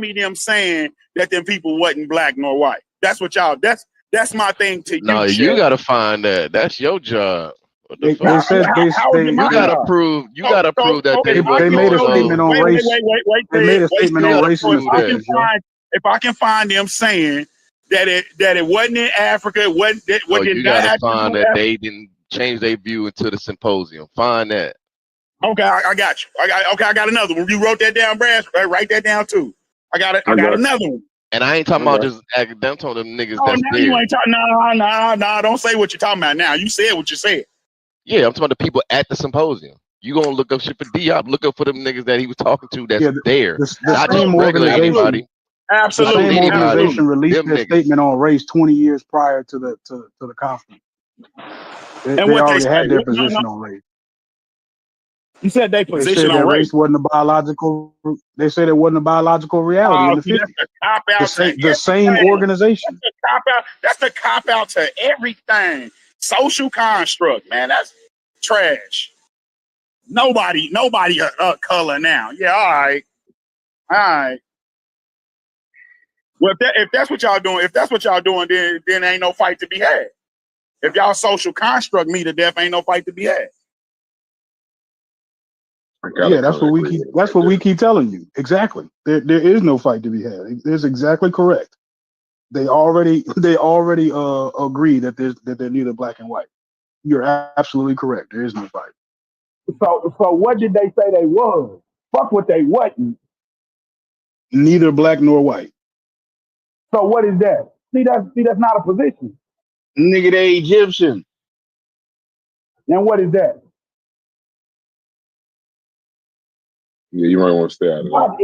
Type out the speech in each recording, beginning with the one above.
me them saying that them people wasn't black nor white. That's what y'all. That's my thing to you. No, you gotta find that. That's your job. They said you gotta prove. You gotta prove that they made a statement on race. They made a statement on race in the scriptures. If I can find them saying that it wasn't in Africa, it wasn't. You gotta find that they didn't change their view into the symposium. Find that. Okay, I got you. I got another one. You wrote that down, Brad. Write that down too. I got another one. And I ain't talking about just accidental them niggas. Oh, now you ain't talking. No. Don't say what you're talking about now. You said what you said. Yeah, I'm talking about the people at the symposium. You gonna look up shit for Diop. Look up for them niggas that he was talking to. That's there. The same organization. Absolutely. The same organization released their statement on race 20 years prior to the conference. They already had their position on race. You said they position on race wasn't a biological. They said it wasn't a biological reality in the 50s. The same organization. That's the cop out to everything. Social construct, man. That's trash. Nobody color now. Yeah, all right. Well, if that's what y'all doing, then ain't no fight to be had. If y'all social construct me to death, ain't no fight to be had. Yeah, that's what we keep telling you. Exactly. There is no fight to be had. It's exactly correct. They already agree that they're neither black and white. You're absolutely correct. There is no fight. So what did they say they was? Fuck what they wasn't. Neither black nor white. So what is that? See, that's not a position. Nigga, they Egyptian. And what is that? Yeah, you might want to stay out of that.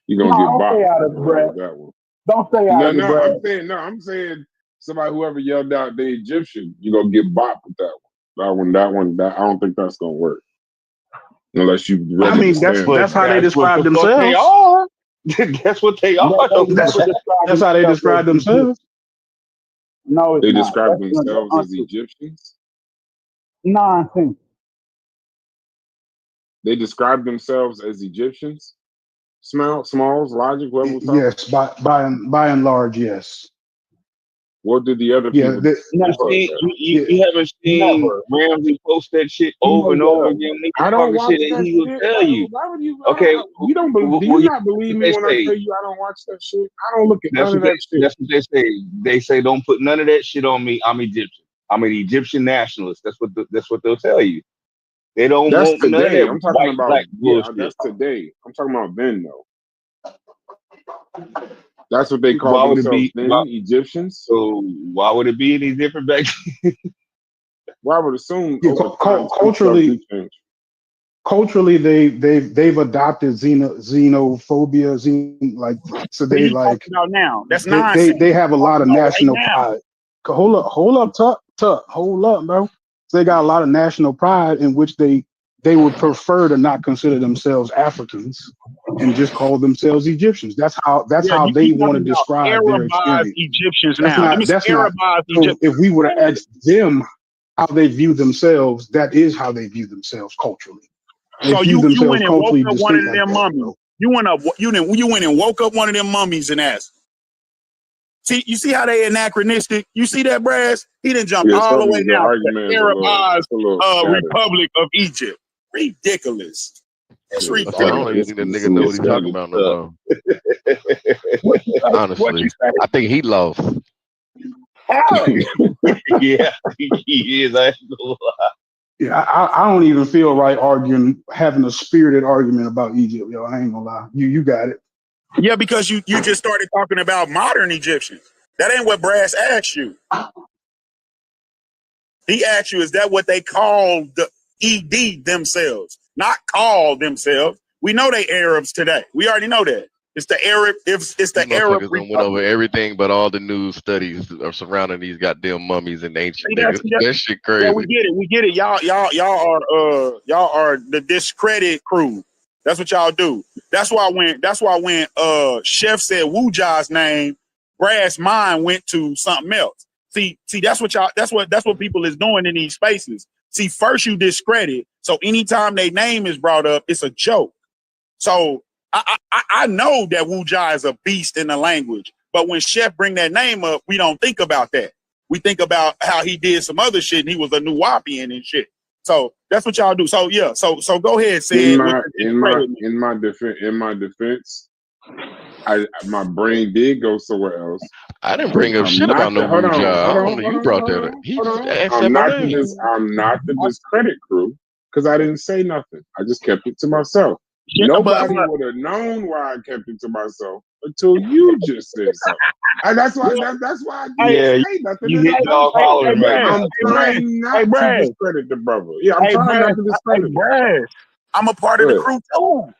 You're gonna get bopped. Stay out of it, Brad. That one. Don't stay out of it, Brad. I'm saying somebody, whoever yelled out the Egyptian, you're gonna get bopped with that one. That one, I don't think that's gonna work. Unless you I mean, that's how they describe themselves. They are. That's what they are. That's how they describe themselves. No, they describe themselves as Egyptians. Nonsense. They describe themselves as Egyptians. Smalls, Logic, whoever was talking. Yes, by and large, yes. What did the other people? You haven't seen Ramsey post that shit over and over again. I don't watch shit, and he will tell you. Why would you? Okay, you don't believe? Do you not believe me when I tell you I don't watch that shit? I don't look at none of that shit. That's what they say. They say don't put none of that shit on me. I'm Egyptian. I'm an Egyptian nationalist. That's what they'll tell you. They don't want today. None of that I'm talking about bullshit. That's today. I'm talking about then though. That's what they call themselves then, Egyptians. So why would it be any different back then? Well, I would assume culturally they've adopted xenophobia. So they like now. That's nonsense. They have a lot of national pride. Hold up, Tuck. Hold up, bro. So they got a lot of national pride in which they would prefer to not consider themselves Africans and just call themselves Egyptians. That's how they want to describe their experience. Egyptians now. So if we were to ask them how they view themselves, that is how they view themselves culturally. So you went and woke up one of them mummies. You went and woke up one of them mummies and asked. See, you see how they anachronistic? You see that, Brass? He didn't jump all the way down to the Arabized Republic of Egypt. Ridiculous. It's ridiculous. I don't even think the nigga know what he's talking about no more. Honestly, I think he lost. Yeah, he is. Yeah, I don't even feel right having a spirited argument about Egypt, yo. I ain't gonna lie. You got it. Yeah, because you just started talking about modern Egyptians. That ain't what Brass asked you. He asked you, is that what they call the ED themselves? Not call themselves. We know they Arabs today. We already know that. It's the Arab. It's the Arab. Went over everything, but all the news studies are surrounding these goddamn mummies and ancient niggas. That shit crazy. Yeah, we get it. Y'all are the discredit crew. That's what y'all do. That's why when Chef said Wuja's name, Brass mind went to something else. See, that's what people is doing in these spaces. See, first you discredit, so anytime their name is brought up, it's a joke. So I know that Wu Jai is a beast in the language, but when Chef bring that name up, we don't think about that. We think about how he did some other shit and he was a Nuwapian and shit. So that's what y'all do. So yeah, so go ahead, say it. In my defense, my brain did go somewhere else. I didn't bring up shit about no Wu Jai. I don't know. You brought that up. I'm not the discredit crew because I didn't say nothing. I just kept it to myself. Nobody would have known why I kept it to myself until you just said something. And that's why I didn't say nothing. You hit dog hollering right now. I'm trying not to discredit the brother. Yeah, I'm trying not to discredit him. I'm a part of the crew too.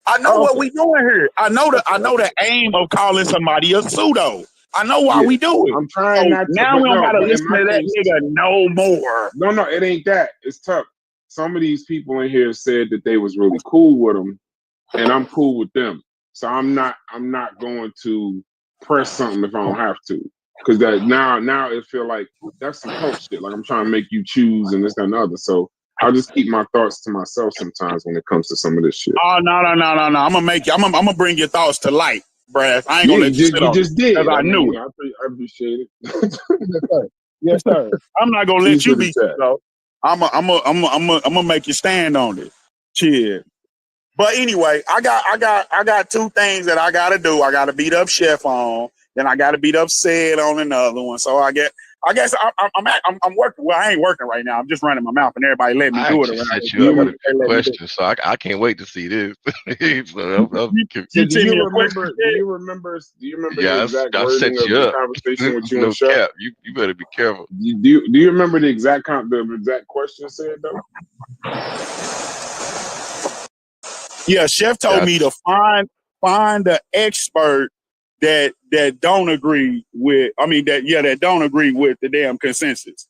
I know what we doing here. I know the aim of calling somebody a pseudo. I know why we do it. I'm trying not to. Now we don't gotta listen to that nigga no more. No, it ain't that. It's tough. Some of these people in here said that they was really cool with him, and I'm cool with them. So I'm not going to press something if I don't have to. Because that now it feel like that's some cult shit. Like I'm trying to make you choose and this, that, and the other. So I'll just keep my thoughts to myself sometimes when it comes to some of this shit. Oh no. I'm gonna bring your thoughts to light, Brad. I ain't gonna let you sit on it. You just did. I knew it. I appreciate it. Yes, sir. I'm not gonna let you be so. I'm gonna make you stand on it. Cheers. But anyway, I got two things that I gotta do. I gotta beat up Chef on, then I gotta beat up Said on another one. So I guess I'm working. Well, I ain't working right now. I'm just running my mouth, and everybody let me do it. Set you up with a question, so I can't wait to see this. So do you remember the exact wording of the conversation with you and Chef? Cap. You better be careful. Do you remember the exact question said though? Yeah, Chef told me to find the expert that don't agree with. I mean that don't agree with the damn consensus.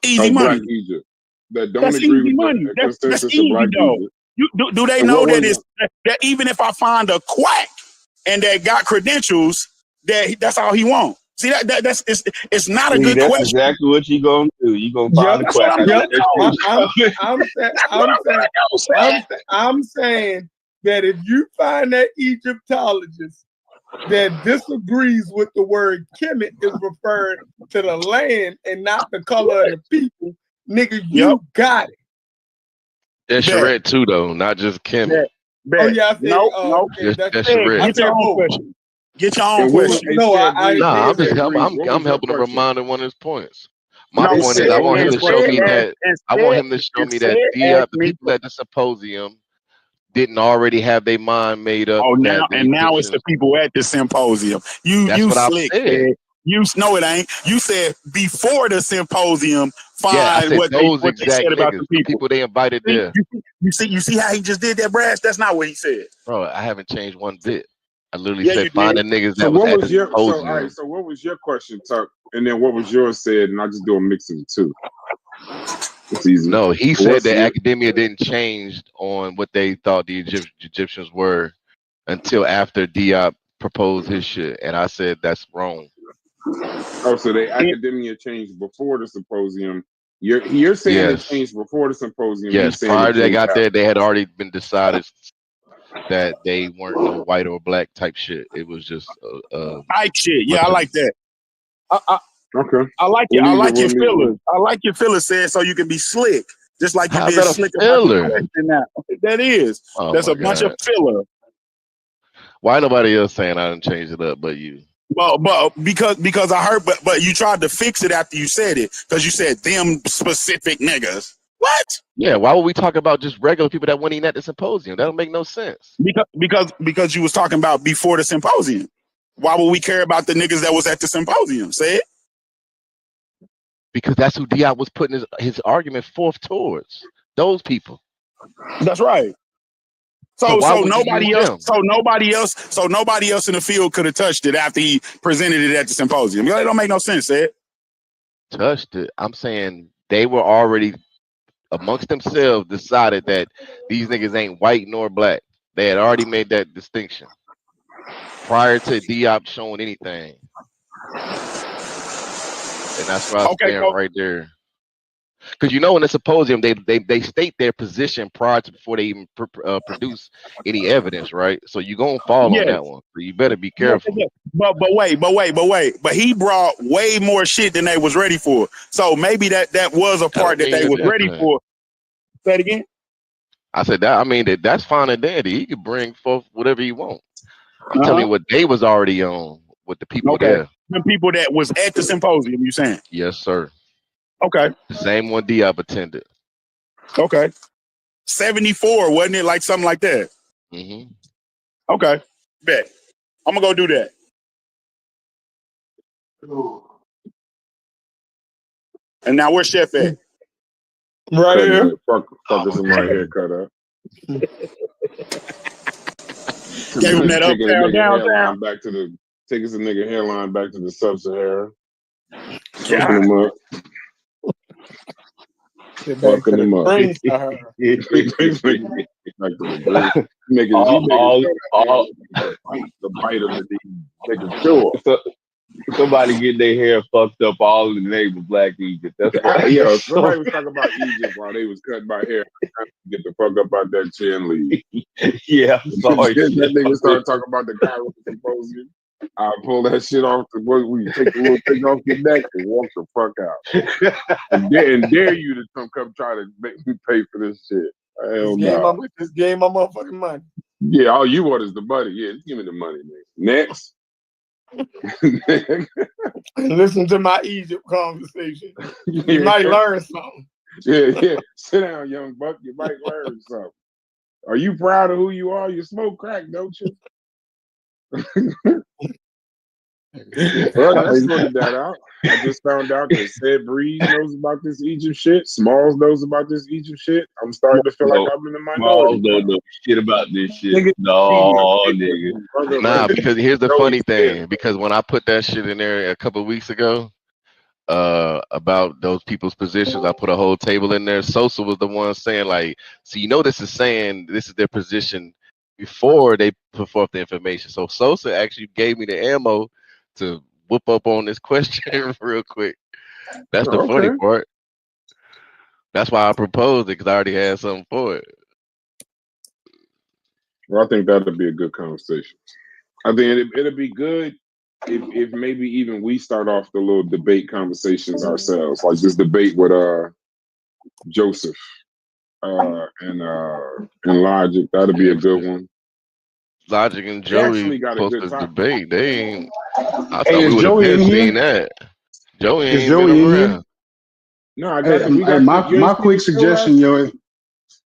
Easy money. Black Egypt. That don't agree with money. The consensus that's easy, of Black though. Egypt. Do they know that even if I find a quack and that got credentials, that's all he wants? See that's it's not a good that's question. Exactly what you gonna do. You gonna find the quack. I'm saying that if you find that Egyptologist that disagrees with the word Kemet is referring to the land and not the color of the people, nigga, you got it. That's Charette too, though, not just Kemet. Oh yeah, no. Okay, that's Charette. Get your own question. Get your own question. I'm helping him remind him one of his points. My point is, I want him to show me that. I want him to show me that the people at the symposium didn't already have their mind made up. Oh, now it's the people at the symposium. You slick, man. You know it ain't. You said before the symposium. I said what they said about the people they invited there. You see how he just did that, Brash? That's not what he said, bro. I haven't changed one bit. I literally said find the niggas that was at the symposium. So, all right, so what was your question, Tuck? And then what was yours said? And I just do a mix of the two. It's easy. No, he said that academia didn't change on what they thought the Egyptians were until after Diop proposed his shit, and I said that's wrong. Oh, so the academia changed before the symposium. You're saying it changed before the symposium. Yes, prior to they got there, they had already been decided that they weren't no white or black type shit. It was just type shit. Yeah, I like that. Okay. I like it. I like your fillers. I like your fillers said so you can be slick, just like you being slick about the question now. That is. That's a bunch of filler. Why nobody else saying I didn't change it up but you? Well, but because I heard, but you tried to fix it after you said it because you said them specific niggas. What? Yeah, why would we talk about just regular people that went in at the symposium? That don't make no sense. Because you was talking about before the symposium. Why would we care about the niggas that was at the symposium? Say it. Because that's who Diop was putting his argument forth towards. Those people. That's right. So nobody else in the field could have touched it after he presented it at the symposium. It don't make no sense, say it. Touched it. I'm saying they were already amongst themselves decided that these niggas ain't white nor black. They had already made that distinction prior to Diop showing anything. And that's what I'm saying right there. Because in a symposium, they state their position prior to before they even produce any evidence, right? So you're gonna fall on that one. So you better be careful. But wait. But he brought way more shit than they was ready for. So maybe that was a part that they was ready for. Say it again. I said that. I mean that's fine and dandy. He could bring forth whatever he wants. I'm telling you what they was already on with the people there. The people that was at the symposium. You saying? Yes, sir. Okay. The same one Diop attended. Okay. 74, wasn't it? Like something like that. Mm-hmm. Okay. Bet. I'm gonna go do that. And now where's Chef at? Right here. Fuckers in my hair cut up. Gave him that uptown, downtown. Takes a nigga hairline back to the sub-Sahara. Yeah. Fucking him up. The bite of the nigga sure. Somebody get their hair fucked up all in the name of Black Egypt. That's what somebody was talking about Egypt while they was cutting my hair. Get the fuck up out that chin lead. Yeah, sorry. That nigga started talking about the Cairo symposium. I pull that shit off we take the little thing off your neck and walk the fuck out. and dare you to come try to make me pay for this shit. Hell no. This game, my motherfucking money. Yeah, all you want is the money. Yeah, give me the money, man. Next. Listen to my Egypt conversation. You might learn something. Yeah. Sit down, young buck. You might learn something. Are you proud of who you are? You smoke crack, don't you? Well, I sorted that out. I just found out that Said Breeze knows about this Egypt shit. Smalls knows about this Egypt shit. I'm starting to feel like I'm in the minority. Smalls don't know shit about this shit. No, nigga. Nah, because here's the funny thing. Because when I put that shit in there a couple of weeks ago, about those people's positions, I put a whole table in there. Sosa was the one saying, like, so this is saying this is their position before they put forth the information. So Sosa actually gave me the ammo to whoop up on this question real quick. That's the funny part. That's why I proposed it, because I already had something for it. Well, I think that'll be a good conversation. I think it'll be good if maybe even we start off the little debate conversations ourselves, like this debate with Joseph and Logic. That'll be a good one. Logic and Joey supposed to debate. They ain't. I thought we would have seen that. Joey ain't been around. No, I got my quick suggestion, yo.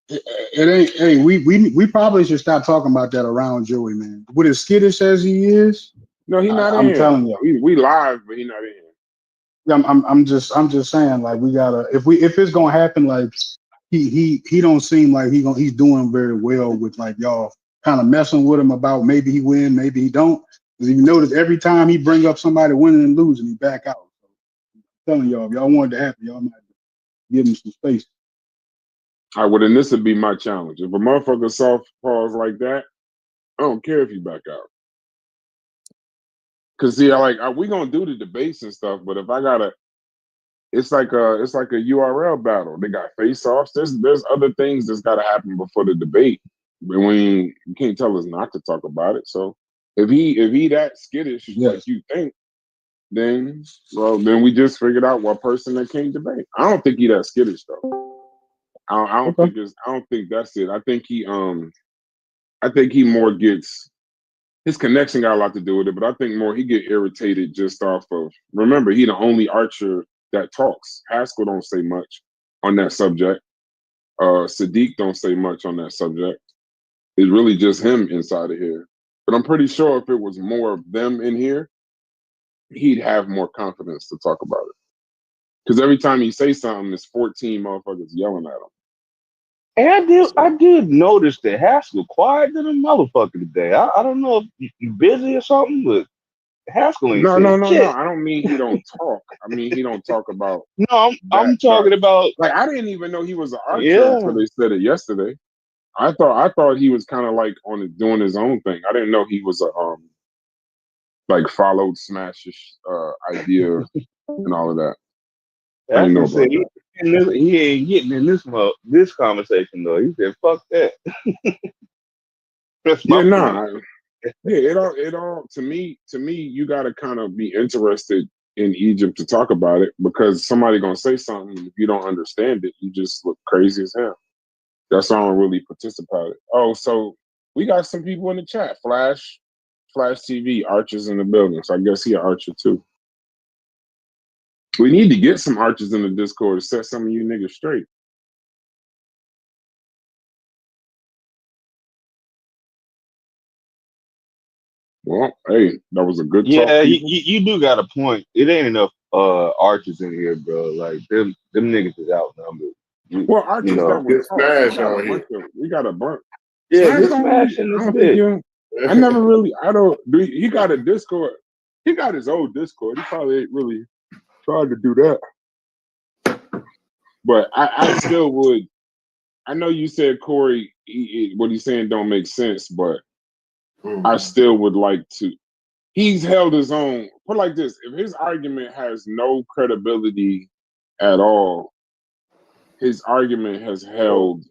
It ain't. Hey, we probably should stop talking about that around Joey, man. What as skittish as he is, no, he's not in I'm here. Telling you, we live, but he's not in here. Yeah, I'm just saying, like, we gotta if it's gonna happen, like he don't seem like he's doing very well with, like, y'all kind of messing with him about maybe he win, maybe he don't. Because you notice every time he bring up somebody winning and losing, he back out. So I'm telling y'all, if y'all want it to happen, y'all might give him some space. All right, well, then this would be my challenge. If a motherfucker soft pause like that, I don't care if you back out. Cause see, we gonna do the debates and stuff, but if I gotta, it's like a URL battle. They got face-offs. There's other things that's gotta happen before the debate. But you can't tell us not to talk about it. So if he that skittish like you think, then we just figured out what person that can't debate. I don't think he that skittish though. I don't think that's it. I think he more gets, his connection got a lot to do with it, but I think more he get irritated just off of, remember, he the only archer that talks. Haskell don't say much on that subject. Sadiq don't say much on that subject. It's really just him inside of here. But I'm pretty sure if it was more of them in here, he'd have more confidence to talk about it. Because every time he say something, it's 14 motherfuckers yelling at him. And I did notice that Haskell quiet than a motherfucker today. I don't know if you busy or something, but Haskell ain't No. shit. I don't mean he don't talk. I mean he don't talk about. No, I'm talking about, like, I didn't even know he was an archer until they said it yesterday. I thought he was kind of like doing his own thing. I didn't know he was a like followed Smash's idea and all of that. I didn't know about that. He ain't getting in this conversation though. He said, "Fuck that." That's my point. Yeah, it all to me, you gotta kind of be interested in Egypt to talk about it, because somebody gonna say something, if you don't understand it, you just look crazy as hell. That's why I don't really participate. Oh, so we got some people in the chat. Flash TV, Archer's in the building. So I guess he an Archer too. We need to get some Archers in the Discord to set some of you niggas straight. Well, hey, that was a good talk. Yeah, you do got a point. It ain't enough Archers in here, bro. Like them niggas is outnumbered. Well, Archers that was Smash on here. We got a bunch. Yeah, just Smash in this bitch. I never really. He got a Discord. He got his old Discord. He probably ain't really tried to do that. But I still would. I know you said Corey, what he's saying don't make sense, but I still would like to. He's held his own. Put it like this: if his argument has no credibility at all, his argument is held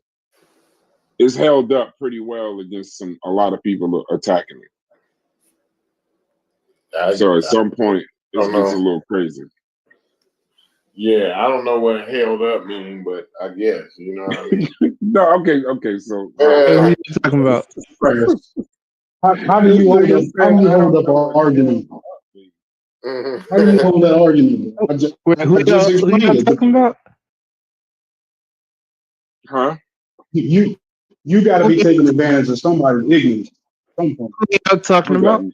up pretty well against a lot of people attacking it. So at some point, it gets a little crazy. Yeah, I don't know what held up mean, but I guess you know what I mean. No, okay. So what are you talking about? How do you hold up an argument? How do you hold that argument? Who y'all talking about? Huh? You got to be taking advantage of somebody's ignorance at some point. Who y'all talking about?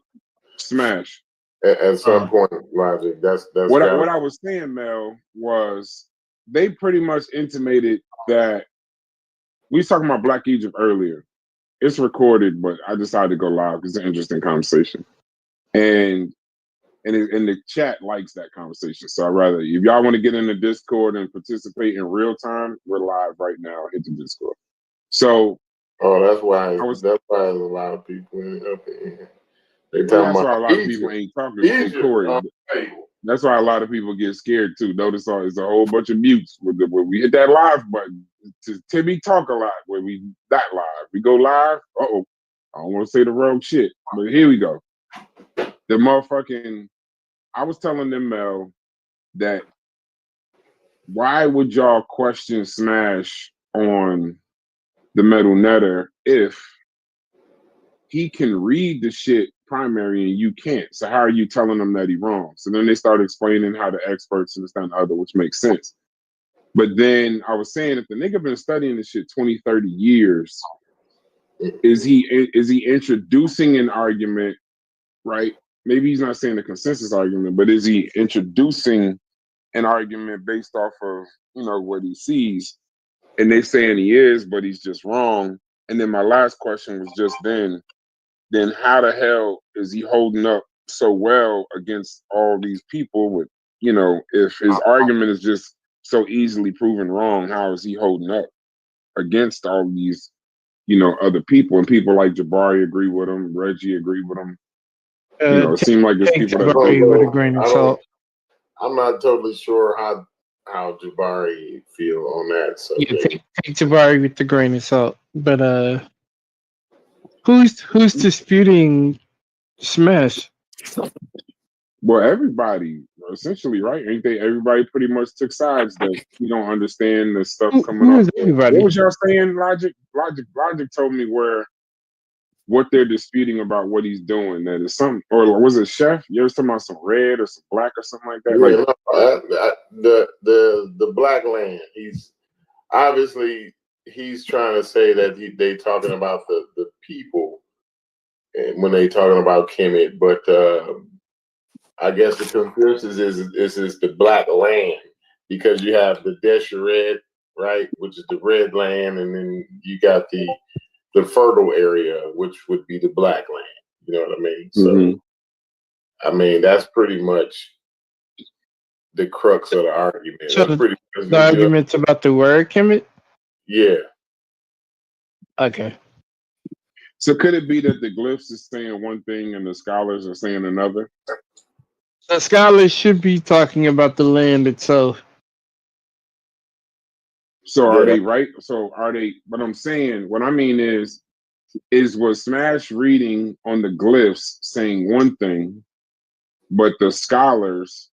Smash. At some point, Logic. That's what I was saying, Mel, was they pretty much intimated that we was talking about Black Egypt earlier. It's recorded, but I decided to go live because it's an interesting conversation, and the chat likes that conversation. So I rather, if y'all want to get in the Discord and participate in real time, we're live right now. Hit the Discord. So that's why there's a lot of people up here. That's why a lot of people ain't talking to Corey. That's why a lot of people get scared too. Notice it's a whole bunch of mutes when we hit that live button. Timmy talk a lot when we not live. We go live. I don't want to say the wrong shit, but here we go. The motherfucking. I was telling them, Mel, that why would y'all question Smash on the Metal Netter if he can read the shit primary and you can't? So how are you telling them that he's wrong? So then they started explaining how the experts and this and the other, which makes sense. But then I was saying, if the nigga been studying this shit 20, 30 years, is he introducing an argument, right? Maybe he's not saying a consensus argument, but is he introducing an argument based off of, what he sees? And they saying he is, but he's just wrong. And then my last question was just then how the hell is he holding up so well against all these people with, if his argument is just so easily proven wrong, how is he holding up against all these, other people? And people like Jabari agree with him, Reggie agree with him. It seemed like it's people that agree with a grain of salt. I'm not totally sure how Jabari feel on that. So yeah, take Jabari with the grain of salt. But who's disputing Smash? Well, everybody, essentially, right? Ain't they? Everybody pretty much took sides that you don't understand the stuff coming up. Everybody? What was y'all saying? Logic told me what they're disputing about what he's doing. That is something, or was it Chef? You ever talking about some red or some black or something like that? The black land. He's obviously trying to say that they talking about the people, and when they talking about Kemet, but I guess the consensus is the black land, because you have the Deseret, right, which is the red land, and then you got the fertile area, which would be the black land. You know what I mean? So, I mean, that's pretty much the crux of the argument. So the argument's about the word Kemet? Yeah. Okay. So could it be that the glyphs is saying one thing and the scholars are saying another? The scholars should be talking about the land itself. So are they right? So are they? What I'm saying, what I mean is was Smash reading on the glyphs saying one thing, but the scholars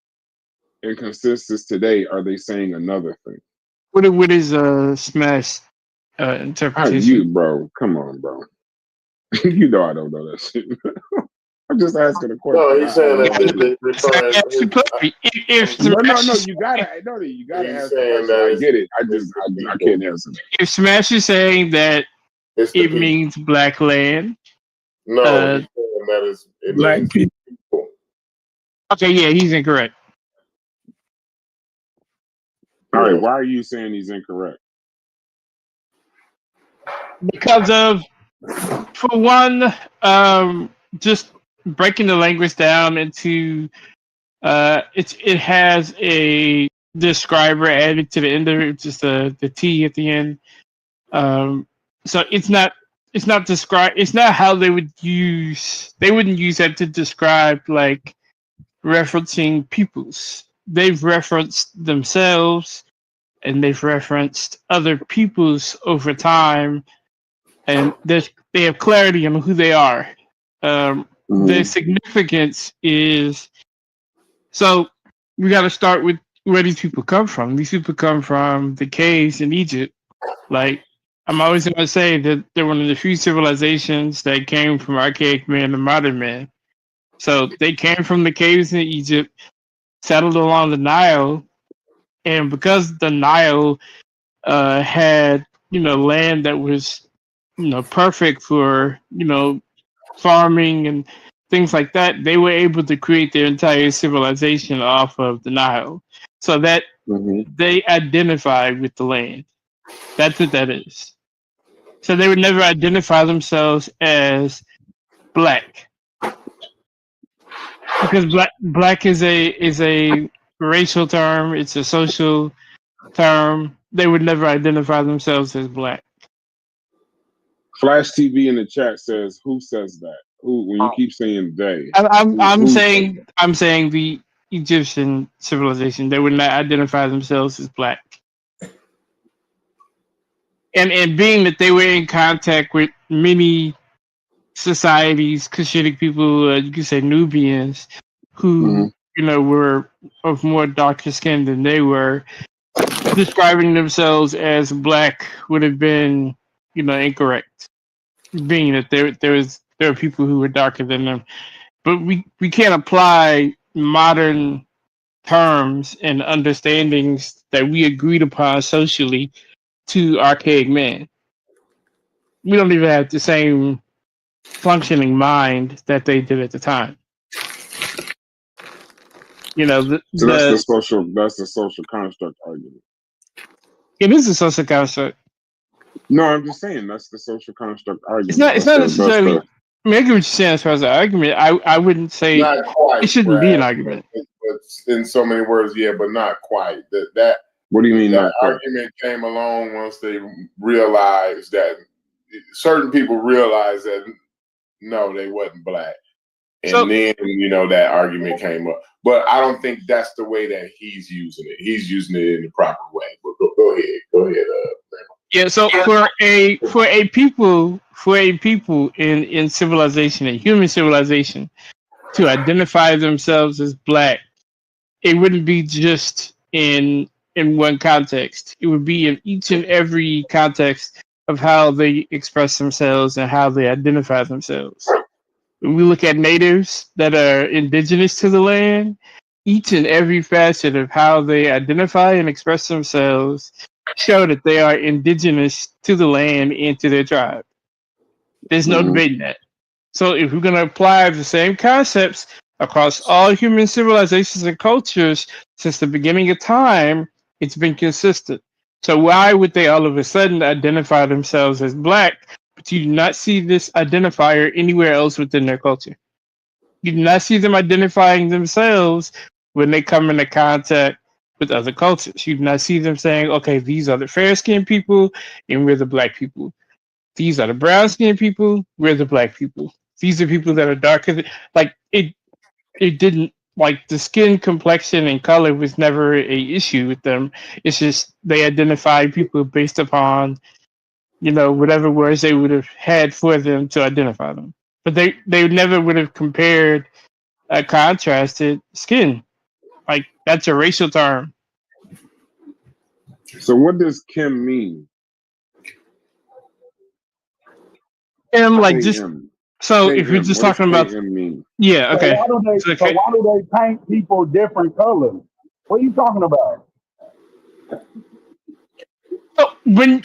and consensus today are they saying another thing? What is Smash interpretation? Bro, come on, bro. You know I don't know that shit. I'm just asking a question. No, he's saying that No, you gotta ask the question. I get it. I can't answer that. If Smash is saying that it means black land, no, he's saying that it black means people. Okay, yeah, he's incorrect. All right, why are you saying he's incorrect? Because of, for one, just breaking the language down into it has a describer added to the end of it, just the T at the end. So it's not how they wouldn't use that to describe like referencing peoples. They've referenced themselves and they've referenced other peoples over time, and they have clarity on who they are. The significance is, so we got to start with where these people come from. These people come from the caves in Egypt. Like, I'm always going to say that they're one of the few civilizations that came from archaic man to modern man. So they came from the caves in Egypt, settled along the Nile, and because the Nile had land that was perfect for farming and things like that, they were able to create their entire civilization off of the Nile, so that they identify with the land. That's what that is. So they would never identify themselves as black, because black is a racial term. It's a social term. They would never identify themselves as black. Flash TV in the chat says, "Who says that? Who? When you keep saying they, I'm saying the Egyptian civilization. They would not identify themselves as black, and being that they were in contact with many societies, Cushitic people, you could say Nubians, who were of more darker skin than they were, describing themselves as black would have been incorrect, being that there are people who were darker than them. But we can't apply modern terms and understandings that we agreed upon socially to archaic man. We don't even have the same functioning mind that they did at the time. That's the social construct argument. It is a social construct. No, I'm just saying that's the social construct argument. It's not necessarily. I mean, I get what you're saying as far as the argument. I wouldn't say it shouldn't be an argument. But in so many words, yeah, but not quite. That what do you mean? That argument came along once they realized that certain people realized that no, they wasn't black, and then that argument came up. But I don't think that's the way that he's using it. He's using it in the proper way. But go ahead. Yeah. So for a people in civilization, a human civilization, to identify themselves as black, it wouldn't be just in one context. It would be in each and every context of how they express themselves and how they identify themselves. When we look at natives that are indigenous to the land, each and every facet of how they identify and express themselves show that they are indigenous to the land and to their tribe. There's no debating that. So if we're going to apply the same concepts across all human civilizations and cultures since the beginning of time, it's been consistent. So why would they all of a sudden identify themselves as black, but you do not see this identifier anywhere else within their culture? You do not see them identifying themselves when they come into contact with other cultures. You do not see them saying, okay, these are the fair-skinned people and we're the black people. These are the brown-skinned people, we're the black people. These are people that are darker. Like it didn't like the skin complexion and color was never a issue with them. It's just they identified people based upon, whatever words they would have had for them to identify them. But they never would have compared a contrasted skin. Like that's a racial term. So what does Kim mean? And like just KM. so if you're KM. just What does talking about KM mean? yeah, So okay. why do they? So So why do they paint people different colors? What are you talking about? So when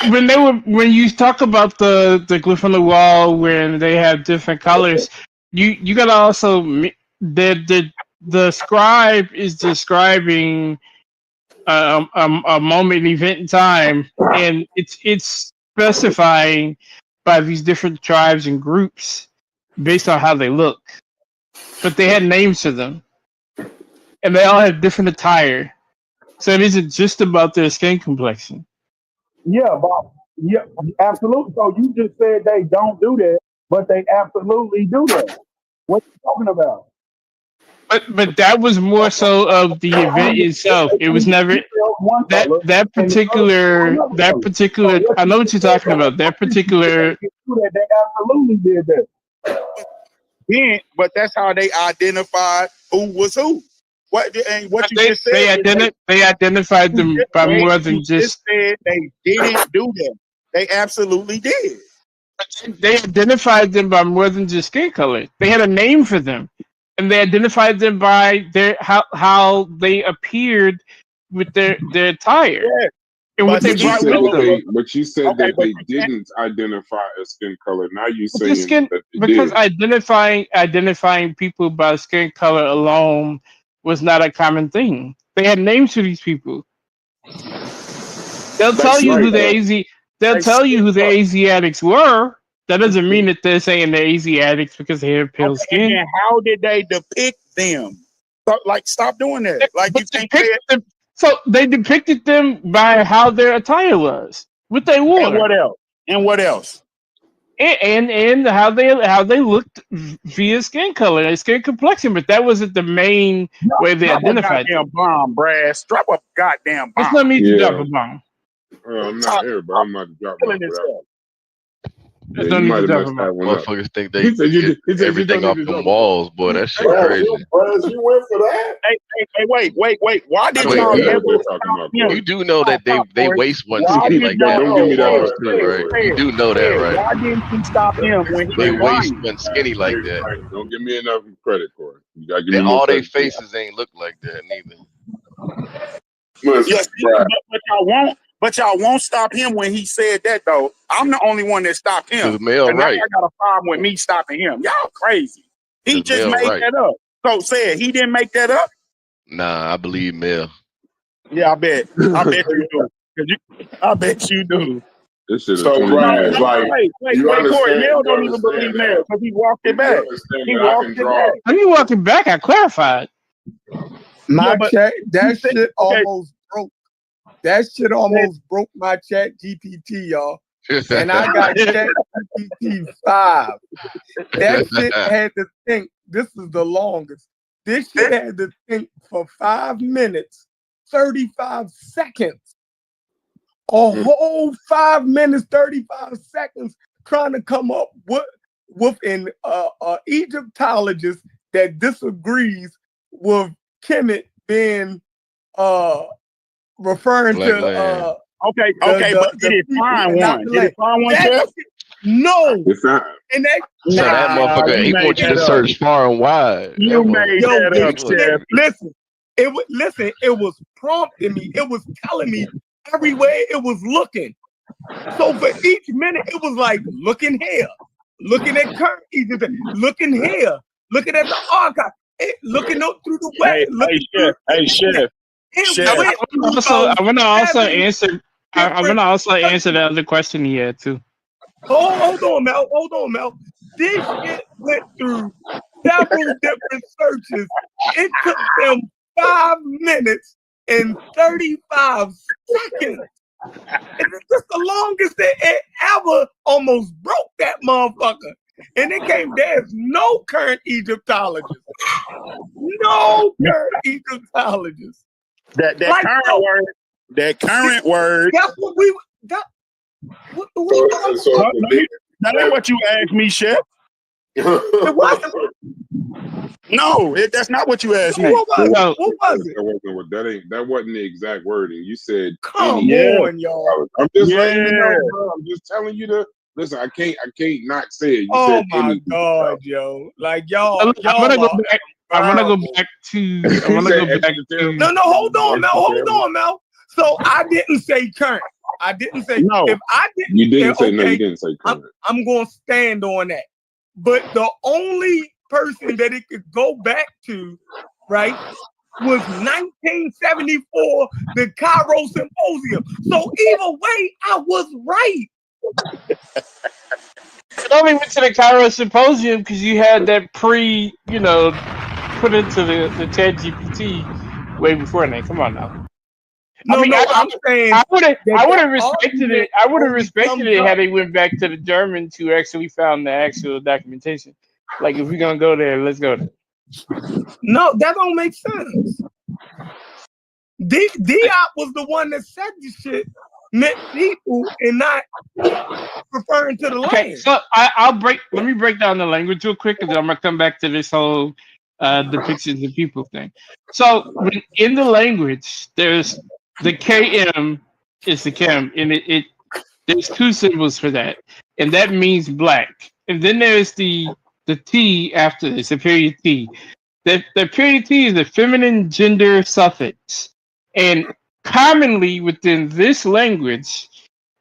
you talk about the glyph on the wall when they have different colors, you gotta also the scribe is describing a moment, event in time, and it's specifying by these different tribes and groups based on how they look, but they had names for them, and they all have different attire, so it isn't just about their skin complexion. Yeah, Bob. Yeah, absolutely. So you just said they don't do that, but they absolutely do that. What are you talking about? But that was more so of the I event mean, itself. they It was paint never themselves one that color that and the other particular another that color. So particular. what I you know what just you're said talking about. That they particular. do that. They absolutely did that. Then, but that's how they identified who was who. What and what But you just said is they identified you them just by said more you than just just. said they didn't do that. They absolutely did. They identified them by more than just skin color. They had a name for them, and they identified them by their how they appeared with their attire Yeah, and what but they But you brought said with that them. okay, but they you can't. didn't identify a skin color. Now you're But the saying skin, that they because did. identifying people by skin color alone was not a common thing. They had names for these people. They'll They tell you still who the Right. up. AZ. They'll They tell you still who the up. Asiatics were. That doesn't mean that they're saying they're Asiatics because they have pale Okay, and skin. then how did they depict them? So, like, stop doing that. Like, you But can't say it. so they depicted them by how their attire was, what they And wore, what else? And what else? and how they looked via skin color and skin complexion. But that wasn't the main way they Drop a identified them. goddamn bomb, Brass. Drop a goddamn There's bomb. no need to drop Yeah. a bomb. I'm not here, but I'm about to drop Killing mine. But itself. There's yeah, no you need might to have drop a messed bomb. that one up. Motherfuckers think they He said you get he said you everything don't off need to them drop walls, boy. That shit Brad, crazy. you went for that? Hey, wait. Why I did don't Wait, know y'all what the you hell never they're talking stop about, him? you Corey. do know that Stop, they Corey. waste one Why skinny did like Don't that y'all don't off give the me that much walls too, credit, right? Corey. You do know that, right? why didn't you stop him when he They was waste lying? one skinny like that. Don't give me enough credit, Corey. You gotta give They me more all their credit. faces ain't look like that neither. Listen, Yes, Brad, but y'all won't stop him when he said that though. I'm the only one that stopped him. Cause Mel And now right. I got a problem with me stopping him. Y'all crazy. He Cause just Mel made right. that up. So said he didn't make that up. Nah, I believe Mel. Yeah, I bet you do. I bet you do. This shit is so 20 Brad, minutes. No, wait, Corey. Mel don't even believe Mel because he walked it back. He that I walked can it draw. back. When you walking back, I clarified. My Yeah, but chat, that said- shit okay. almost broke. That shit almost broke my chat GPT, y'all. And I got chat GPT 5. That shit had to think. This is the longest. This shit had to think for 5 minutes, 35 seconds. A whole 5 minutes, 35 seconds trying to come up with an Egyptologist that disagrees with Kemet being referring Black to land. Okay, but did it find one? Did it find one, Jeff? No. It's not. And that So that motherfucker, you he made wants you to that up. search far and wide. You That made motherfucker- that up, Jeff. listen, it was prompting me. It was telling me everywhere it was looking. So for each minute, it was like looking here, looking at current Egypt, looking here, looking at the archive, looking up through the web. Chef. I want to also answer. I'm gonna also answer the other question he had too. Hold on, Mel. This shit went through several different searches. It took them 5 minutes and 35 seconds. It's just the longest that it ever almost broke that motherfucker. And it came, there's no current Egyptologists. No current Egyptologists. That Like, current so- word. That current word. That's what we. What That ain't what you asked me, Chef. it wasn't. No, that's not what you asked me. What was it? What was it? That wasn't the exact wording. You said, Come any- on, y'all. I'm just Yeah. letting you know, bro. I'm just telling you to listen. I can't not say it. You Oh said my any- God, yo! Like y'all, I wanna go are back. I want to go back to. I want to said go back extra to. No, hold on, Mel. Hold on, Mel. So I didn't say current. I didn't say No. if I didn't. You didn't say no. okay, You didn't say current. I'm going to stand on that. But the only person that it could go back to, right, was 1974, the Cairo Symposium. So either way, I was right. It only went to the Cairo Symposium because you had that put into the Chat GPT way before that. Come on now. I'm saying I would have respected argument it. I would have only respected comes it up- had they went back to the Germans who actually found the actual documentation. Like, if we're gonna go there, let's go there. No, that don't make sense. Diop was the one that said this shit meant people and not referring to the Okay, land. so let me break down the language real quick, and then I'm gonna come back to this whole depictions of people thing. So in the language, there's the KM is the KM, and it there's two symbols for that, and that means black. And then there's the T after this, the period T. The period T is a feminine gender suffix, and commonly within this language,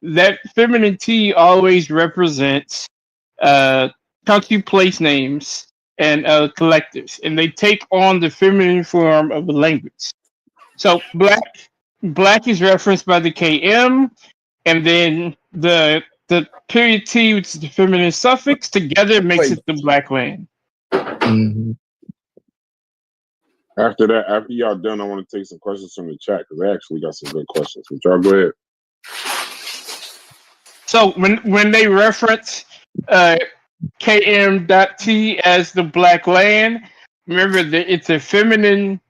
that feminine T always represents country place names and collectives, and they take on the feminine form of the language. So black is referenced by the KM, and then the period T, which is the feminine suffix, together makes it the black land. Mm-hmm. After y'all done, I want to take some questions from the chat because I actually got some good questions. But y'all go ahead. So when they reference KM.T as the black land, remember that it's a feminine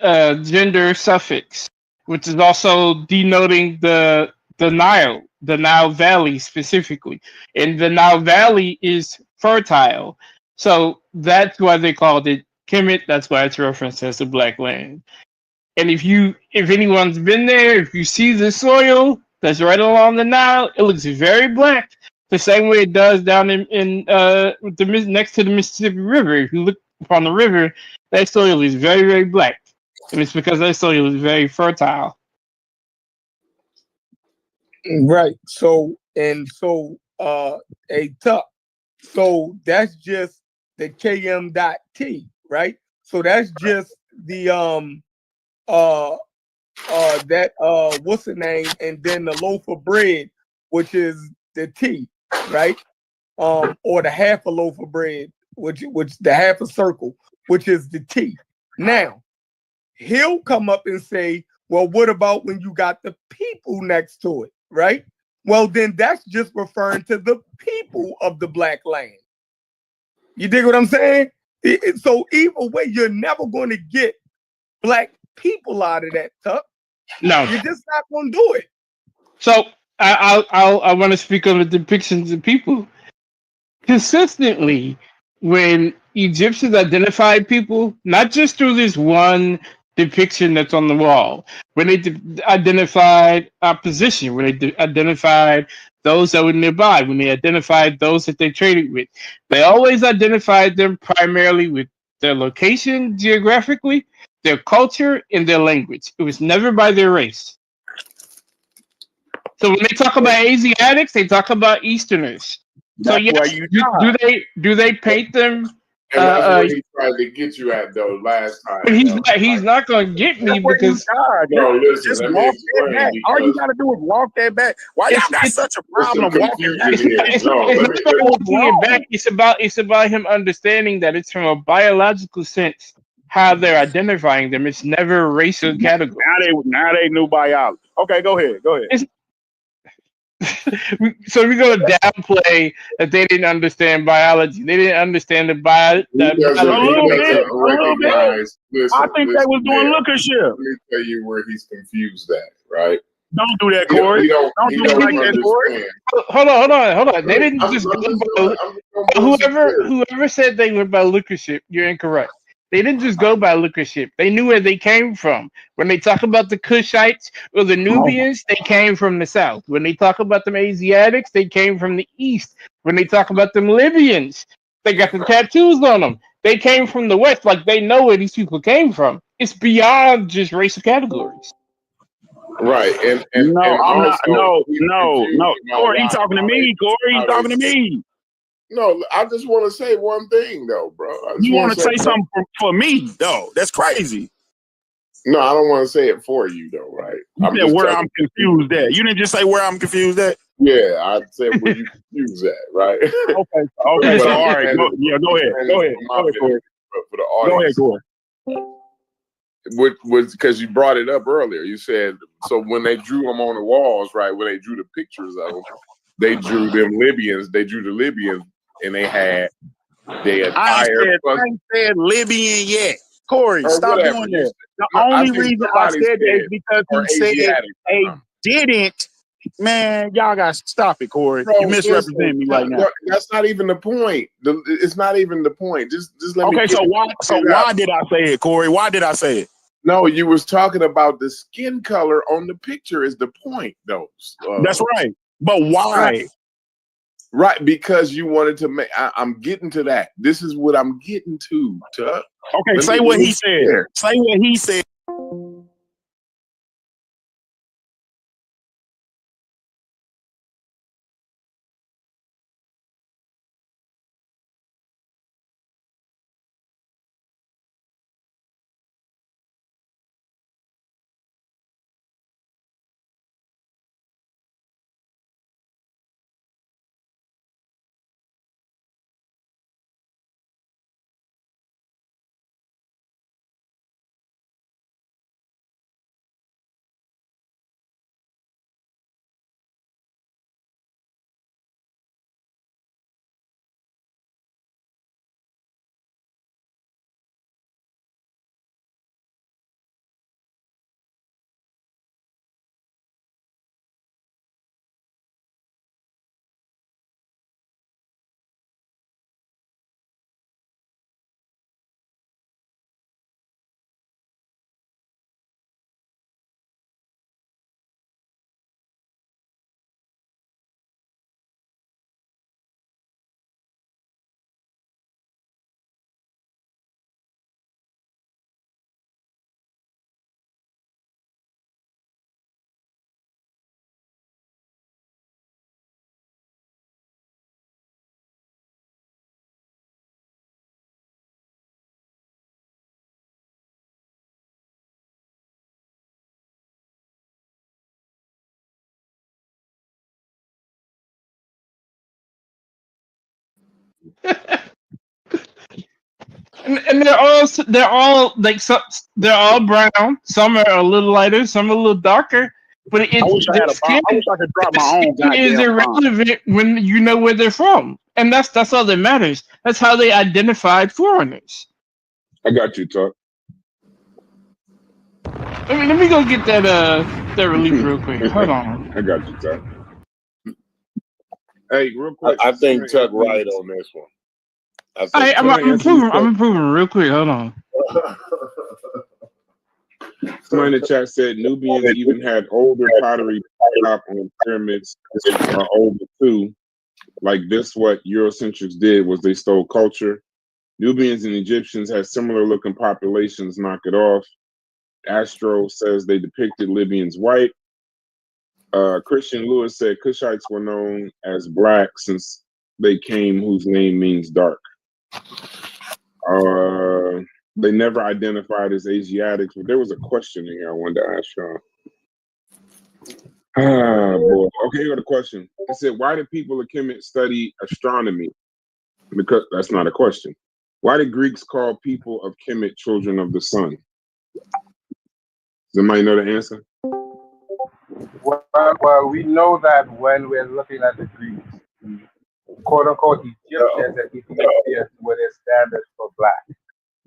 gender suffix, which is also denoting the Nile Valley specifically. And the Nile Valley is fertile. So that's why they called it Kemet. That's why it's referenced as the black land. And if anyone's been there, if you see the soil that's right along the Nile, it looks very black, the same way it does down in next to the Mississippi River. If you look upon the river, that soil is very, very black, and it's because that soil is very fertile. Right. So a tuck. So that's just the KM.T, right? So that's just the what's the name, and then the loaf of bread, which is the T, right? Or the half a loaf of bread, which the half a circle, which is the T. Now he'll come up and say, well, what about when you got the people next to it, right? Well, then that's just referring to the people of the black land. You dig what I'm saying? So either way, you're never going to get black people out of that, Tuck. No, you're just not going to do it. So I want to speak on the depictions of people. Consistently, when Egyptians identified people, not just through this one depiction that's on the wall, when they identified opposition, when they identified those that were nearby, when they identified those that they traded with, they always identified them primarily with their location geographically, their culture, and their language. It was never by their race. So when they talk about Asiatics, they talk about Easterners. So yes, do they paint them? And that's what he tried to get you at though last time. But he's not going to get me because no, listen, just walk that back. All you got to do is walk that back. Why y'all got such a problem walking back? It's not about walking it back. It's about him understanding that it's from a biological sense how they're identifying them. It's never a racial category. Now they knew biology. Okay, go ahead. So we're gonna downplay that they didn't understand biology. They didn't understand He A little bit. doesn't recognize. I think they was doing There. lookership. Let me tell you where he's confused at, right? Don't do that, Corey. Don't do it like that, Corey. Hold on. They didn't just go by whoever said they went by lookership. You're incorrect. They didn't just go by lookership. They knew where they came from. When they talk about the Kushites or the Nubians, they came from the south. When they talk about them Asiatics, they came from the east. When they talk about them Libyans, they got the tattoos on them. They came from the west. Like they know where these people came from. It's beyond just racial categories. Right, and No, I'm not. also, No. Corey, he talking to me. Corey, he talking to me. No, I just want to say one thing, though, bro. You want to say something for me, though? That's crazy. No, I don't want to say it for you, though, right? You said where I'm confused at. You didn't just say where I'm confused at? Yeah, I said where you confused at, right? Okay, so all right. Go ahead. Corey. For the audience. Go ahead, Corey. Was because you brought it up earlier. You said, so when they drew them on the walls, right, when they drew the pictures of them, they drew them Libyans, they drew the Libyans, and they had their entire... I ain't said Libyan yet. Corey, stop whatever. doing that. The only reason I said that is because you said they didn't. Man, y'all got to stop it, Corey. Bro, you misrepresent me right now. That's not even the point. It's not even the point. Just let me... Okay, so why did I say it, Corey? Why did I say it? No, you was talking about the skin color on the picture is the point, though. That's right. But why? Right, because you wanted to make... I'm getting to that. This is what I'm getting to, Tuck. Okay, say what he said. Say what he said. And they're all like they're all brown. Some are a little lighter, some are a little darker. But I wish I could drop my own goddamn is irrelevant when you know where they're from, and that's all that matters. That's how they identified foreigners. I got you, Tuck. Let me go get that relief real quick. Hold on. I got you, Tuck. Hey, real quick. I think Tuck right on this one. I'm improving real quick. Hold on. Someone in the chat said Nubians even had older pottery top on pyramids are older too. Like this, what Eurocentrics did was they stole culture. Nubians and Egyptians had similar looking populations. Knock it off. Astro says they depicted Libyans white. Christian Lewis said Kushites were known as black since they came, whose name means dark. They never identified as Asiatics, but there was a question in here I wanted to ask y'all. Boy. Okay, here got a question. It said, why did people of Kemet study astronomy? Because that's not a question. Why did Greeks call people of Kemet children of the sun? Does anybody know the answer? Well, we know that when we're looking at the Greeks, the quote unquote Egyptians and Ethiopians were their standards for black.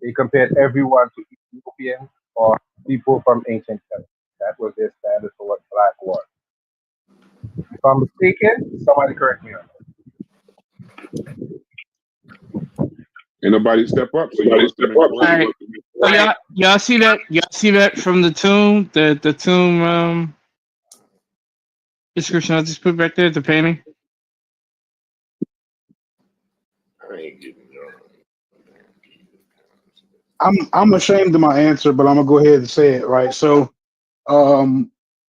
They compared everyone to Ethiopians or people from ancient countries. That was their standard for what black was. If I'm mistaken, somebody correct me on Ain't nobody step up, so you must have been All correct. right. So y'all see that? Y'all see that from the tomb? The tomb description I just put back there, the painting. I ain't getting your. I'm ashamed of my answer, but I'm gonna go ahead and say it, right? So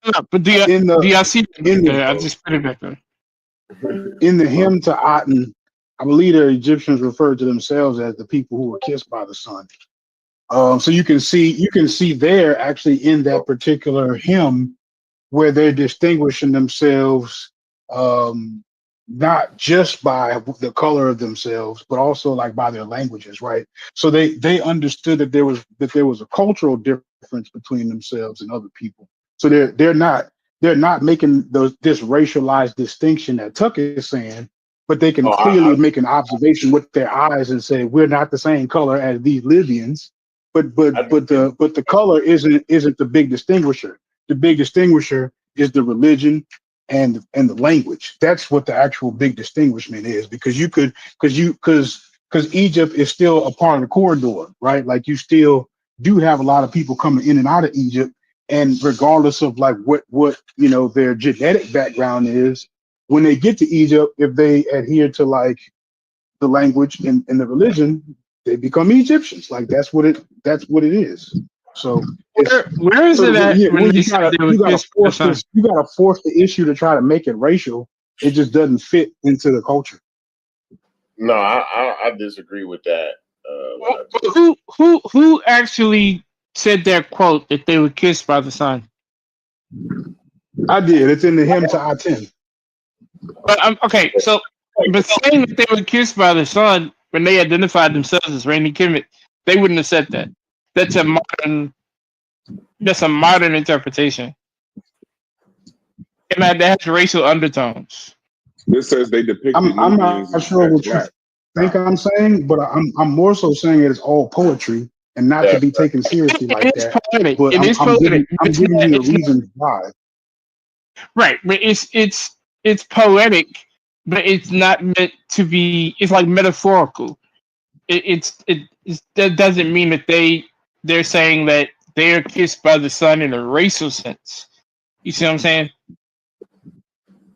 No, but do in y'all see that in there? I the just put it back there. in the hymn to Aten, I believe the Egyptians referred to themselves as the people who were kissed by the sun. So you can see there actually in that particular hymn where they're distinguishing themselves, not just by the color of themselves, but also like by their languages, right? So they understood that there was a cultural difference between themselves and other people. So they're not making this racialized distinction that Tuck is saying, but they can Oh, clearly make an observation with their eyes and say we're not the same color as these Libyans. But the color isn't the big distinguisher. The big distinguisher is the religion and the language. That's what the actual big distinguishment is, because Egypt is still a part of the corridor, right? Like you still do have a lot of people coming in and out of Egypt, and regardless of like what their genetic background is, when they get to Egypt, if they adhere to like the language and the religion, they become Egyptians. Like that's what it is. So it's Where is it at when when they you said gotta they were you gotta kissed by the force sun? this you gotta force the issue to try to make it racial. It just doesn't fit into the culture. No, I disagree with that. Who actually said that quote that they were kissed by the sun? I did. It's in the hymn to I-10. But okay, so but saying that they were kissed by the sun when they identified themselves as Randy Kimmett, they wouldn't have said that. That's a modern. That's a modern interpretation, and that has racial undertones. This says they depicted I'm not Nubians sure as what you black. think I'm saying, but I'm more so saying it's all poetry and not to That's be taken seriously like It is that. poetic. But It I'm is I'm poetic. giving I'm giving you the It's not reasons why. right. But it's poetic, but it's not meant to be. It's like metaphorical. That doesn't mean that they're saying that they're kissed by the sun in a racial sense. You see what I'm saying?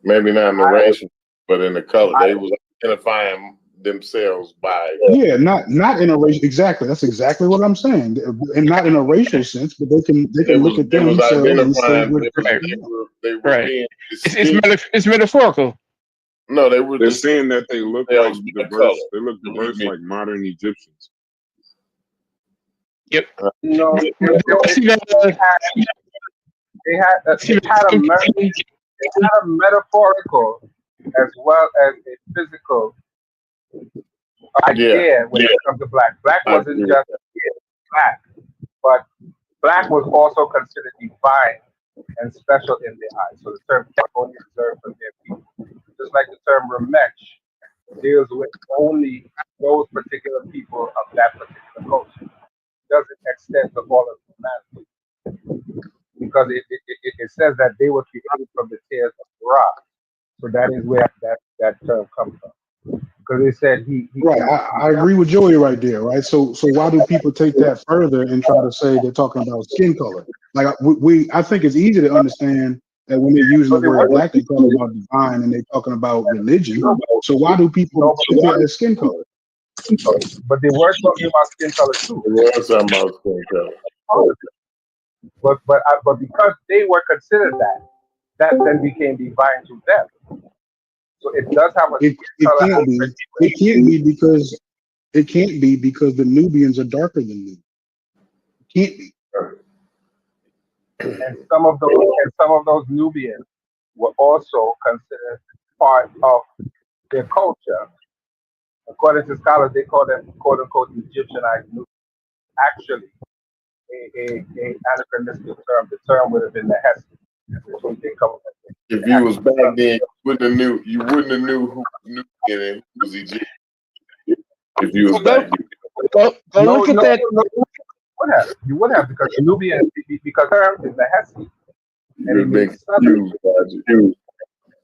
maybe not in the I, racial, but in the color. I, They was identifying themselves by. Yeah, not in a racial, exactly. That's exactly what I'm saying, and not in a racial sense, but they can look at They was themselves and say identifying. what Right. They were Right. being It's distinct. it's metaphorical. No, they were They're distinct saying that they look like themselves by color. diverse. They look diverse like modern Egyptians. Yep. no, See that? they had See they had that? a metaphorical as well as a physical Yeah, idea when it comes to black. Black I agree wasn't with just black, but black was also considered divine and special in their eyes. So the term black only reserved for their people. Just like the term Ramesh deals with only those particular people of that particular culture. It doesn't extend to all of humanity because it says that they were created from the tears of Ra. So that is where that term comes from. Because it said Right, I agree with Joey right there, right? So why do people take that further and try to say they're talking about skin color? Like I think it's easy to understand that when they're using so the they word were black, they're talking about divine and they're talking about religion. So why do people no, take it as skin color? but they were talking about skin color too. it. There was something about skin color. But because they were considered that then became divine to them. So it does have a It skin it color can't be. aspect. It can't be because the Nubians are darker than me. It can't be. And some of those Nubians were also considered part of their culture. According to scholars, they call them quote unquote Egyptianized Nubians. Actually, a anachronistic term. The term would have been the Hess. So they come up with If you was back then, you wouldn't have knew who was Nubian and who was Egyptian. If you was back then. Go look at that. You would have because Nubian because term is the Hesi and it means southern.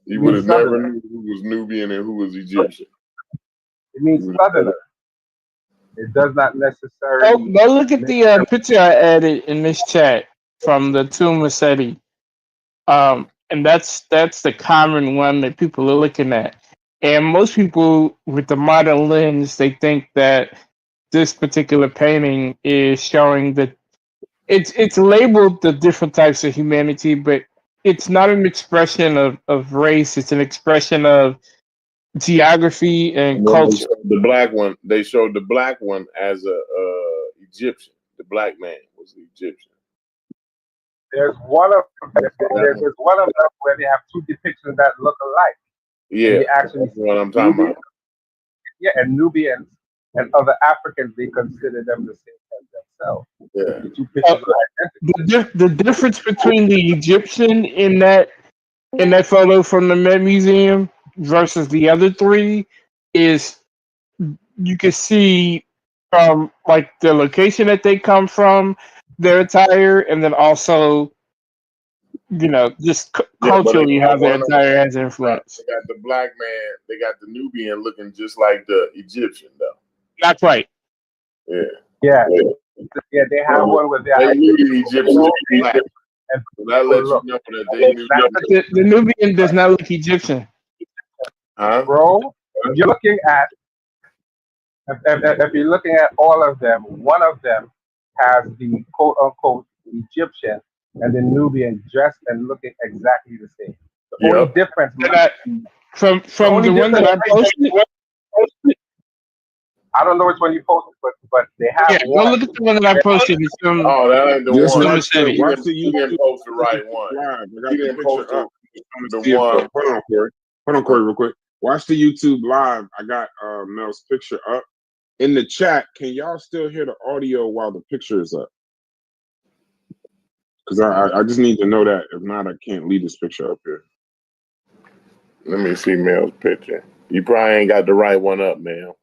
You would have never knew who was Nubian and who was Egyptian. It means southerner. It does not necessarily. Go look at the picture I added in this chat from the Tomb of Seti. And that's the common one that people are looking at. And most people with the modern lens, they think that this particular painting is showing that it's labeled the different types of humanity, but it's not an expression of race. It's an expression of geography and culture. They showed the black one as a Egyptian. The black man was the Egyptian. There's one of them where they have two depictions that look alike. Yeah, that's what I'm talking about. Yeah, and Nubians and other Africans, they consider them the same as themselves. Yeah. The two pictures are identical. The difference between the Egyptian in that photo from the Met Museum versus the other three is you can see from like the location that they come from, their attire, and then also just culturally how their attire has influence. They got the black man, they got the Nubian looking just like the Egyptian though. That's right. Yeah, they have one with their they knew the Egyptian was black. And that lets you know that they knew the Nubian does not look Egyptian. Bro, you're looking at if you're looking at all of them, one of them has the quote unquote Egyptian and the Nubian dressed and looking exactly the same. The only difference from the one that I posted. I don't know which one you posted, but they have one. Go look at the one that I posted. It's from that ain't the one. Watch the You didn't post the right one. You didn't post the one. Hold on, Corey, real quick. Watch the YouTube live. I got Mel's picture up. In the chat, can y'all still hear the audio while the picture is up? Because I just need to know that. If not, I can't leave this picture up here. Let me see Mel's picture. You probably ain't got the right one up, Mel.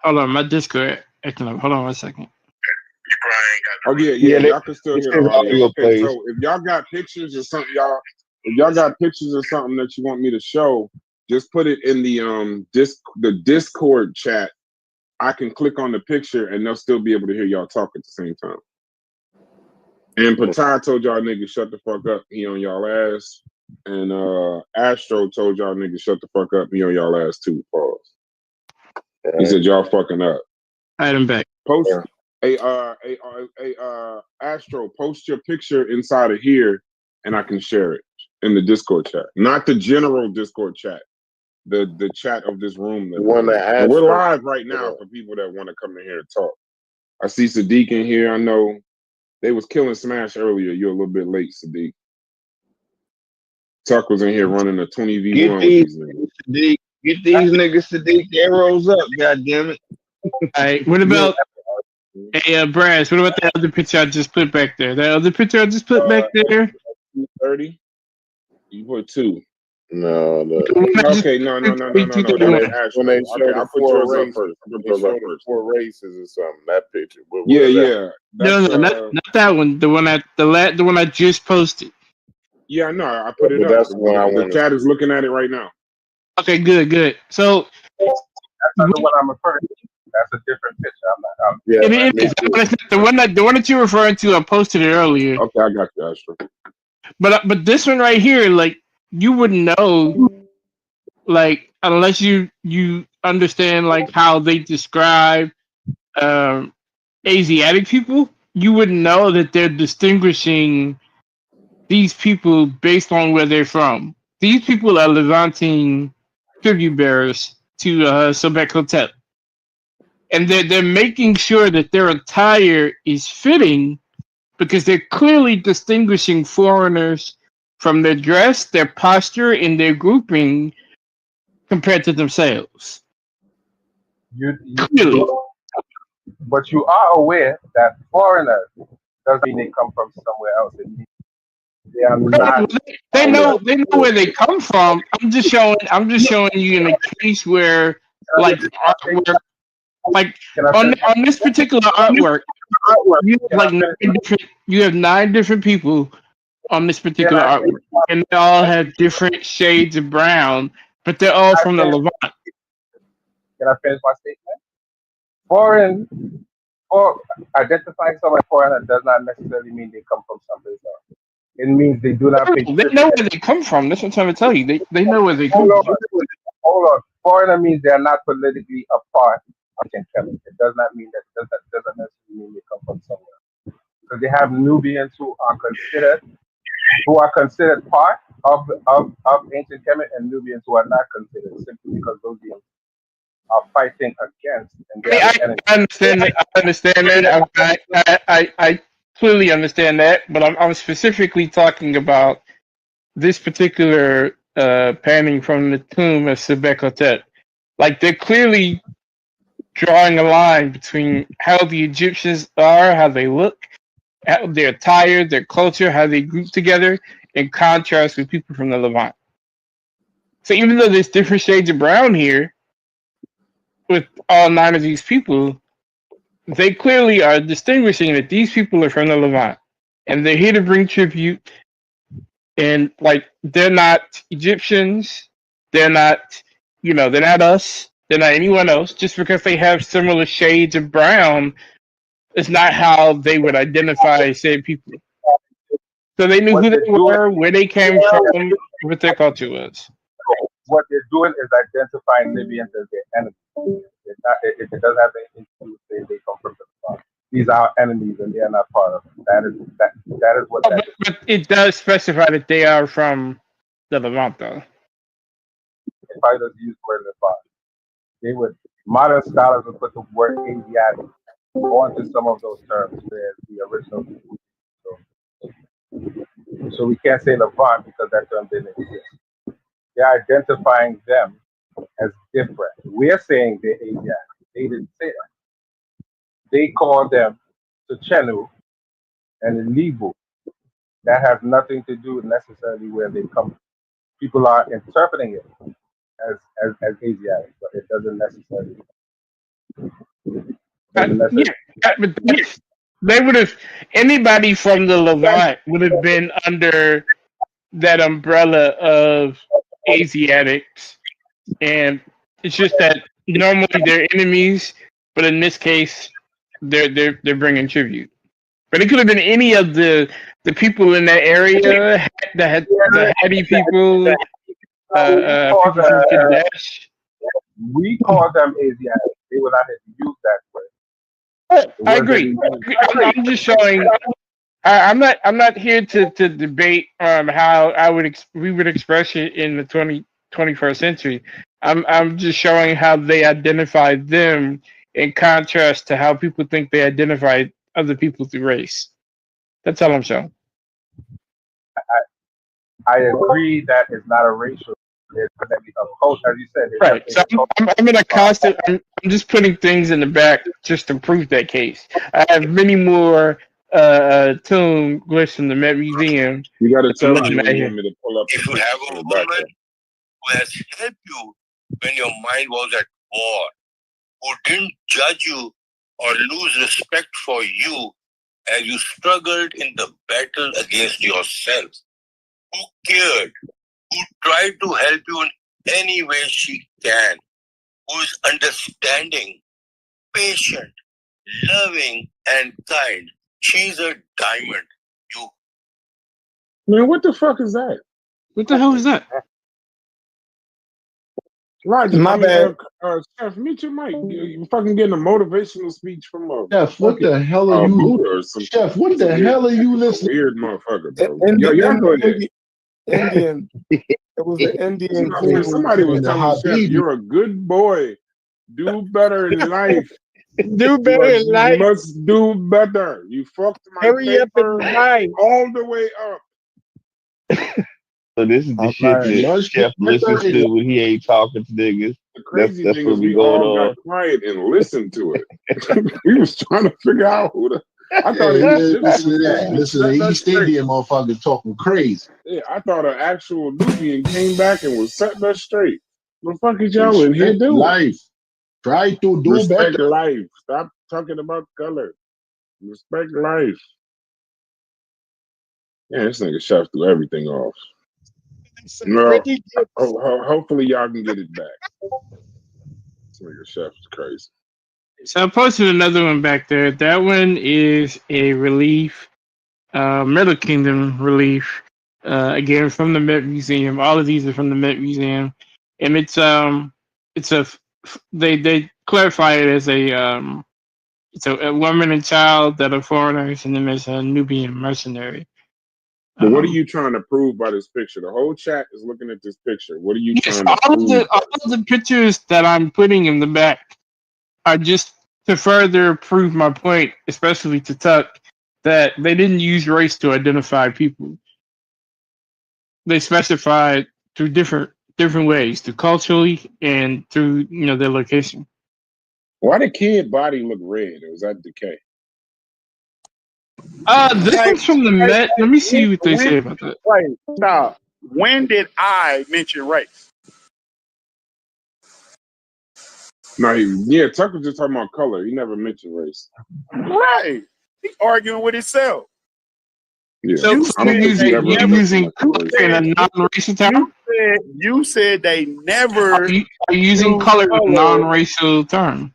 Hold on, my Discord acting up. Hold on 1 second. Oh yeah, y'all can still hear the audio. Okay, so if y'all got pictures or something, if y'all got pictures or something that you want me to show, just put it in the Discord chat. I can click on the picture and they'll still be able to hear y'all talk at the same time. And Patai told y'all niggas shut the fuck up. He on y'all ass. And Astro told y'all niggas shut the fuck up. He on y'all ass too. Pause. He said y'all fucking up. I'm back. Post Astro, post your picture inside of here and I can share it in the Discord chat. Not the general Discord chat. The chat of this room. We're live right now for people that want to come in here and talk. I see Sadiq in here. I know they was killing Smash earlier. You're a little bit late, Sadiq. Tuck was in here running a 20v1 with these niggas. Sadiq. Get these niggas Sadiq arrows up, goddammit. All right, what about Brass, what about that other picture I just put back there? That other picture I just put back there? 230? You put 2. No. Okay, no. When they showed I'll put yours up first. They showed 4 races or something. That picture. Yeah. No, not that one. The one I just posted. Yeah, no, I put it up. That's the one I want. The chat is looking at it right now. Okay, good. So that's not the one I'm referring to. That's a different picture. It is. The one that you're referring to, I posted it earlier. Okay, I got you, Astro. But this one right here, like you wouldn't know, like unless you understand like how they describe Asiatic people, you wouldn't know that they're distinguishing these people based on where they're from. These people are Levantine tribute bearers to Sobek Hotep. And they're making sure that their attire is fitting because they're clearly distinguishing foreigners from their dress, their posture, and their grouping compared to themselves. Clearly. But you are aware that foreigners doesn't mean they come from somewhere else. It means They are not. They know where they come from. I'm just showing you in a case where like artwork, like on this particular artwork, you have 9 different people on this particular artwork, and they all have different shades of brown, but they're all from the Levant. Can I finish my statement? Or identifying someone foreigner does not necessarily mean they come from someplace else. It means they do not pay. They know where they come from. That's what I'm trying to tell you. They know where they come from. Hold on. Foreigner means they are not politically a part of Kemet. It does not mean that. Doesn't necessarily mean they come from somewhere. Because they have Nubians who are considered part of ancient Kemet, and Nubians who are not considered, simply because those beings are fighting against. And I understand that. I understand that. I clearly understand that, but I'm specifically talking about this particular painting from the tomb of Sebekotep. Like, they're clearly drawing a line between how the Egyptians are, how they look, how their attire, their culture, how they group together, in contrast with people from the Levant. So even though there's different shades of brown here, with all 9 of these people, they clearly are distinguishing that these people are from the Levant, and they're here to bring tribute. And like, they're not Egyptians, they're not, they're not us, they're not anyone else. Just because they have similar shades of brown, it's not how they would identify said people. So they knew who they were, where they came from, what their culture was. What they're doing is identifying Libyans as their enemies. It doesn't have anything to do with they come from the Levant. These are our enemies, and they are not part of it. That is what that is. But it does specify that they are from the Levant, though. If I just use the word Levant, modern scholars would put the word Asiatic onto some of those terms, whereas the original people. So we can't say Levant because that term didn't exist. They're identifying them as different. We're saying they're Asiatic. They didn't say that. They call them Tuchenu and Libu. That has nothing to do with necessarily where they come from. People are interpreting it as Asiatic, but it doesn't necessarily. They would have, anybody from the Levant would have been under that umbrella of Asiatics, and it's just that normally they're enemies, but in this case, they're bringing tribute. But it could have been any of the people in that area, the Hadi people, people from Kadesh. We call them Asiatic. They would not have used that word. I agree. I'm just showing. I'm not here to debate how we would express it in the 21st century. I'm just showing how they identify them in contrast to how people think they identify other people through race. That's all I'm showing. I agree that it's not a racial. It's a culture, as you said. Right. So I'm in a constant. I'm just putting things in the back just to prove that case. I have many more tomb glyphs from the Met Museum. You got to tell me when you want me to pull up. If you have a woman who has helped you when your mind was at war, who didn't judge you or lose respect for you as you struggled in the battle against yourself, who cared, who tried to help you in any way she can, who is understanding, patient, loving, and kind. She's a diamond. Man, what the fuck is that? What the hell is that? Roger, My bad. Chef, meet your mic. You fucking getting a motivational speech from a Chef, what the hell are you? Buddha or some Chef, what the hell are you listening? Weird motherfucker, bro. Y'all go ahead. Indian. It was the Indian king. Somebody was telling Chef, you're a good boy. Do better in life. Do better in life. You must do better. You fucked my Hurry up in life. all the way up. So this is the shit that Chef listens to when he ain't talking to niggas. The crazy That's thing what is we we going all on. got quiet and listened to it. We was trying to figure out who the I thought Hey, an exhibit listen to was supposed that. to be Listen to set the that East straight. Indian motherfucker talking crazy. Yeah, I thought an actual Nubian came back and was setting us straight. What the fuck is y'all in here Respect doing? life. Try to do Respect better. life. Stop talking about color. Respect life. Yeah, this nigga chef threw everything off. No, hopefully y'all can get it back. This nigga chef is crazy. So I posted another one back there. That one is a relief, Middle Kingdom relief. Again from the Met Museum. All of these are from the Met Museum, and it's a they clarify it as it's a woman and child that are foreigners, and then there's a Nubian mercenary. But what are you trying to prove by this picture? The whole chat is looking at this picture. What are you Yes, trying to prove? all of the pictures that I'm putting in the back are just to further prove my point, especially to Tuck, that they didn't use race to identify people. They specified through different ways, through culturally and through their location. Why did kid body look red? Or was that decay? This one's from the Met. Let me see what they say about that. Wait, stop. When did I mention race? No, Tuck was just talking about color. He never mentioned race. Right. He's arguing with himself. Yeah. So you're using color in a non-racial term? You said they never are you using color in a non-racial term.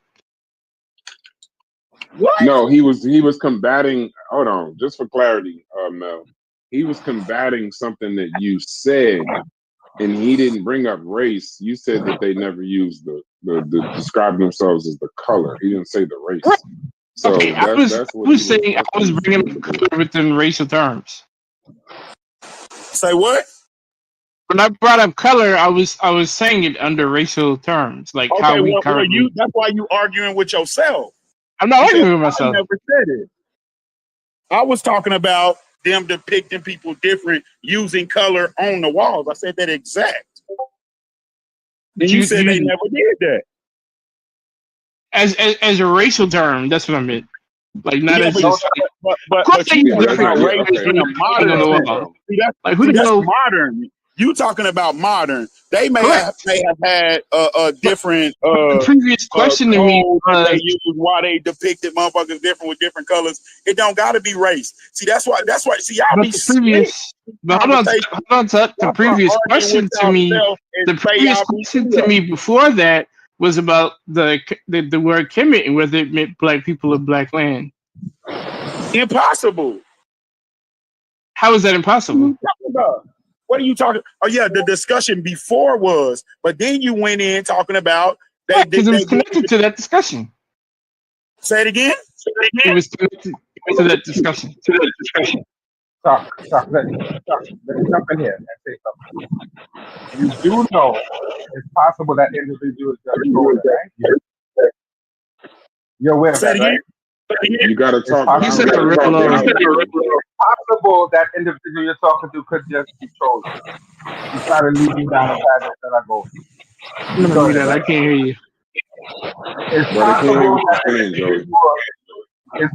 What? No, he was combating. Hold on, just for clarity, Mel. He was combating something that you said, and he didn't bring up race. You said that they never used the describe themselves as the color. He didn't say the race. So okay, I was saying I was bringing up color within racial terms. Say what? When I brought up color, I was saying it under racial terms, like how we currently. That's why you arguing with yourself. I'm not arguing with myself. I never said it. I was talking about them depicting people different using color on the walls. I said that exact. And you said they never did that. As a racial term, that's what I meant. Like not as just. But you talking about race in the modern sense. Like who that's modern. You talking about modern? They may have had a different the previous question to me was they use why they depicted motherfuckers different with different colors. It don't got to be race. See, that's why. See, y'all be previous. But hold on. The previous question to me. The previous question to me before that was about the word Kemet and whether it meant black people of black land. Impossible. How is that impossible? What are you talking? Oh yeah, the discussion before was, but then you went in talking about because it was connected to that discussion. Say it again. It was connected to that discussion. Talk. Let me jump in here and say something. You do know it's possible that individuals that are trolling, right? You're aware of that, right? You got to talk. It's possible that individual you're talking to could just be trolling. You try to lead me down a path that I go. I can't hear you. It's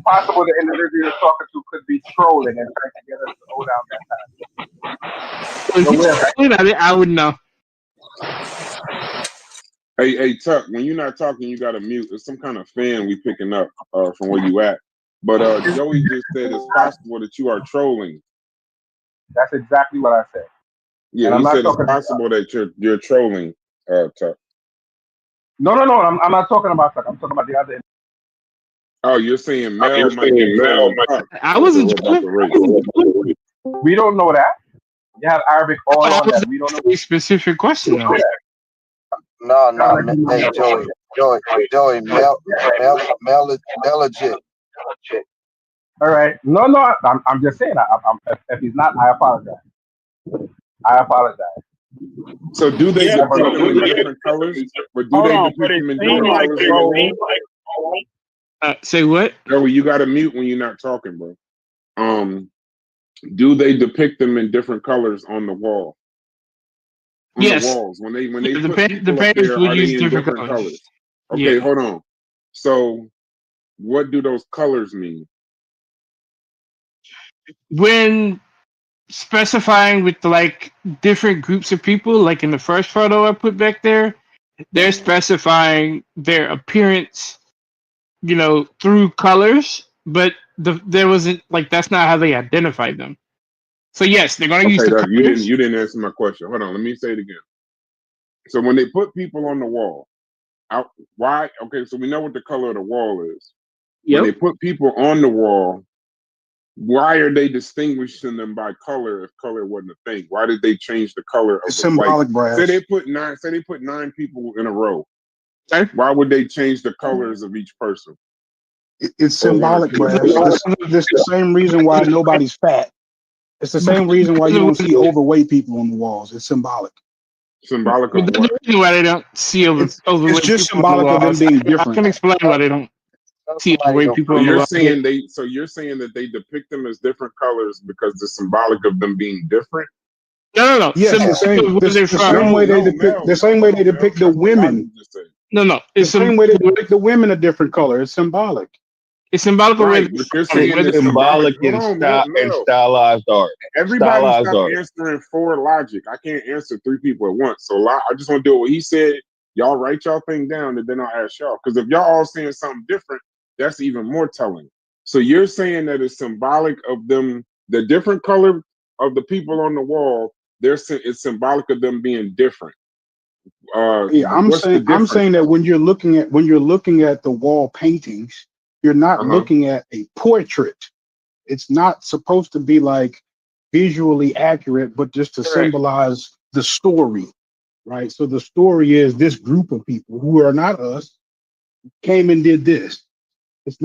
possible the individual you're talking to could be trolling and trying to get us to go down that path. I wouldn't know. Hey, Tuck, when you're not talking, you got to mute. There's some kind of fan we picking up from where you at. But Joey just said it's possible that you are trolling. That's exactly what I said. Yeah, he said it's possible that you're trolling, Tuck. No. I'm not talking about Tuck. I'm talking about the other. Oh, you're saying Mel might be trolling. I wasn't trolling. We don't know that. You have Arabic all on that. We don't know a specific question. Though. No. Hey, Joey, Mel is legit. All right. No. I'm just saying. If he's not, I apologize. So do they depict them in different colors, or do they depict them in different colors? Say what? Joey, you got to mute when you're not talking, bro. Do they depict them in different colors on the wall? On the walls when they put people up there, are they in different colors? Okay, hold on. So what do those colors mean? when specifying with like different groups of people, like in the first photo I put back there, they're specifying their appearance, through colors, but there wasn't like that's not how they identified them. So yes, they're going to use Okay, the colors. you didn't answer my question. Hold on, let me say it again. So when they put people on the wall, why? Okay, so we know what the color of the wall is. When they put people on the wall, why are they distinguishing them by color if color wasn't a thing? Why did they change the color of It's the symbolic, Brass. Say they put 9 people in a row. Why would they change the colors of each person? It's symbolic, Brass. This the same reason why nobody's fat. It's the same reason why you don't see overweight people on the walls. It's symbolic. Symbolic of But what? the reason why they don't see overweight It's just people on the symbolic of them walls, being different. I can explain why they don't see overweight people So on the you're walls. saying you're saying that they depict them as different colors because it's symbolic of them being different? No. Yes, the same way they depict the women. No. The same way they depict the women a different color. It's symbolic. It's symbolic of Right, but you're saying it's symbolic and stylized art. Everybody Stylized stop art. answering for logic. I can't answer 3 people at once. So I just want to do what he said. Y'all write y'all thing down and then I'll ask y'all. Because if y'all all saying something different, that's even more telling. So you're saying that it's symbolic of them, the different color of the people on the wall, it's symbolic of them being different. I'm saying that when you're looking at the wall paintings, you're not looking at a portrait. It's not supposed to be like visually accurate, but just to symbolize the story, right? So the story is this group of people who are not us came and did this. It's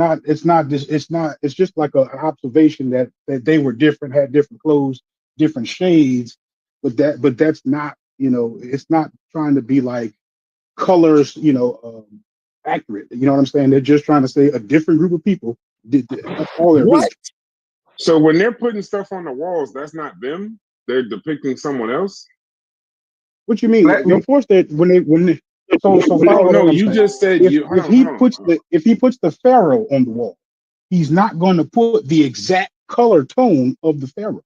just like an observation that they were different, had different clothes, different shades, but that's not, it's not trying to be like colors, accurate. You know what I'm saying? They're just trying to say a different group of people did this. That's all they're doing. So when they're putting stuff on the walls, that's not them. They're depicting someone else. What you mean? Of course, when they so follow no, what you I'm just said saying. If he puts the pharaoh on the wall, he's not going to put the exact color tone of the pharaoh,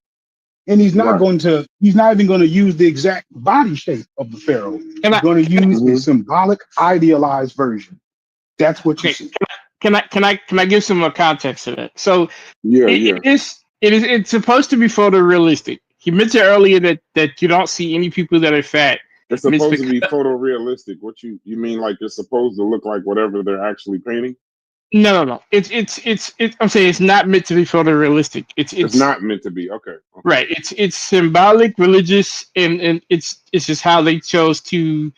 and he's not even going to use the exact body shape of the pharaoh. He's going to use a symbolic, idealized version. That's what you see. Can I give some more context to that? So it's supposed to be photorealistic. He mentioned earlier that you don't see any people that are fat. It's supposed to be photorealistic. What you mean? Like it's supposed to look like whatever they're actually painting? No. It's I'm saying it's not meant to be photorealistic. It's not meant to be. Okay. Right. It's symbolic, religious, and it's just how they chose to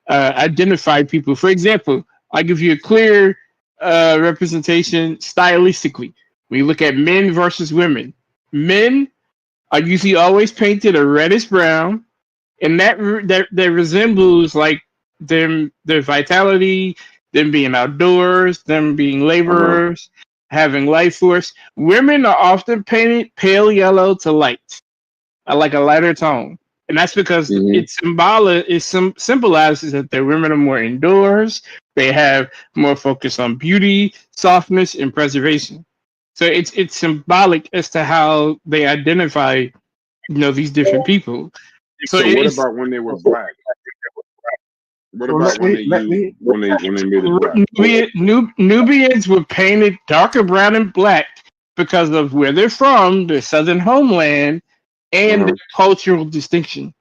identify people. For example, I'll give you a clear representation stylistically. When you look at men versus women, men are usually always painted a reddish brown, and that resembles like their vitality, them being outdoors, them being laborers, having life force. Women are often painted pale yellow to light, like a lighter tone. And that's because it's symbolic. It symbolizes that the women are more indoors. They have more focus on beauty, softness, and preservation. So it's symbolic as to how they identify, these different people. So what about when they were black? What about when they made it black? Nubians were painted darker brown and black because of where they're from, their southern homeland, and the cultural distinction.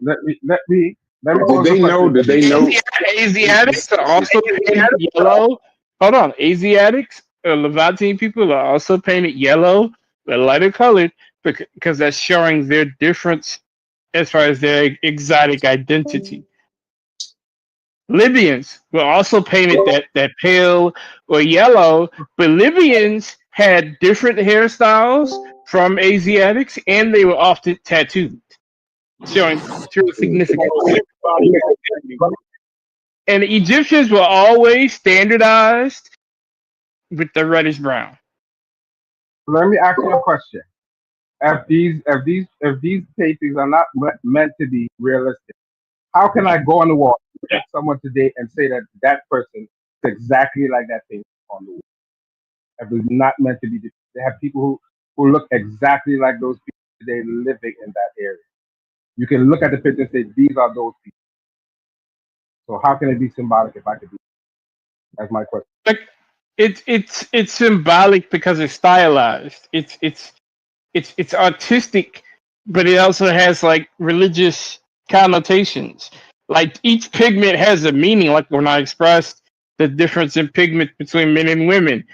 Let me Did they know? Asiatics are also painted yellow. Hold on. Asiatics, Levantine people are also painted yellow, but lighter colored because that's showing their difference as far as their exotic identity. Libyans were also painted that pale or yellow, but Libyans had different hairstyles from Asiatics, and they were often tattooed, showing cultural significance. And the Egyptians were always standardized with the reddish brown. Let me ask you a question. If these paintings are not meant to be realistic, how can I go on the wall, look at someone today, and say that person is exactly like that painting on the wall? That is not meant to be. They have people who look exactly like those people today living in that area. You can look at the picture and say, these are those people. So how can it be symbolic if I could do that? That's my question. Like it's symbolic because it's stylized. It's artistic, but it also has like religious connotations. Like each pigment has a meaning. Like when I expressed the difference in pigment between men and women,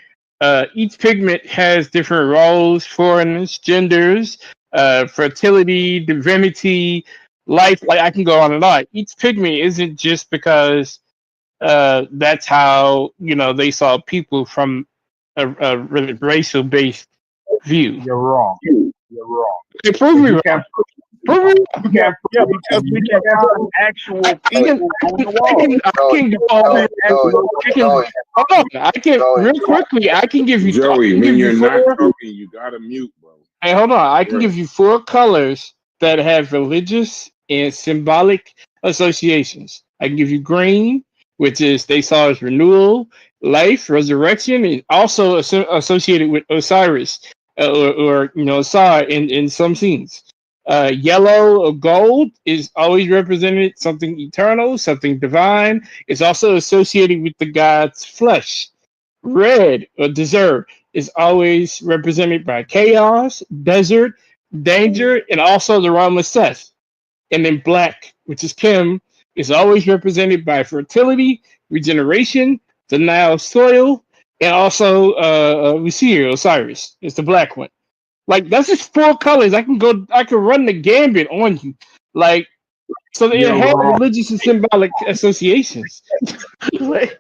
each pigment has different roles, forms, genders, fertility, divinity, life. Like I can go on and on. Each pigment isn't just because that's how they saw people from a racial based view. You're wrong. You're wrong. Okay, prove me You wrong. can't Prove me wrong. you can't Yeah, because we can find actual people on the wall. Hold on. I can real quickly. I can give you. Joey, when you're not talking, you gotta mute, bro. Hey, hold on. I can give you 4 colors that have religious and symbolic associations. I can give you green, which is they saw as renewal, life, resurrection, and also associated with Osiris or Osar in some scenes. Yellow or gold is always represented something eternal, something divine. It's also associated with the god's flesh. Red or desert is always represented by chaos, desert, danger, and also the realm of Seth. And then black, which is Kim, is always represented by fertility, regeneration, the Nile soil, and also we see here Osiris. It's the black one. Like that's just 4 colors. I can run the gambit on you. Like so they have religious and symbolic associations. Like,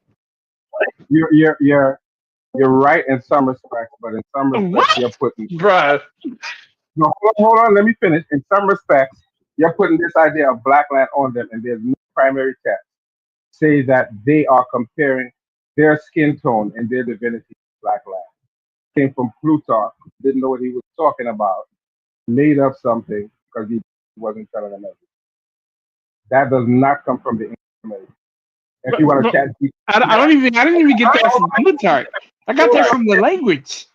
you're right in some respects, but in some respects you're putting bruh. No, hold on, let me finish. In some respects, you're putting this idea of black land on them, and there's no primary text say that they are comparing their skin tone and their divinity to black land. Came from Plutarch, didn't know what he was talking about, made up something because he wasn't telling them everything. That does not come from the information. If you want to chat, I didn't even get that from Plutarch. I got that from the language.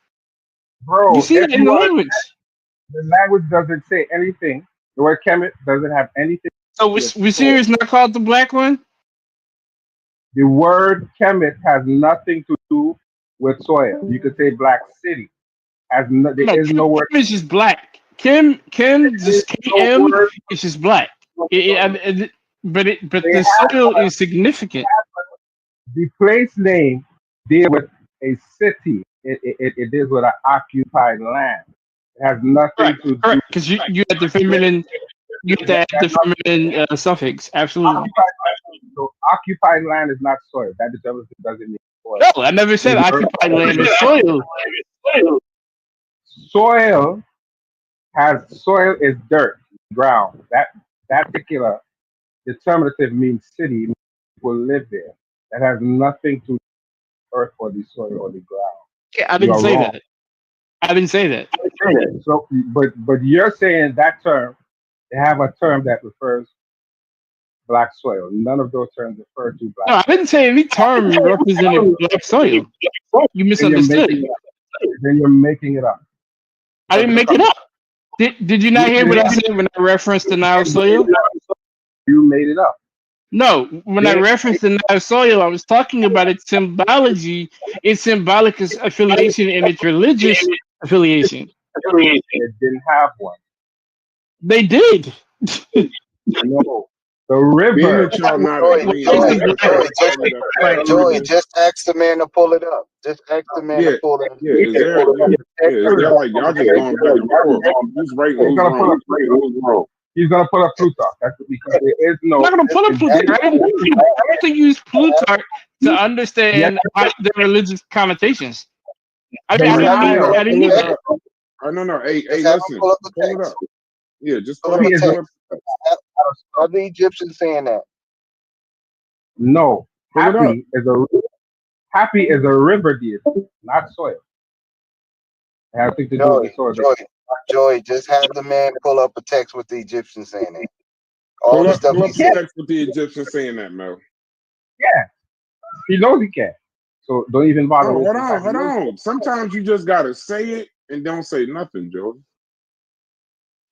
Bro, you see that in the language. The language doesn't say anything. The word Kemet doesn't have anything. So Wazir is not called the black one? The word Kemet has nothing to do with soil. You could say black city. There is no word. Kim is just black. Kim just KM is just black. But the soil is significant. The place name deals with a city. It deals with an occupied land. It has nothing to do because you had the feminine. You have to add the feminine suffix. Absolutely. Occupied land is not soil. That doesn't mean soil. No, I never said occupied land is soil. Soil is dirt, ground. That particular determinative means city. People live there. That has nothing to do with earth or the soil or the ground. Yeah, I didn't say that. I didn't say that. So, but you're saying that term. They have a term that refers black soil. None of those terms refer to black. No, I didn't say any term represented black soil. You misunderstood. Then you're making it up. I didn't make it up. Did you not hear what I said when I referenced the Nile soil? You made it up. No, when I referenced the Nile soil, I was talking about its symbology, its symbolic affiliation, and its religious affiliation. It didn't have one. They did. No. The river. Joey, just ask the man to pull it up. Just ask the man to pull it up. Is there like y'all just going back and forth? Who's right and who's wrong? He's gonna pull up Plutarch. That's because there is no. I'm not gonna pull up Plutarch. I have to use Plutarch to understand the religious connotations. I didn't need that. No. Hey, listen. Pull it up. Yeah, just pull it up. Are the Egyptians saying that? No. Happy is a river deity, not soil. It has nothing to do with soil. Joey, just have the man pull up a text with the Egyptians saying that. Pull up the text with the Egyptians saying that, Mel. Yeah. He knows he can. So don't even bother. Oh, hold on. Sometimes you just gotta say it and don't say nothing, Joe.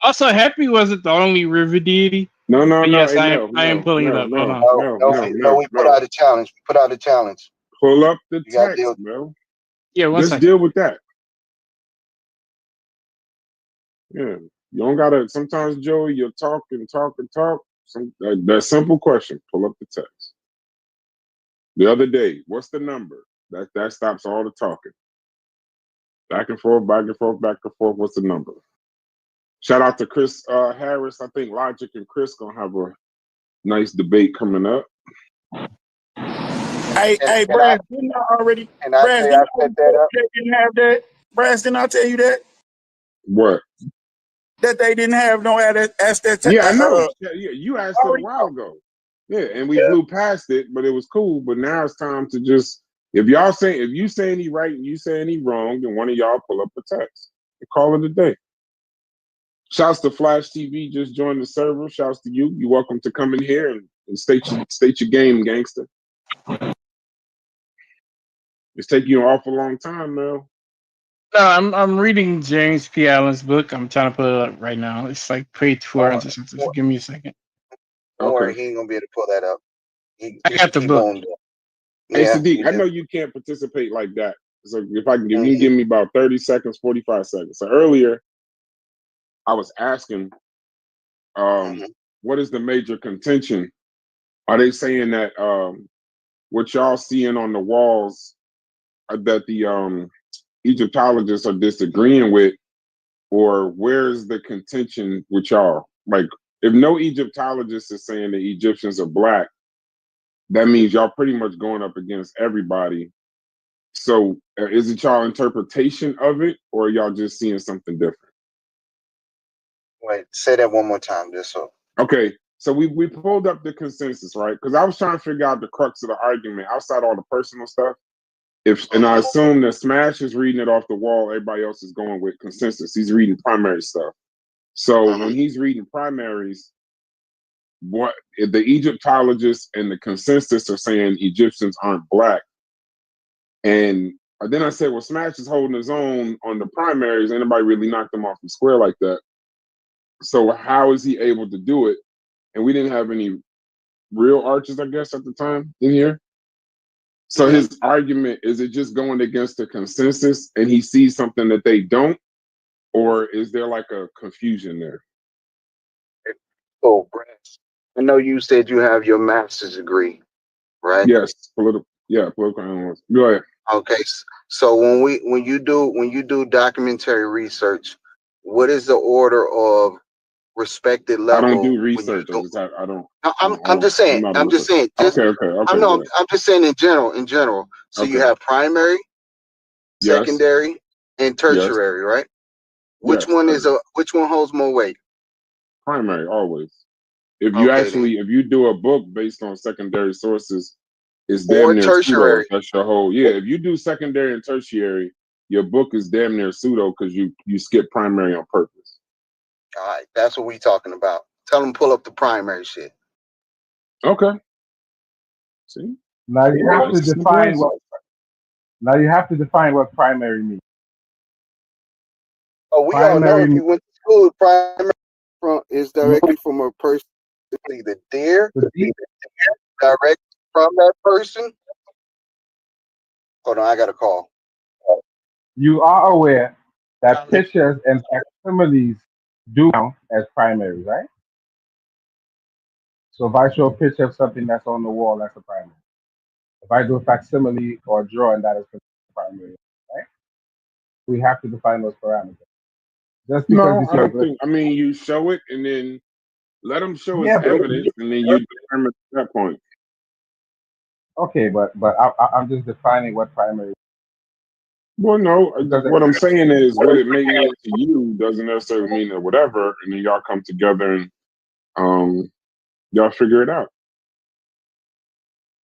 Also, Happy wasn't the only river deity. No. Yes, Hey, I am pulling it up. Hold on. No, we put out a challenge. We put out a challenge. Pull up the text, bro. Yeah, one just second. deal with that. Yeah, you don't gotta. Sometimes, Joey, you'll talk and talk and talk. That simple question. Pull up the text. The other day, what's the number? That stops all the talking. Back and forth, back and forth, back and forth. What's the number? Shout out to Chris Harris. I think Logic and Chris gonna have a nice debate coming up. Hey, Brad, didn't I already? Brad, didn't I set that up? They didn't have that. Brad, didn't I tell you that? What? That they didn't have no ask that. Yeah, I know. Yeah, you asked it a while ago. Yeah, and we blew past it, but it was cool. But now it's time to just if you saying he right and you saying he wrong, then one of y'all pull up the text and call it a day. Shouts to Flash TV, just joined the server. Shouts to you. You're welcome to come in here and state your game, gangster. It's taking you an awful long time, man. No, I'm reading James P. Allen's book. I'm trying to put it up right now. It's like page 400 or something. So give me a second. Don't worry, he ain't gonna be able to pull that up. I got the book. Hey, Sadiq, I know you can't participate like that. So if I can give me about 30 seconds, 45 seconds. So earlier, I was asking, what is the major contention? Are they saying that what y'all seeing on the walls that the Egyptologists are disagreeing with, or where's the contention with y'all? Like, if no Egyptologist is saying the Egyptians are black, that means y'all pretty much going up against everybody. So is it y'all interpretation of it, or are y'all just seeing something different? Wait, say that one more time, just so. Okay, so we pulled up the consensus, right? Because I was trying to figure out the crux of the argument outside all the personal stuff. And I assume that Smash is reading it off the wall, everybody else is going with consensus. He's reading primary stuff. So when he's reading primaries, what the Egyptologists and the consensus are saying Egyptians aren't black. And then I said, well, Smash is holding his own on the primaries. Anybody really knocked him off the square like that? So how is he able to do it? And we didn't have any real archers, I guess, at the time in here. So his argument, is it just going against the consensus and he sees something that they don't? Or is there like a confusion there? Oh, Brad, I know you said you have your master's degree, right? Yes, political analyst. Go ahead. Okay, so when you do documentary research, what is the order of respected level? I don't do research. I'm just saying. I'm just saying. Okay. I'm just saying in general. So you have primary, secondary, and tertiary, right? Which one holds more weight? Primary, always. If you do a book based on secondary sources, it's damn near tertiary. Pseudo. That's your whole If you do secondary and tertiary, your book is damn near pseudo because you skip primary on purpose. All right, that's what we talking about. Tell them pull up the primary shit. Okay. See? Now you have to define what primary means. Oh, we all know if you went to school, primary is directly from a person. It's either direct from that person. Hold on, I got a call. You are aware that pictures and facsimiles do count as primaries, right? So if I show a picture of something that's on the wall, that's a primary. If I do a facsimile or a drawing, that is primary, right? We have to define those parameters. Just because I don't think. I mean, you show it and then let them show us evidence, and then you determine at that point. Okay, but I'm just defining what primary. Well, no. What I'm saying is, what it may mean to you doesn't necessarily mean that whatever, and then y'all come together and y'all figure it out.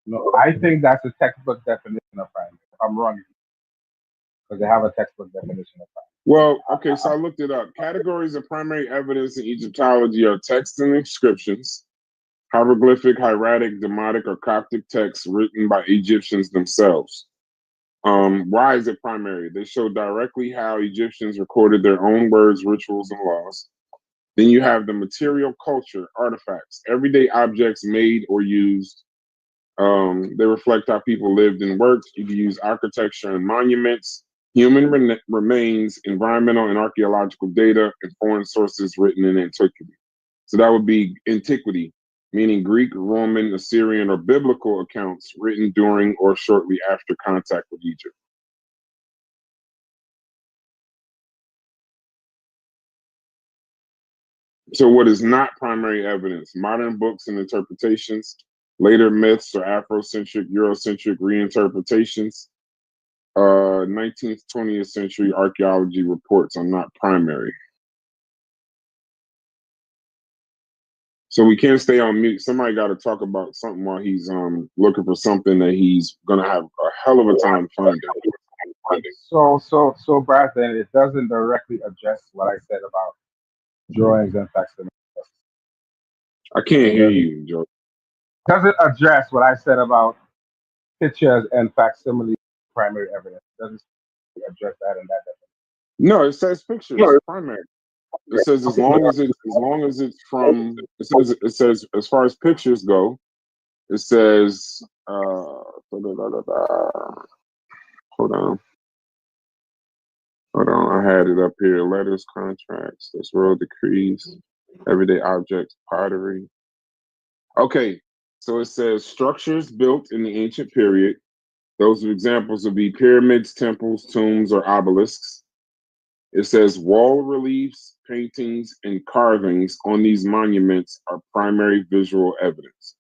No, I think that's a textbook definition of primary. If I'm wrong, because they have a textbook definition of primary. Well, okay, so I looked it up. Categories of primary evidence in Egyptology are texts and inscriptions, hieroglyphic, hieratic, demotic, or Coptic texts written by Egyptians themselves. Why is it primary? They show directly how Egyptians recorded their own words, rituals, and laws. Then you have the material culture, artifacts, everyday objects made or used. They reflect how people lived and worked. You can use architecture and monuments, human remains, environmental and archaeological data, and foreign sources written in antiquity. So that would be antiquity, meaning Greek, Roman, Assyrian, or biblical accounts written during or shortly after contact with Egypt. So what is not primary evidence? Modern books and interpretations, later myths or Afrocentric, Eurocentric reinterpretations, 19th, 20th century archaeology reports are not primary. So we can't stay on mute. Somebody got to talk about something while he's looking for something that he's gonna have a hell of a time finding. So Brandon, it doesn't directly address what I said about drawings and facsimiles. I can't hear you, Joe. Doesn't address what I said about pictures and facsimile primary evidence. Doesn't address that in that definition. No, it says pictures primary. It says as long as it's from it says as far as pictures go, it says hold on. I had it up here. Letters, contracts, that's royal decrees, everyday objects, pottery. Okay, so it says structures built in the ancient period. Those examples would be pyramids, temples, tombs, or obelisks. It says wall reliefs, paintings, and carvings on these monuments are primary visual evidence.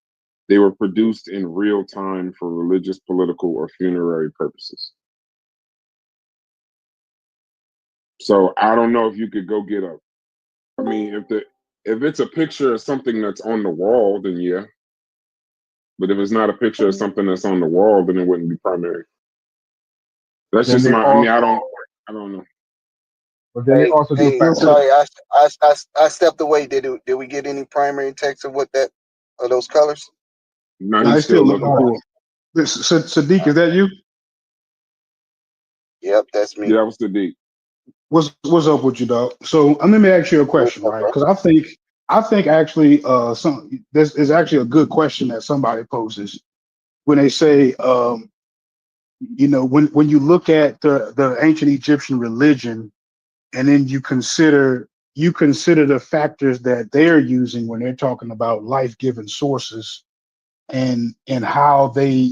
They were produced in real time for religious, political, or funerary purposes. So I don't know if you could go get a. I mean, if it's a picture of something that's on the wall, then yeah. But if it's not a picture of something that's on the wall, then it wouldn't be primary. That's just my. I mean, I don't know. But then they also do. Sorry, I stepped away. Did we get any primary text of what that of those colors? No, he's still looking for it. Sadiq, is that you? Yep, that's me. Yeah, that was Sadiq. What's up with you, dog? So let me ask you a question, right? Because I think actually this is actually a good question that somebody poses when they say when you look at the ancient Egyptian religion and then you consider the factors that they're using when they're talking about life-giving sources and how they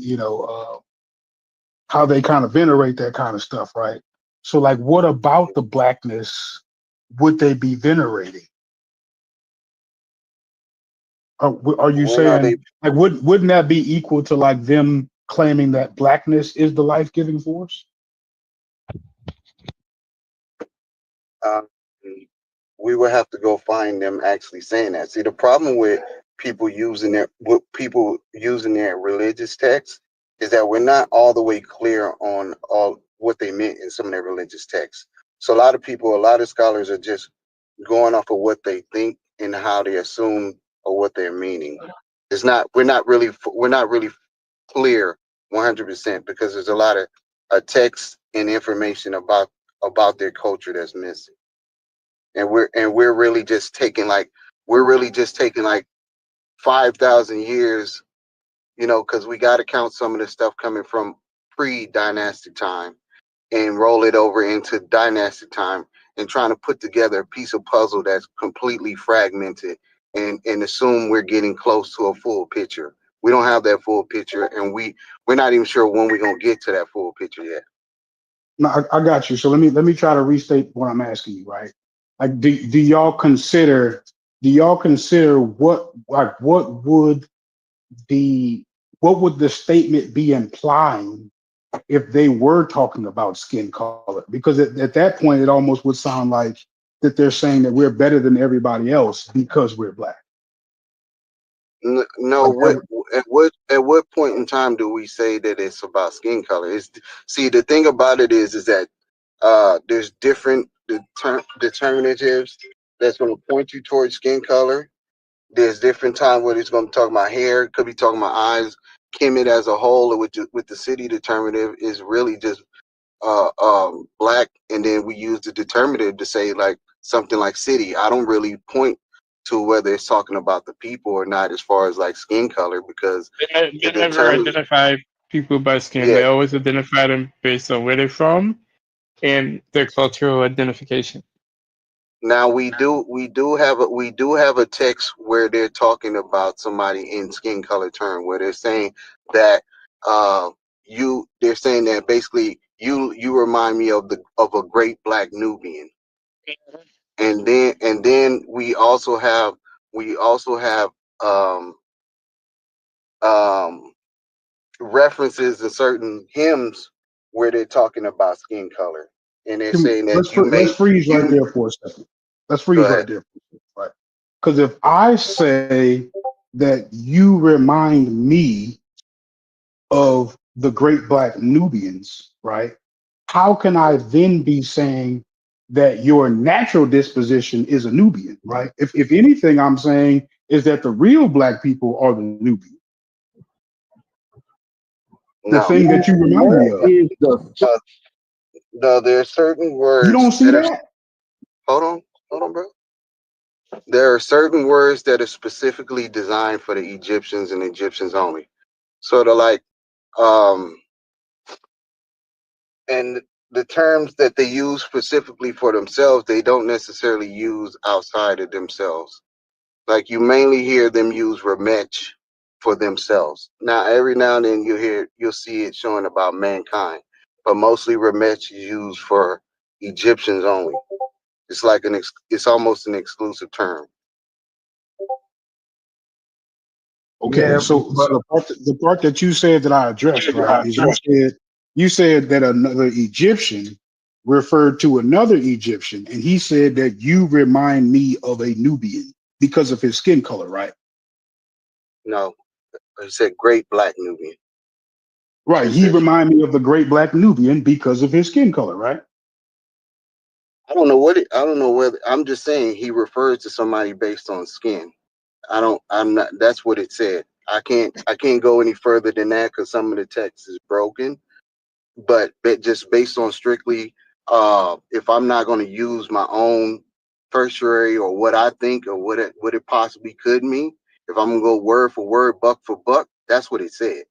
how they kind of venerate that kind of stuff, right? So like what about the blackness would they be venerating? Are you saying like wouldn't that be equal to like them claiming that blackness is the life-giving force? We would have to go find them actually saying that. See, the problem with people using their religious texts is that we're not all the way clear on all what they meant in some of their religious texts. So a lot of scholars are just going off of what they think and how they assume or what they're meaning. We're not really clear 100% because there's a lot of text and information about their culture that's missing. And we're really just taking like 5,000 years, because we got to count some of the stuff coming from pre-dynastic time and roll it over into dynastic time and trying to put together a piece of puzzle that's completely fragmented and assume we're getting close to a full picture. We don't have that full picture, and we're not even sure when we're gonna get to that full picture yet. No, I got you. So let me try to restate what I'm asking you, right? Like, do y'all consider what would the statement be implying if they were talking about skin color? Because at that point, it almost would sound like that they're saying that we're better than everybody else because we're black. No, at what point in time do we say that it's about skin color? See, the thing about it is that there's different determinatives that's going to point you towards skin color. There's different time where it's going to talk about hair. It could be talking about eyes. Kemet as a whole, with the city determinative, is really just black, and then we use the determinative to say like something like city. I don't really point to whether it's talking about the people or not as far as like skin color, because They never identify people by skin. Yeah. They always identify them based on where they're from and their cultural identification. Now we do have a text where they're talking about somebody in skin color term, where they're saying that they're saying that basically you remind me of a great black Nubian. And then we also have um references in certain hymns where they're talking about skin color, and they're saying that Let's freeze right there for a second. Let's freeze right there, right? Because if I say that you remind me of the great black Nubians, right? How can I then be saying that your natural disposition is a Nubian, right? If anything, I'm saying is that the real black people are the Nubian. The thing that you remind me of. No, there are certain words. You don't see that? Hold on, bro. There are certain words that are specifically designed for the Egyptians and Egyptians only. Sort of like, and the terms that they use specifically for themselves, they don't necessarily use outside of themselves. Like you mainly hear them use remech for themselves. Now, every now and then you'll see it showing about mankind, but mostly remech is used for Egyptians only. It's like it's almost an exclusive term. Okay, Yeah, so the part that you said that I addressed, right, is you said that another Egyptian referred to another Egyptian, and he said that you remind me of a Nubian because of his skin color, right? No, he said great black Nubian. Right, he remind me of the great black Nubian because of his skin color, right? I don't know whether I'm just saying he refers to somebody based on skin. I'm not, that's what it said. I can't go any further than that because some of the text is broken. But just based on strictly, if I'm not going to use my own tertiary or what I think or what it possibly could mean, if I'm gonna go word for word, buck for buck, that's what it said.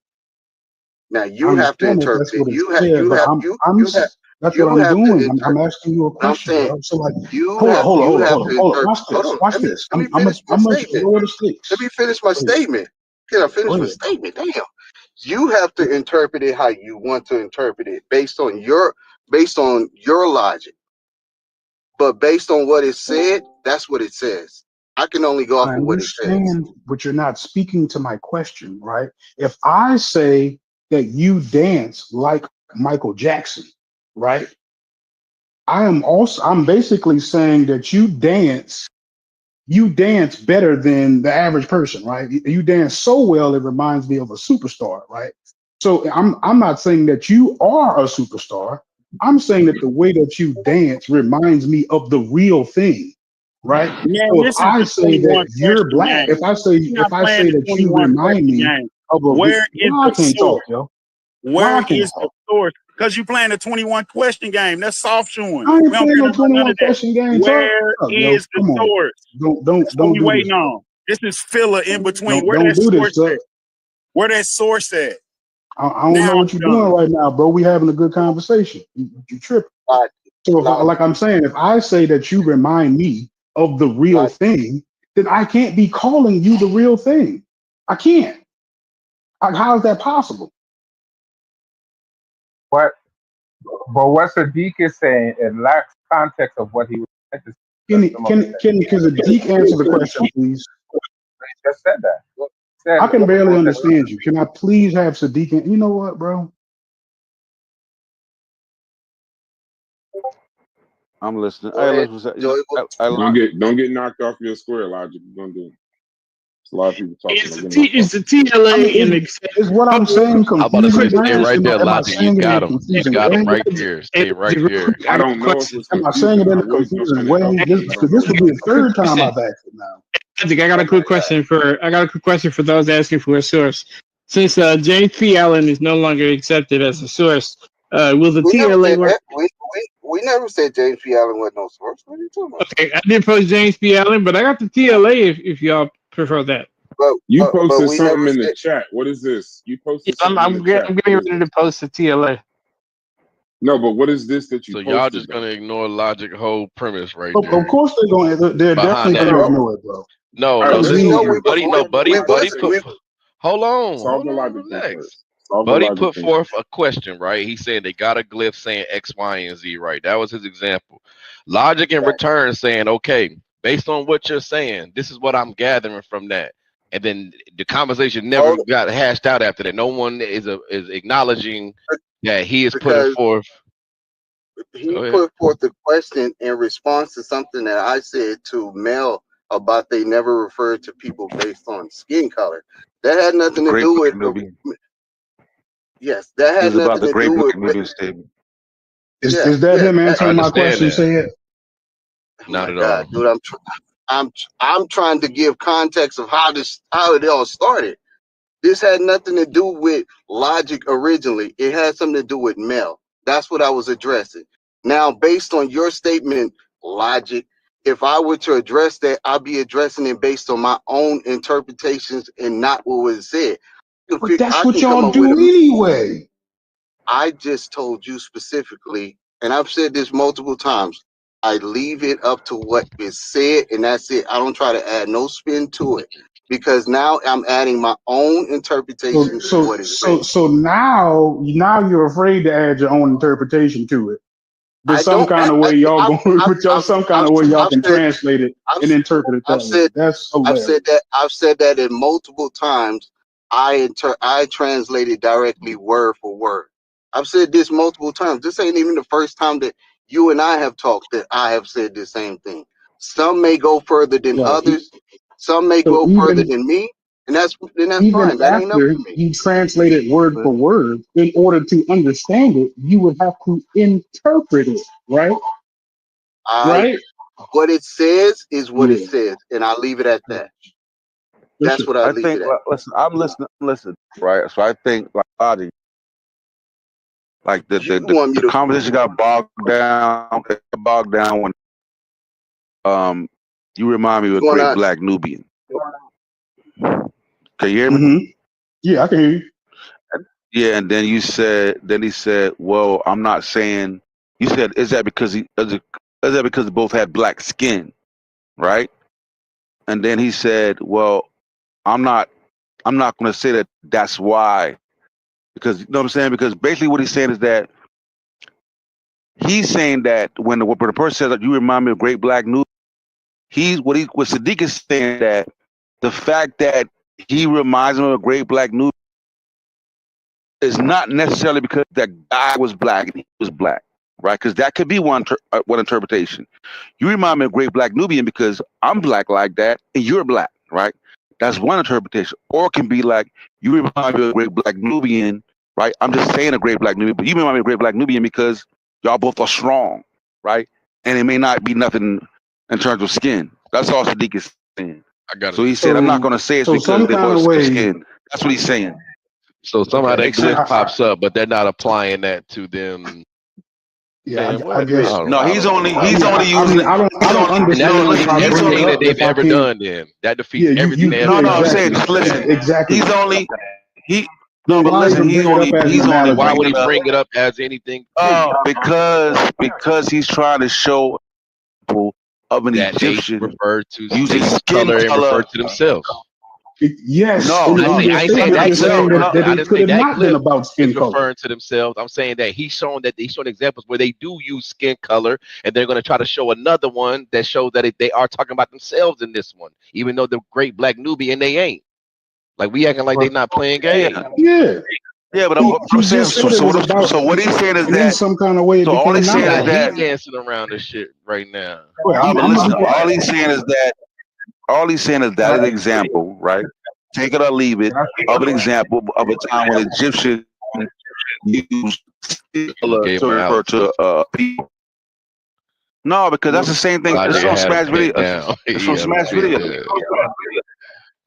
Now you have to interpret it. That's what I'm doing. I'm asking you a question, bro. So like, hold on. Watch this. Let me finish my statement. Let me finish my statement. Can I finish my statement? Damn. You have to interpret it how you want to interpret it based on your logic. But based on what it said, that's what it says. I can only go off of what it says. I understand, but you're not speaking to my question, right? If I say that you dance like Michael Jackson, right? I'm basically saying that you dance better than the average person, right? You dance so well it reminds me of a superstar, right? So I'm not saying that you are a superstar. I'm saying that the way that you dance reminds me of the real thing, right? Man, So if this is I the say that 21 you're question black, game. if I say that you 21 remind me game. of a Where is why I the can't talk, source? yo? Where is the source? Because you playing the 21 question game. That's soft shoeing. I ain't We don't playing care no about none 21 of that. question game. Where Yo, is the come on. source? That's what Don't we do waiting this. on. This is filler in between. Where Don't that do this, source sir. at? Where that source at? I don't know what you're doing right now, bro. We having a good conversation. You tripping. So like I'm saying, if I say that you remind me of the real thing, then I can't be calling you the real thing. I can't. How is that possible? But what Sadiq is saying, it lacks context of what he was trying to say. Can Sadiq answer the question, please? He just said that. I can barely understand you. Can I please have Sadiq? You know what, bro? I'm listening. Don't get knocked off your square, Logic. You're gonna do it. There's a lot of people talking. Is the TLA an is what I'm saying I'm about to say, confusing? stay right there, Logic. You got him. You got him right way? there. Stay right there. I don't know if it's Am I saying it confusing. in I a was just confusing gonna way? help you. This would be the third time I've asked it now. I got a quick question for those asking for a source. since James P. Allen is no longer accepted as a source, will the We never TLA said work? that. We never said James P. Allen was no source. What are you talking about? Okay, I did post James P. Allen, but I got the TLA if y'all prefer that. You But posted we something never in the said. chat. What is this? You Yeah, posted something in the chat. I'm getting ready to post the TLA. No, but what is this that you So posted? y'all just gonna ignore Logic whole premise right Of there. course they're Behind definitely that. gonna ignore it, bro. No, All right, let's listen, solve the- buddy. No, solve the buddy. logic Buddy first. put. Hold on, Logic thing relax. first. Solve the Buddy logic put thing forth first. a question, right? He said they got a glyph saying X, Y, and Z, right? That was his example. Logic in return saying, okay, based on what you're saying, this is what I'm gathering from that. And then the conversation never got hashed out after that. No one is acknowledging that he is putting Because forth. he put forth the question in response to something that I said to Mel about they never referred to people based on skin color. That had nothing to do with. Yes, that had nothing to do with. Statement. Is that him answering my question? That. Say it. Not at God, all. dude, I'm trying to give context of how it all started. This had nothing to do with Logic originally. It had something to do with Mel. That's what I was addressing. Now, based on your statement, Logic, if I were to address that, I'd be addressing it based on my own interpretations and not what was said. But that's what y'all do anyway. I just told you specifically, and I've said this multiple times, I leave it up to what is said, and that's it. I don't try to add no spin to it because now I'm adding my own interpretation to what is written. So now you're afraid to add your own interpretation to it. There's some kind of way y'all can translate it and interpret it that way. That's hilarious. I've said that in multiple times. I translated directly word for word. I've said this multiple times. This ain't even the first time that you and I have talked that I have said the same thing. Some may go further than others. Some may go further than me, and that's fine. That ain't up After to me. you translate it word for word, in order to understand it, you would have to interpret it, right? Right? What it says is what it says, and I leave it at that. That's what I leave it at. Listen, I'm listening, right? So I think like Logic, like the conversation got bogged down when you remind me of a great black Nubian. Can you hear me? Mm-hmm. Yeah, I can hear you. Yeah, and then he said, well, I'm not saying. You said, is that because they both had black skin, right? And then he said, well, I'm not going to say that that's why, because you know what I'm saying? Because basically what he's saying is that he's saying that when the person says that you remind me of great black Nubian, what Sadiq is saying that the fact that he reminds him of a great black Nubian is not necessarily because that guy was black and he was black, right? Because that could be one interpretation. You remind me of great black Nubian because I'm black like that and you're black, right? That's one interpretation. Or it can be like, you remind me of a great black Nubian, right? I'm just saying a great black Nubian, but you remind me of a great black Nubian because y'all both are strong, right? And it may not be nothing in terms of skin. That's all Sadiq is saying. I got it. So he said, I'm not going to say it's because they both have skin. That's what he's saying. So somehow that glyph pops up, but they're not applying that to them. Yeah, Man, I guess. No, he's only using it. I don't understand that defeats everything that they've ever done. Then that defeats everything. I'm saying, just listen. Exactly. He's only he. No, but listen, he's only. Why would he bring it up as anything? Because he's trying to show people of an that Egyptian referred to using skin color and refer to themselves. Yes. No, I ain't saying that it could have not been about skin color. Referring to themselves. I'm saying that he's showing examples where they do use skin color, and they're going to try to show another one that shows that they are talking about themselves in this one, even though the great black Nubian they ain't. Like we acting like they not playing games. Yeah, but I'm saying. So what he's saying is that in some kind of way. So all he's saying is that he's dancing around this shit right now. All he's saying is that an example, right? Take it or leave it, of an example of a time when Egyptians used color to refer to people. No, because that's the same thing. It's on Smash Video. It's on Smash Video.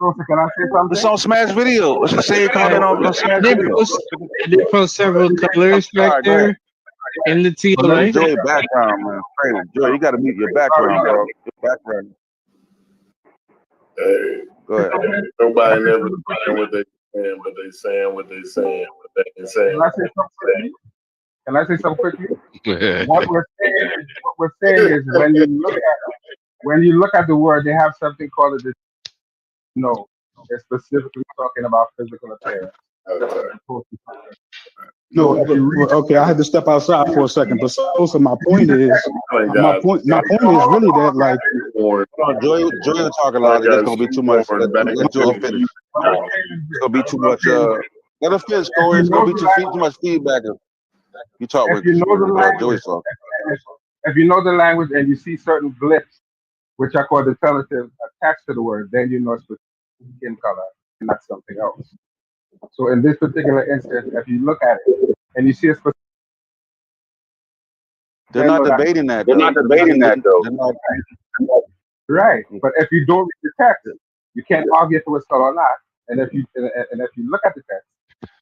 So can I say something? It's on Smash Video. It's the same comment on Smash Video. I did post several colors All back right, go ahead. there in the TLA. Joey background, man. Crazy. Joey, you got to mute your background, bro. Your background. Hey, go ahead. Nobody never saying what they saying, but they saying what they saying. What they saying. Can I say something quickly? What we're saying is when you look at the word, they have something called a no. They're specifically talking about physical appearance. No, okay, I had to step outside for a second, but so my point is, my point is really that, like, Joey will talk a lot. It's gonna be too much. Let Joey finish. It's gonna be too much. Let her finish, Corey. It's gonna be too much feedback. You talk with Joey's talk. If you know the language and you see certain glyphs, which are called alternatives attached to the word, then you know it's skin color and not something else. So in this particular instance, if you look at it and you see a specific, they're not debating that. Right, but if you don't read the text, you can't argue if it was color or not. And if you look at the text,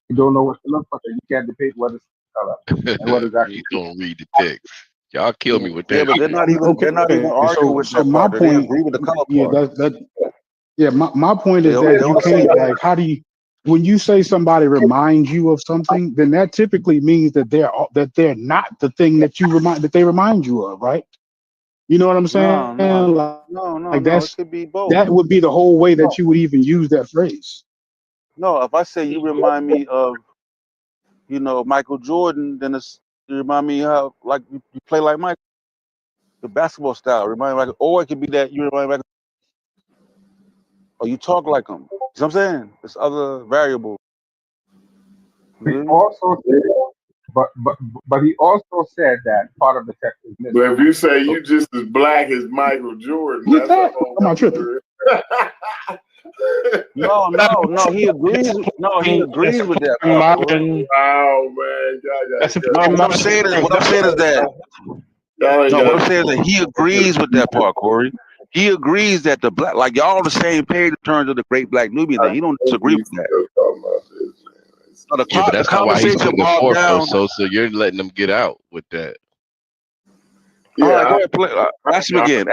you don't know what to look for. You can't debate what is color and what is actually. You don't read the text. Y'all kill me with that. Yeah, but they're not even arguing with that my part. point, They agree with the color part. My point is that you can't, like, how do you, when you say somebody reminds you of something, then that typically means that they're not the thing that they remind you of, right? You know what I'm saying? No. It could be both. That would be the whole way that you would even use that phrase. No, if I say you remind me of, Michael Jordan, then you remind me how, like, you play like Michael. The basketball style remind me like, or it could be that you remind me like, or you talk like him. You know what I'm saying? It's other variables. He also said, but he also said that part of the text is missing. But if you say you just as black as Michael Jordan, that's a whole tripping. No, he agrees. He agrees with that part. Oh man, what I'm saying is that. What I'm saying is that he agrees with that part, Corey. He agrees that the black, like y'all on the same page in terms of the great black Nubian thing. He don't disagree with that. But that's not why he's putting it forth, though. So you're letting them get out with that. Yeah, all right, go ahead, play. Ask him again.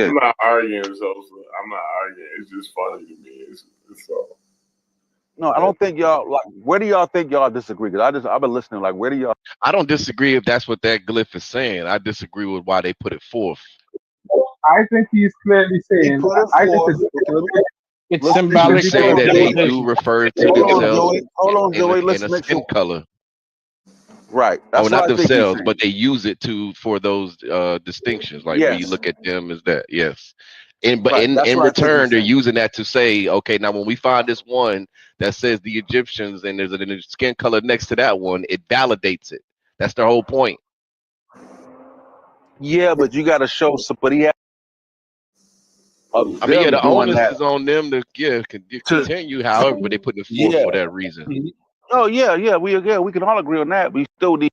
I'm not arguing, I'm not arguing. It's just funny to me. It's all. No, I don't think y'all like. Where do y'all think y'all disagree? Because I've been listening. Like, where do y'all? I don't disagree if that's what that glyph is saying. I disagree with why they put it forth. I think he's clearly saying. It's symbolic. He's saying that they do refer to themselves in a skin color. Right. That's not themselves, but they use it for those distinctions. Like when you look at them as that, yes. But in return, they're using that to say, okay, now when we find this one that says the Egyptians and there's a skin color next to that one, it validates it. That's their whole point. Yeah, but you got to show somebody. I mean, the onus is on them to continue. However, they put it forth for that reason. Oh yeah, we can all agree on that. We still need.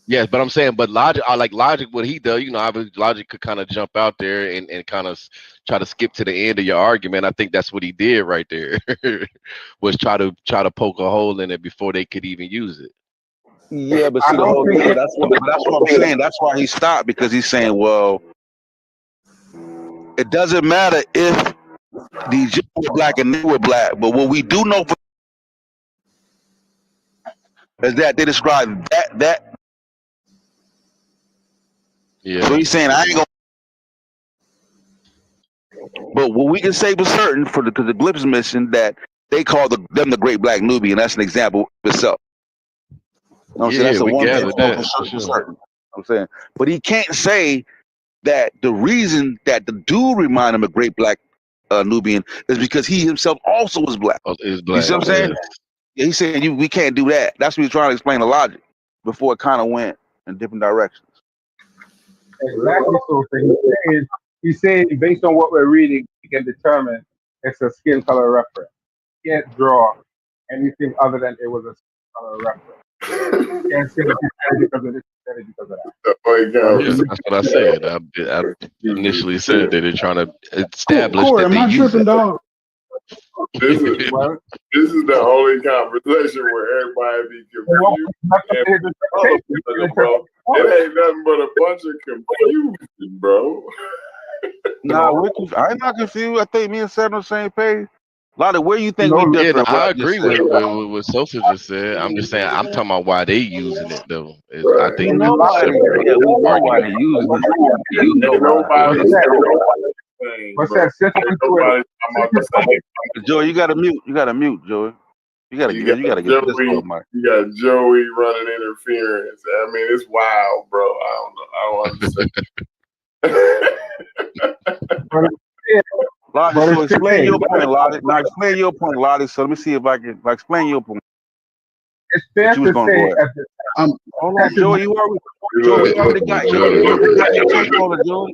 Yes, but I'm saying, Logic, Logic, what he does, Logic could kind of jump out there and kind of try to skip to the end of your argument. I think that's what he did right there, was try to poke a hole in it before they could even use it. Yeah, but see the whole thing. That's what I'm saying. That's why he stopped, because he's saying, well, it doesn't matter if the Egyptians were black and they were black, but what we do know is that they describe that. Yeah. So he's saying I ain't gonna. But what we can say for certain, because the glyphs mission, that they call them the Great Black Nubian. That's an example of itself. That's the one thing for certain. I'm saying, but he can't say that the reason that the dude remind him of Great Black Nubian is because he himself also is black. Is black. You see what I'm saying? Yeah, he's saying we can't do that. That's what he's trying to explain the logic before it kind of went in different directions. Exactly. So he's saying based on what we're reading, we can determine it's a skin color reference. You can't draw anything other than it was a skin color reference. Can't say that you said it because of this, you said it because of that. Yeah, that's what I said. I initially said that they're trying to establish Corey, that am they I use tripping, it. dog? This is the only conversation where everybody be confused. Bro. It ain't nothing but a bunch of confusion, bro. Nah, I'm not confused. I think me and Sam on the same page. Lottie, where you think we Yeah, different? no, I agree with what Sosa just said. I'm just saying I'm talking about why they using it though. I think No, that's a separate yeah, we know why argument. they use it. You know Nobody. What's that? Joey, you gotta mute. You gotta mute, Joey. You gotta get this Joey, mic. you got Joey running interference. I mean, it's wild, bro. I don't understand. Lottie, so explain your point, Lottie. Now explain your point, Lottie. So let me see if I can explain your point. It's fair to say hold on, Joey, you already got your take on it, Joey.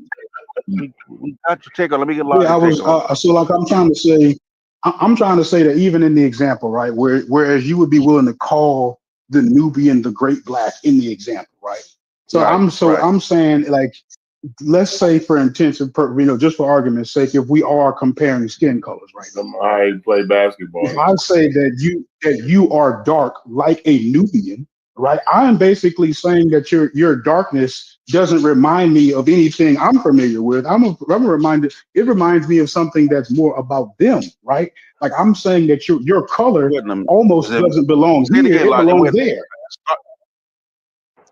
We got your take on. Let me get Lottie. Yeah, I was so like I'm trying to say that even in the example, right, whereas you would be willing to call the Nubian the Great Black in the example, right? So I'm saying, like, let's say for intensive, just for argument's sake, if we are comparing skin colors, right? I play basketball. If I say that you are dark like a Nubian, right? I'm basically saying that your darkness doesn't remind me of anything I'm familiar with. I'm reminded. It reminds me of something that's more about them, right? Like I'm saying that your color almost doesn't belong here; it belongs there.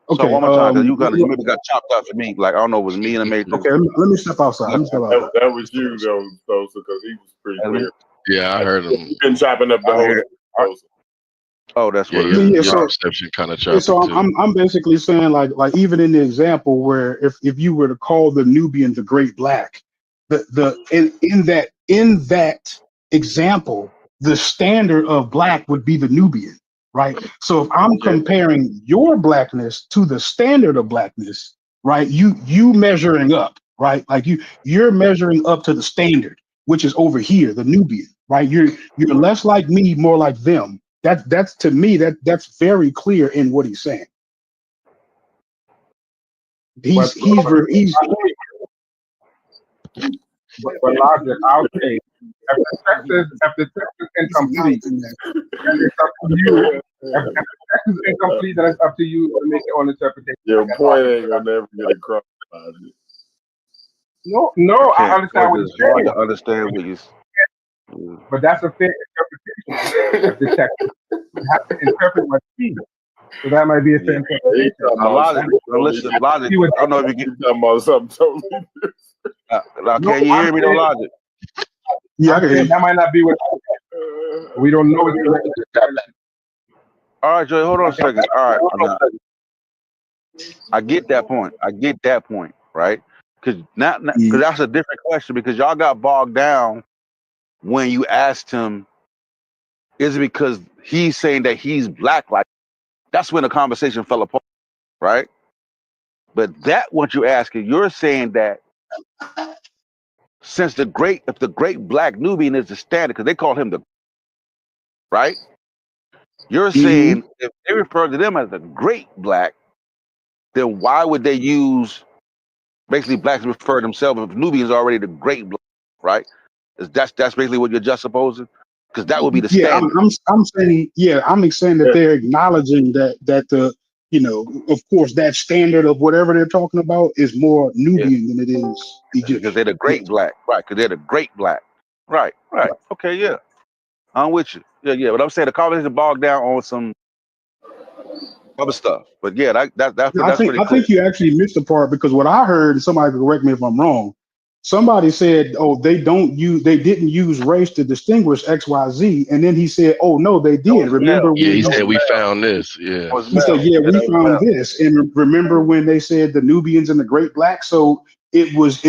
Okay. So one more time, because you maybe got chopped out for me. Like I don't know, it was me and the Matrix. Okay, let me step outside. That was you though, Sosa, because he was pretty clear. Yeah, I heard him. You've been chopping up the whole. Oh, that's what it is. Yeah, your perception kind of choppy so too. I'm basically saying like even in the example where if you were to call the Nubian the Great Black, in that example, the standard of black would be the Nubian, right? So if I'm comparing your blackness to the standard of blackness, right? You measuring up, right? Like you're measuring up to the standard, which is over here, the Nubian, right? You're less like me, more like them. That's to me that's very clear in what he's saying. He's but logic, I'll say if the text is incomplete, then it's up to you. If the text is incomplete, then it's up to you to make your own interpretation. Your point ain't gonna never get across. No, I understand what you're saying. I understand what you. But that's a fair interpretation of the text. You have to interpret what's seen. So that might be a fair interpretation. Listen, logic. I don't know if you get talking about something totally different. Can you hear me, no logic? Yeah, that might not be what we don't know. All right, Joey, hold on a second. All right, I get that point. Right? Because that's a different question. Because y'all got bogged down when you asked him, is it because he's saying that he's black? Like that's when the conversation fell apart, right? But that what you're asking, you're saying that since if the great black Nubian is the standard, because they call him right? You're saying if they refer to them as the great black, then why would they use basically blacks refer to themselves if Nubians are already the great black, right? That's basically what you're just supposing? Because that would be the standard. I'm saying I'm saying that they're acknowledging that the of course that standard of whatever they're talking about is more Nubian than it is Egyptian. Because they're the great black, right? Because they're the great black, right? Okay, yeah, I'm with you. Yeah. But I'm saying the conversation bogged down on some other stuff. But yeah, that's pretty cool. I think you actually missed the part because what I heard, somebody could correct me if I'm wrong. Somebody said, "Oh, they didn't use race to distinguish XYZ," and then he said, "Oh no, they did." Remember? Yeah, he said we found this. Yeah, he said, "Yeah, we found this." And remember when they said the Nubians and the Great Black? So it was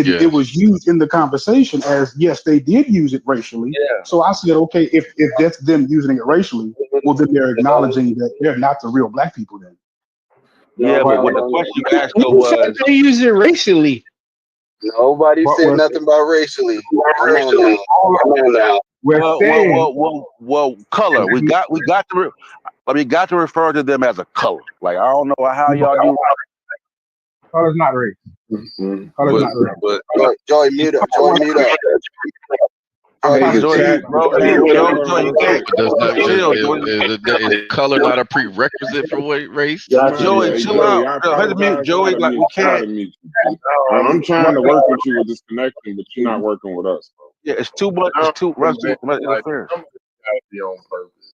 used in the conversation as yes, they did use it racially. Yeah. So I said, okay, if that's them using it racially, well then they're acknowledging that they're not the real black people then. Yeah, but what the question you asked was they use it racially. Nobody said nothing about racially. Well, color. We got the. But we got to refer to them as a color. Like, I don't know how y'all do. Color's not race. Color's not race. But Joey, mute up. Joey, mute up. Hey, the Joey, chat, bro, the chat, Joey, Is color not a prerequisite for what race? Joey, chill out. Joey, like we can't. I'm trying to work with you with this connection, but you're not working with us, bro. Yeah, it's too much. It's too much interference. Be on purpose,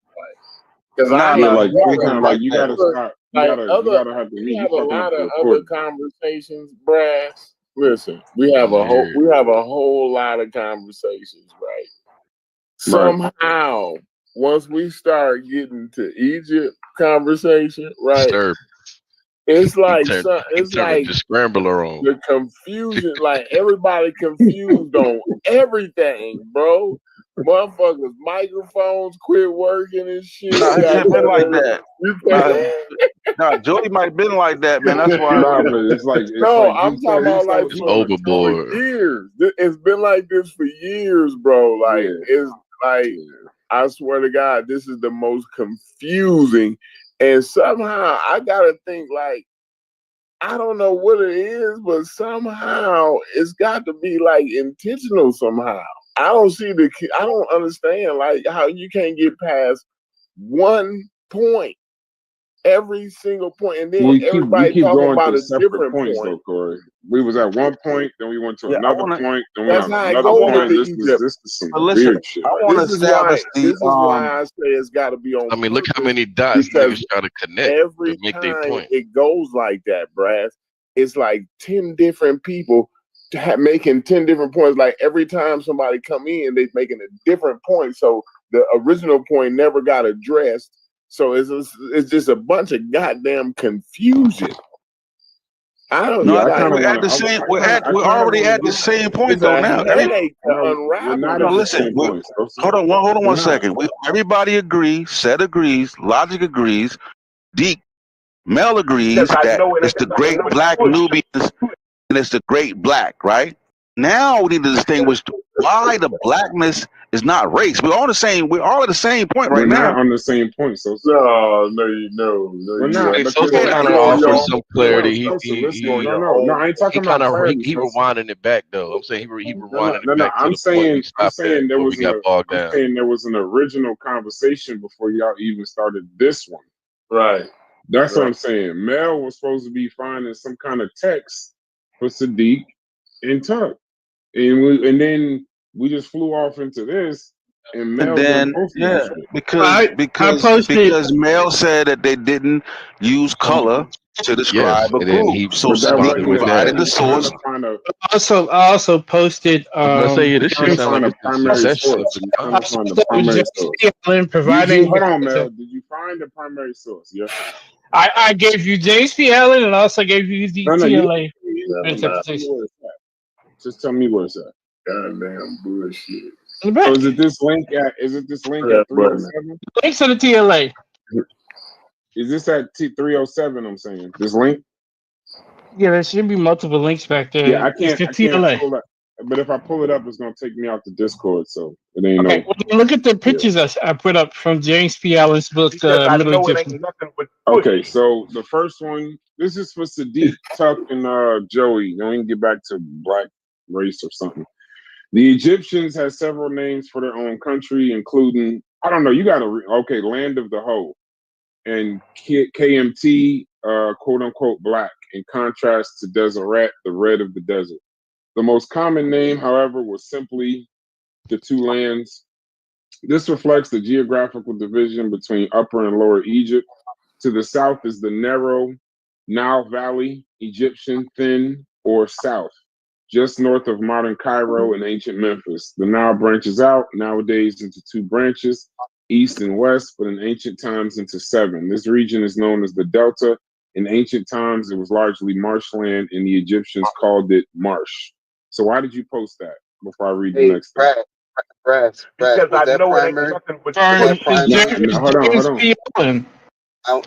because I like kind of like you gotta stop. You gotta have to meet. We have a lot of other conversations, Brass. Listen, we have a whole lot of conversations, right? Somehow, once we start getting to Egypt conversation, right? Sir. It's like it's like the scrambler on the confusion, like everybody confused on everything, bro. Motherfuckers, microphones quit working and shit. Nah, it can't been like that. Nah, Jody might have been like that, man. That's why. Nah, but it's like I'm talking about like overboard. For years. It's been like this for years, bro. Like it's like I swear to God, this is the most confusing. And somehow I gotta think like I don't know what it is, but somehow it's got to be like intentional somehow. I don't understand like how you can't get past one point, every single point, and then everybody keep talking going about to a separate different points, point. though, Corey. We was at one point, then we went to another point, then we That's went how to it another goes point. with This is some weird shit. I want to establish this is why I say it's got to be on. I mean, look how many dots niggas try to connect every to make time their point. it goes like that, Brass. It's like 10 different people making 10 different points. Like every time somebody come in, they making a different point. So the original point never got addressed. So it's just a bunch of goddamn confusion. I don't know. We're already at the same point though now. Listen, hold on one second. Everybody agrees, logic agrees, Mel agrees that it's the great black Nubians and it's the great black, right? Now we need to distinguish why the blackness is not race. We're all at the same point right now. We're not on the same point, so no. We're not. So kind of offers some clarity. I ain't talking about clarity. He rewinding it back though. I'm saying he rewinding it back to I'm the point we stopped saying there was an original conversation before y'all even started this one. Right. That's what I'm saying. Mel was supposed to be finding some kind of text for Sadiq and Tuck. And then we just flew off into this, and Mel because Mel said that they didn't use color to describe a group. So Sadiq provided the source. I also posted. This shit sound like primary source. Providing. Hold on, Mel. Did you find the primary source? Yes. I gave you James P. Allen and also gave you the TLA interpretation. Just tell me where it's at. Goddamn bullshit. So is it this link at 307? Links to the TLA. Is this at 307? I'm saying this link. Yeah, there should be multiple links back there. Yeah, I can't pull it. But if I pull it up, it's gonna take me out the Discord. So it ain't okay. Well, look at the pictures I put up from James P. Allen's book. Okay, so the first one. This is for Sadiq, Tuck, and Joey. Then we can get back to black race or something. The Egyptians had several names for their own country, including, I don't know, you got to, Land of the Hoe, and KMT, quote unquote, black, in contrast to Deseret, the red of the desert. The most common name, however, was simply the two lands. This reflects the geographical division between Upper and Lower Egypt. To the south is the narrow Nile Valley, Egyptian Thin, or South, just north of modern Cairo and ancient Memphis. The Nile branches out nowadays into two branches, east and west, but in ancient times into seven. This region is known as the Delta. In ancient times, it was largely marshland, and the Egyptians called it marsh. So why did you post that before I read the next thing? Because I know it ain't nothing with Hold on.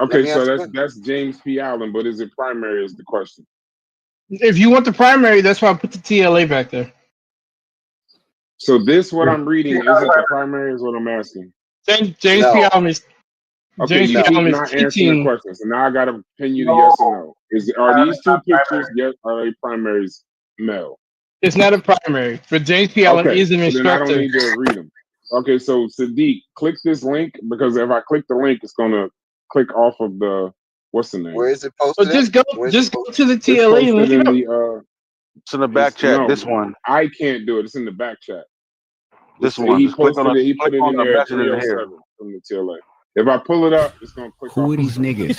Okay, so that's James P. Allen, but is it primary is the question. If you want the primary, that's why I put the TLA back there. So this, what I'm reading, is it the primary is what I'm asking? James P. Allen is. Okay, James you P. keep Allen is not answering the teaching. question, so now I gotta pin you to No, yes or no. Are these two not pictures? primary. Yes, are they primaries male? It's not a primary, but James P. Allen Okay, is an so then I don't instructor. need to read them. Okay, so Sadiq, click this link because if I click the link, it's gonna click off of the what's the name? Where is it So posted at? just go Where is it to posted? the It's TLA and look posted it in up. the It's in the back chat. no, This one. I can't do it. It's in the back chat. This one. He Just click on posted the it. He click put it on in the there at message in here. 307 from the TLA. If I pull it up, it's gonna click Who off. are these niggas?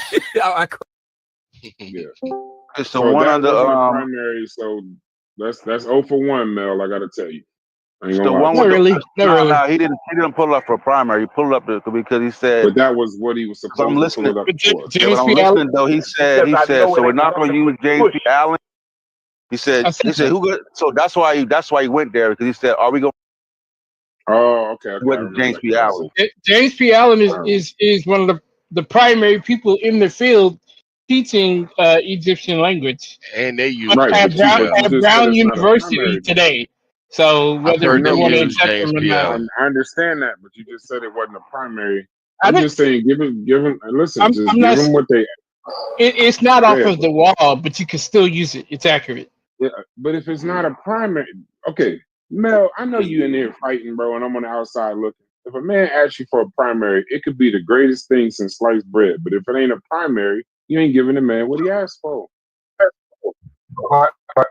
Yeah. It's the So one that under wasn't a primary. So that's 0 for 1, Mel. I gotta tell you. I ain't it's gonna the lie one to Not with you. the really. Not no, really. he didn't pull it up for a primary. He pulled it up because he said, But that was what he was because I'm supposed to pull listening. it up But for. Yeah, but James I'm P. Allen. listening though. He said Because I know so where we're they not going going to use with James push. P. Allen. He said I said that. who good? So that's why he went there because he said, are we going Oh, okay. I with remember James that P. Allen? conversation. James P. Allen All right. is one of the primary people in the field teaching Egyptian language And they use Right, James P. but you at just said Brown it's not a University primary though. today. So I've whether heard No, them people but want to use accept James them or P. not, Allen. I understand that, but you just said it wasn't a primary. I I'm didn't. just saying, give him. Listen, just I'm give not. them what they. It's not Go off ahead, of the bro. wall, but you can still use it. It's accurate. Yeah, but if it's not a primary, okay, Mel, I know you in there fighting, bro, and I'm on the outside looking. If a man asks you for a primary, it could be the greatest thing since sliced bread. But if it ain't a primary, you ain't giving the man what he asked for. But, but,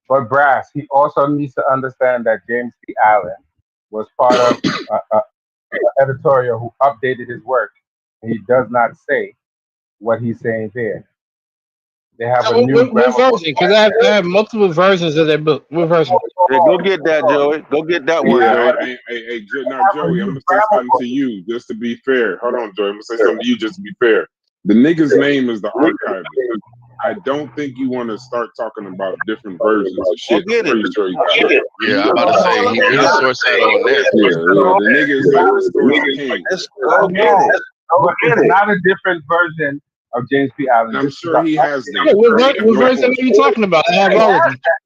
but Brass, he also needs to understand that James P. Allen was part of an editorial who updated his work. He does not say what he's saying there. They have a new What grammar book. version? Because I have multiple versions of that book. What version? Hey, go get that, Joey. Go get that one, Yeah, Joey. now Joey, I'm gonna say something to you just to be fair. Hold on, Joey, I'm gonna say something to you just to be fair. The nigga's name is the archivist. I don't think you want to start talking about different versions of Go shit. get I'm it. pretty sure you got it. Yeah, I'm about to say he really sourced out on that. Yeah. The nigga is like the source king. Let's go get it. No, it's not a different version of James P. Allen. I'm sure he has them. Yeah, what Of version course. are you talking about? I have He all of has them. that.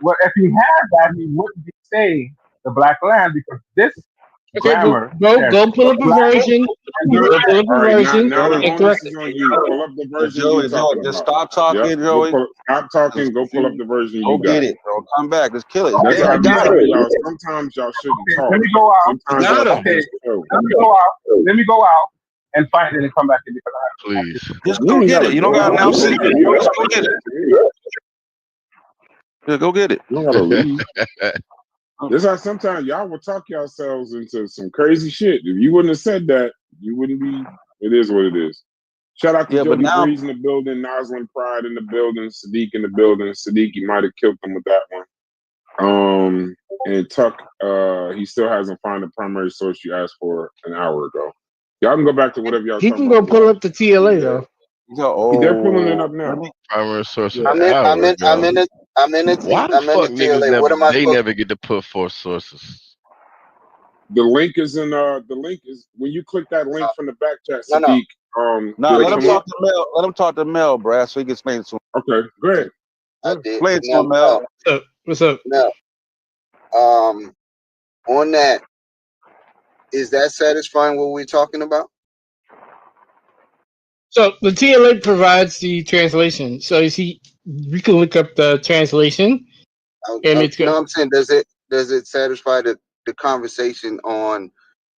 Well, if he had that, he wouldn't be saying the black land because this Okay, grammar says go pull up a black version. and the Go pull up All a right, version now the Joey, and onus correct is it. on you. Pull up the version Joey, you talking just about. stop talking, Yep. Joey. Stop talking. Go pull up the version Go you got. get it, bro. Come back. Let's kill it. That's Damn, how I you be got telling it. y'all. Sometimes y'all shouldn't Okay, talk. let me go out. Sometimes y'all got should him. just chill. Let me go out. Let me go out and find it and come back in because I have Please. Just You go ain't get gotta it. You don't go got to out. now You sit don't here. Just go get it. Yeah, go get it. gotta leave. This is how sometimes y'all will talk yourselves into some crazy shit. If you wouldn't have said that, you wouldn't be. It is what it is. Shout out to Yeah, but Jody now Breeze in the building, Noslin Pride in the building, Sadiq in the building. Sadiq, you might have killed him with that one. And Tuck, he still hasn't found the primary source you asked for an hour ago. Y'all can go back to whatever y'all He talking can go about. pull up the TLA though. They're pulling it up now. Primary source Yeah. of an hour ago. I'm in Why the I'm in the fuck niggas TLA. What never am I they supposed? never get to put forth sources? The link is in the link is when you click that link from the back chat, No, no. Sadiq. Nah, did it let him come talk up? to Mel. Let him talk to Mel, Brad, so he can explain it to him. Okay, go ahead. I did. Explain it to Now, him, Mel. What's up? no. On that, is that satisfying what we're talking about? So the TLA provides the translation. So you see, we can look up the translation, and it's good. No, I'm saying does it satisfy the conversation on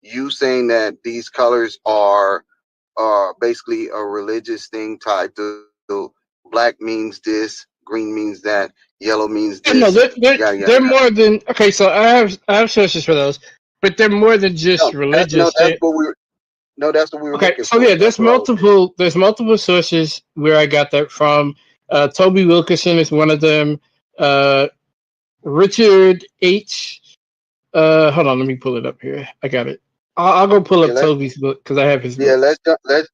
you saying that these colors are basically a religious thing tied to black means this, green means that, yellow means No, this, yada they're yada. more than okay. So I have sources for those, but they're more than just religious. That's what we were Okay, looking so for. yeah, That's what I was. there's multiple sources where I got that from. Toby Wilkerson is one of them. Richard H. Hold on, let me pull it up here. I got it. I'll go pull up Toby's book because I have his book.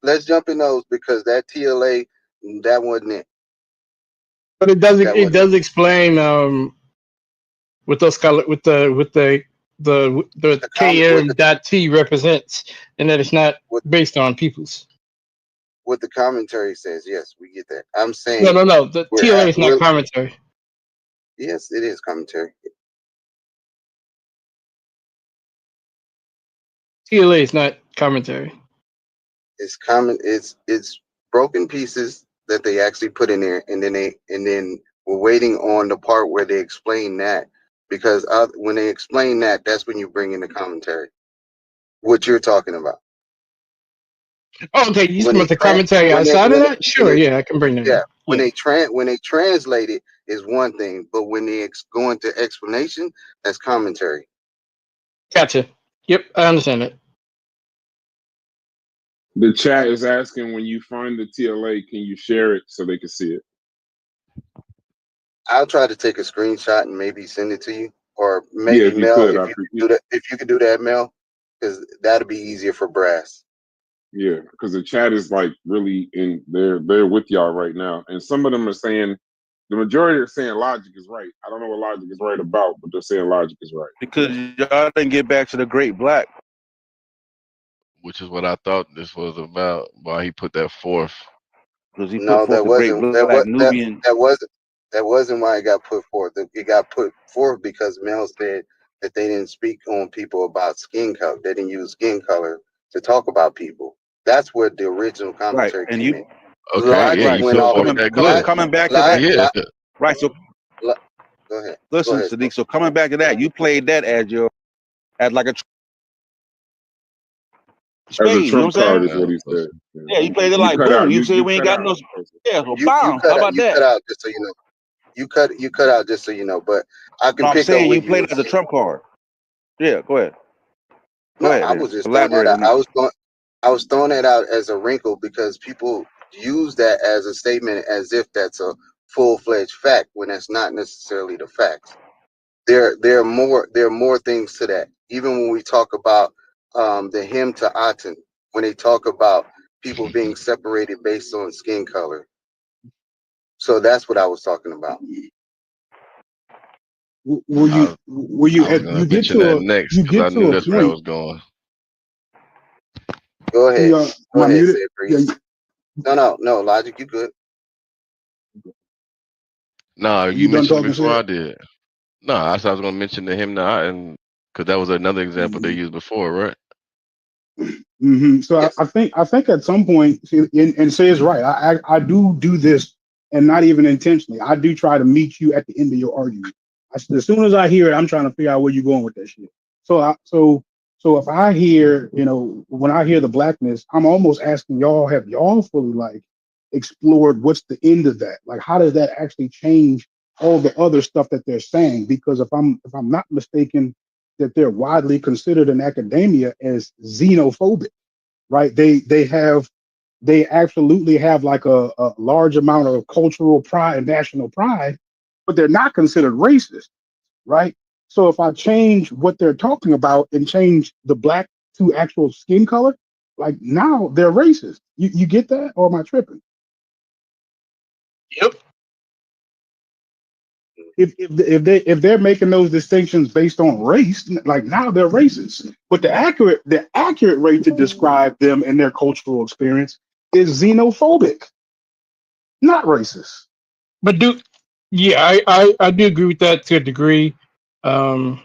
Let's jump in those because that TLA that wasn't it. But it does explain what those color with the KM.T represents, and that it's not based on peoples. What the commentary says, yes, we get that. I'm saying No. The TLA is not commentary. Yes, it is commentary. TLA is not commentary. It's common. It's broken pieces that they actually put in there, and then we're waiting on the part where they explain that, because when they explain that, that's when you bring in the commentary. What you're talking about. Oh, okay. You When want the commentary outside of that? Sure, yeah, I can bring that in. When they translate it is one thing, but when they go into explanation, that's commentary. Gotcha. Yep, I understand it. The chat is asking, when you find the TLA, can you share it so they can see it? I'll try to take a screenshot and maybe send it to you, or Yeah, maybe if you Mel, could, if you could do that. If you could do that, Mel, because that'll be easier for Brass. Yeah, because the chat is like really they're with y'all right now, and some of them are saying, the majority are saying Logic is right. I don't know what Logic is right about, but they're saying Logic is right. Because y'all didn't get back to the Great Black, which is what I thought this was about. Why he put that forth? Because he No, put forth that the Great wasn't Black Nubian. that wasn't why it got put forth. It got put forth because Mel said that they didn't speak on people about skin color. They didn't use skin color to talk about people. That's where the original commentary and came you in. Okay, yeah, you went put off. forth that good. coming back to that. Yeah. Right. So Go ahead. listen, Go ahead, Sadiq. So coming back to that, you played that as like a spade. You know what I'm saying? Is what he said. Yeah, you played it like boom. You say we ain't got no. Yeah, so bam. How about You that? cut out just so you know. You cut out just so you know. But I can No, I'm pick up saying what you you played were it as a saying. trump card. Yeah, go ahead. Go No, ahead. I Then. was just throwing that Elaborate out. on that. I was throwing that out as a wrinkle because people use that as a statement as if that's a full-fledged fact when that's not necessarily the facts. There are more things to that. Even when we talk about the hymn to Aten, when they talk about people being separated based on skin color. So that's what I was talking about. Were you I was gonna mention that next because I knew that's where I was going. Go ahead. Go ahead, say it, yeah. No, Logic, you good. No, you mentioned it before I did. No, I said I was gonna mention the hymn now, and because that was another example they used before, right? Mm-hmm. So yes. I think at some point, and say is right. I do this, and not even intentionally. I do try to meet you at the end of your argument. As soon as I hear it, I'm trying to figure out where you're going with that shit. So if I hear, when I hear the blackness, I'm almost asking y'all, have y'all fully like explored what's the end of that? Like, how does that actually change all the other stuff that they're saying? Because if I'm not mistaken, that they're widely considered in academia as xenophobic, right? They absolutely have like a large amount of cultural pride and national pride, but they're not considered racist, right? So if I change what they're talking about and change the black to actual skin color, like now they're racist. You get that, or am I tripping? Yep. If they're making those distinctions based on race, like now they're racist. But the accurate way to describe them and their cultural experience is xenophobic, not racist. But I do agree with that to a degree. The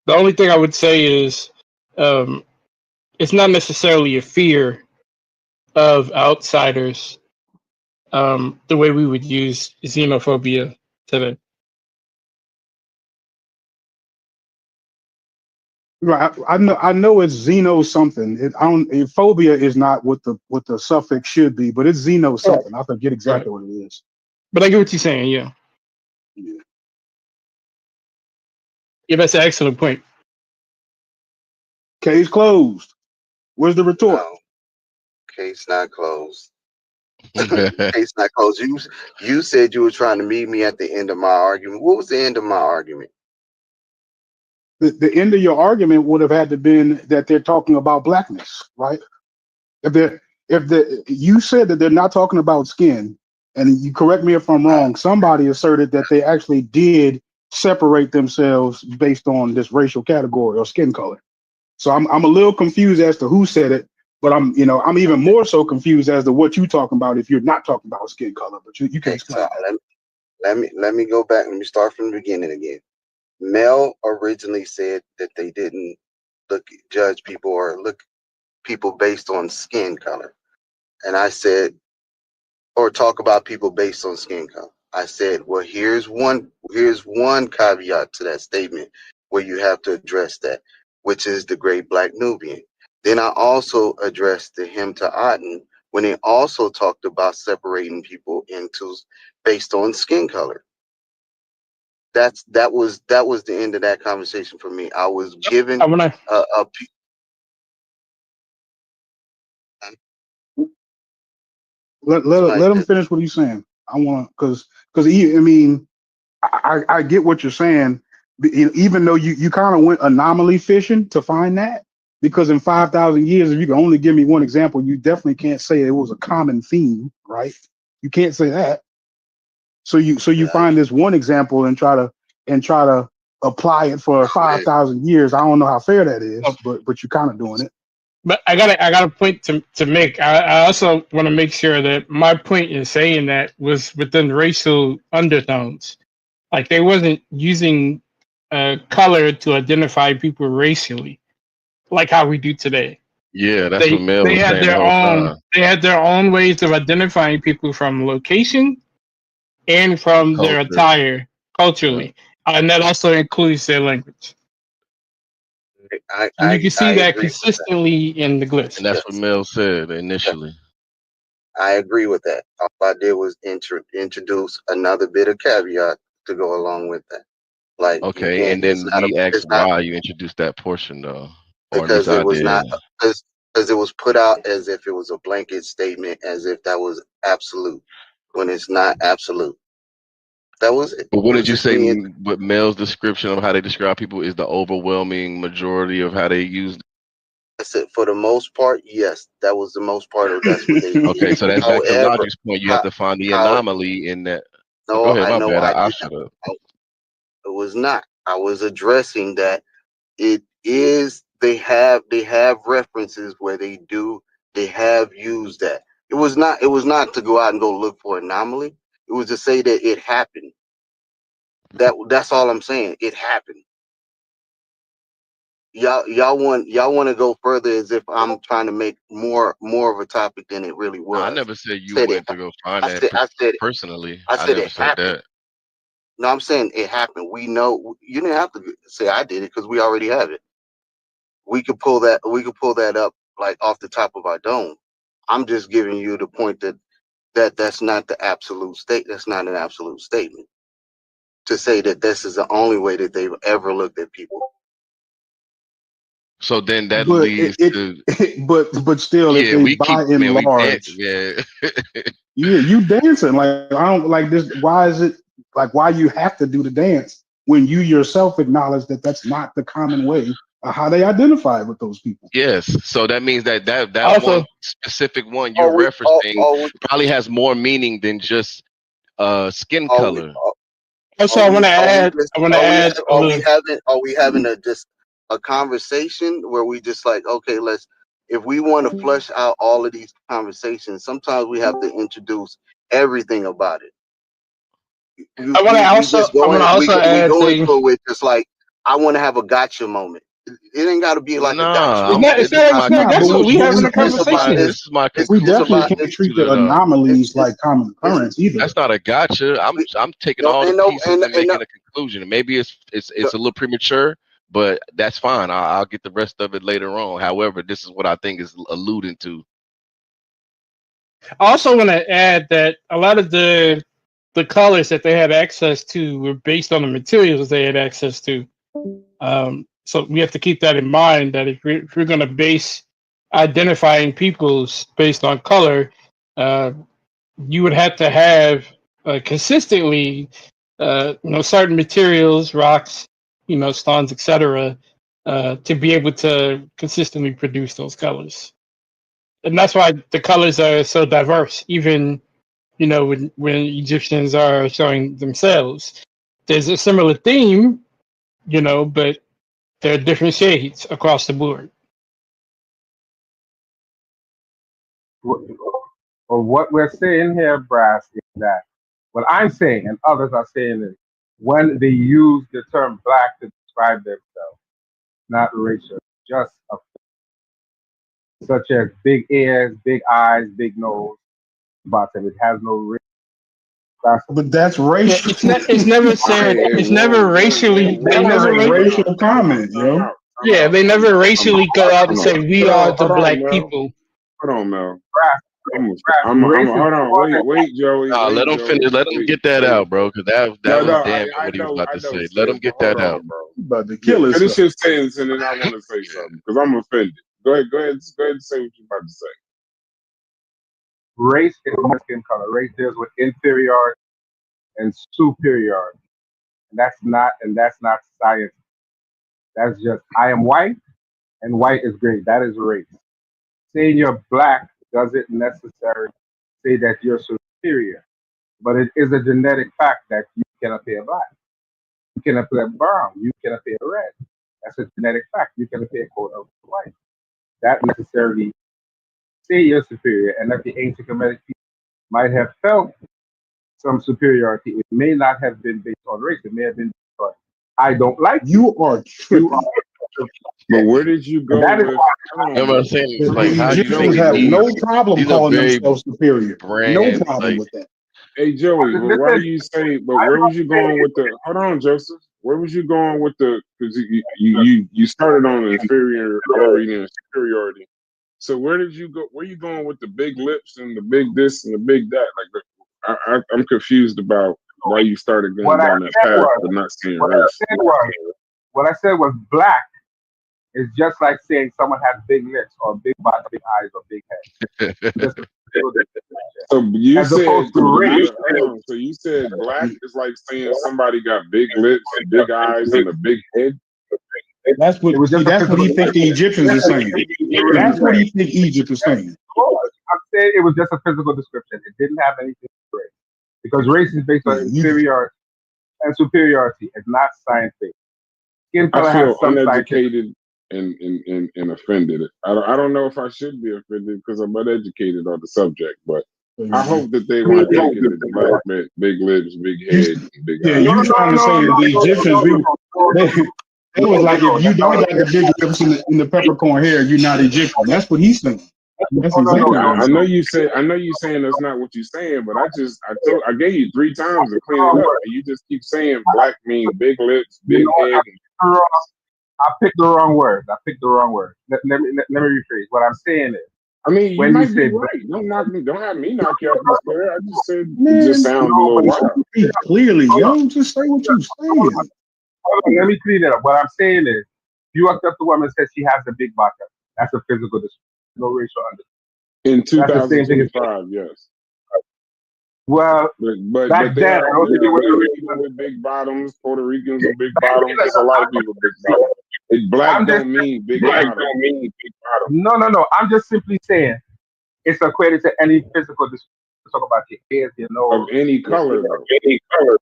only thing I would say is it's not necessarily a fear of outsiders the way we would use xenophobia today. Right, I know it's xeno something. Phobia is not what the suffix should be, but it's xeno something. I forget exactly what it is. But I get what you're saying. Yeah. Yeah, that's an excellent point. Case closed. Where's the retort? No, case not closed. Case not closed. You said you were trying to meet me at the end of my argument. What was the end of my argument? The end of your argument would have had to been that they're talking about blackness, right? You said that they're not talking about skin, and you correct me if I'm wrong. Somebody asserted that they actually did separate themselves based on this racial category or skin color. So I'm a little confused as to who said it, but I'm even more so confused as to what you're talking about if you're not talking about skin color. But you can explain. So let me go back. Let me start from the beginning again. Mel originally said that they didn't judge people or look people based on skin color. And I said, or talk about people based on skin color. I said, well, here's one caveat to that statement where you have to address that, which is the great black Nubian. Then I also addressed the hymn to Aten when they also talked about separating people into based on skin color. That was the end of that conversation for me. I was given I wanna. Let him finish what he's saying. I want because I mean I get what you're saying. Even though you kind of went anomaly fishing to find that, because in 5,000 years, if you can only give me one example, you definitely can't say it was a common theme, right? You can't say that. So you find this one example and try to apply it for 5,000 years. I don't know how fair that is, but you're kind of doing it. But I got a point to make. I also want to make sure that my point in saying that was within racial undertones. Like they wasn't using color to identify people racially, like how we do today. Yeah, that's what Mel was had saying the their whole own time. they had their own ways of identifying people from location and from their Culture. attire culturally, and that also includes their language. And you can see that consistently in the glyphs. And that's what Mel said initially. I agree with that. All I did was introduce another bit of caveat to go along with that. Like, okay, and then we asked why you introduced that portion though, or because it was idea. not because it was put out as if it was a blanket statement, as if that was absolute, when it's not absolute. That was it. But what did you say? But Mel's description of how they describe people is the overwhelming majority of how they use. I said, for the most part, yes, that was the most part of that's what they. Okay, so that's back to Logic's point. You have to find the anomaly in that. No, go ahead, I my know bad. I shut up. It was not. I was addressing that it is. They have references where they have used that. It was not to go out and go look for anomaly. It was to say that it happened. That's all I'm saying. It happened. Y'all want to go further as if I'm trying to make more of a topic than it really was. I never said you went to go find that. Personally, I never said that. No, I'm saying it happened. We know. You didn't have to say I did it because we already have it. We could pull that up like off the top of our dome. I'm just giving you the point that's not the absolute state. That's not an absolute statement to say that this is the only way that they've ever looked at people. So then that leads to. But still, if they buy in large, yeah, you dancing like I don't like this. Why is it like why you have to do the dance when you yourself acknowledge that that's not the common way of how they identify with those people? Yes, so that means that also, one specific one you're referencing probably has more meaning than just skin color. Also, I want to add. Are we having a conversation where we just like, okay, if we want to flush out all of these conversations, sometimes we have to introduce everything about it. I want to also add. We go into it with just like, I want to have a gotcha moment. It ain't got to be like a gotcha. It's not gotcha. We having a conversation. This is my we definitely can't treat the anomalies like common occurrence either. That's not a gotcha. I'm taking all the pieces and making a conclusion. Maybe it's a little premature, but that's fine. I'll get the rest of it later on. However, this is what I think is alluding to. I also want to add that a lot of the colors that they had access to were based on the materials they had access to. So we have to keep that in mind, that if we're going to base identifying peoples based on color, you would have to have consistently, certain materials, rocks, stones, etc., to be able to consistently produce those colors. And that's why the colors are so diverse. Even when Egyptians are showing themselves, there's a similar theme, but there are different shades across the board. What we're saying here, Brass, is that what I'm saying and others are saying is when they use the term black to describe themselves, not racial, just a such as big ears, big eyes, big nose, bottom. It has no race. But that's Yeah, racial. it's never said. Hey, It's never racially. They That was never. a racial comment, yo. Yeah, they never racially go out and say we are the Hold on, black Mel. people. Hold on, Mel. Rap, Hold on. Wait, Joey. Nah, let him finish. Let him get that out, bro. Because that was damn I what he was know, about I to know, say. Let him get that out. bro. About to kill us. Finish your sentence, and then I want to say something because I'm offended. Go ahead, and say what you're about to say. Race is more skin color. Race deals with inferiority and superiority. And that's not science. That's just I am white and white is great. That is race. Saying you're black doesn't necessarily say that you're superior, but it is a genetic fact that you can appear black, you can appear brown, you can appear red. That's a genetic fact. You can appear quote unquote white. That necessarily say you're superior, and that the ancient Kemetic people might have felt some superiority. It may not have been based on race. It may have been based on I don't like you. Are tripping. But where did you go that with? is Remember I was saying, it's like, The how do you Egyptians think have no these problem are calling very themselves superior. No brands? problem Like, with that. Hey Joey, well, why do you say? But where was you going with the? Hold on, Joseph. Where was you going with the? Because you started on inferiority and superiority. So where did you go? Where you going with the big lips and the big this and the big that? Like, I'm confused about why you started going down that path, but not saying race. What I said was black is just like saying someone has big lips or big body, big eyes, or big head. Just So you as said, opposed to race. so you said black is like saying somebody got big lips, big eyes, and a big head. That's what. See, that's what he think the Egyptians are saying. That's what he think Egypt is saying. I'm saying it was just a physical description. It didn't have anything to do with race because race is based on inferiority and superiority. It's not science-based. Skin color I feel has some uneducated and offended. I don't know if I should be offended because I'm uneducated on the subject, but I hope that they weren't thinking that black meant big lips, big head, and big eyes. You trying to say that the Egyptians, it was like if you don't got the big lips and the peppercorn hair, you're not Egyptian. That's what he's saying. That's exactly. I know you saying that's not what you're saying, but I gave you 3 times to clean it up, and you just keep saying black means big lips, big head. I picked the wrong word. Let me rephrase. What I'm saying is, I mean, you when might you be say right. Don't have me knock you off the square. I just said it just sounds a little wild. Speak clearly, yo. Just say what you saying. Let me clean it up. What I'm saying is, you walked up to a woman and said she has a big bottom. That's a physical description. No racial understanding. In 2025, yes. Well, but back there then, are people with big bottoms, Puerto Ricans with big bottoms. There's a lot of people with big bottoms. Black don't mean big bottom. No. I'm just simply saying it's equated to any physical description. Talk about your ears, your nose. Of any color, though.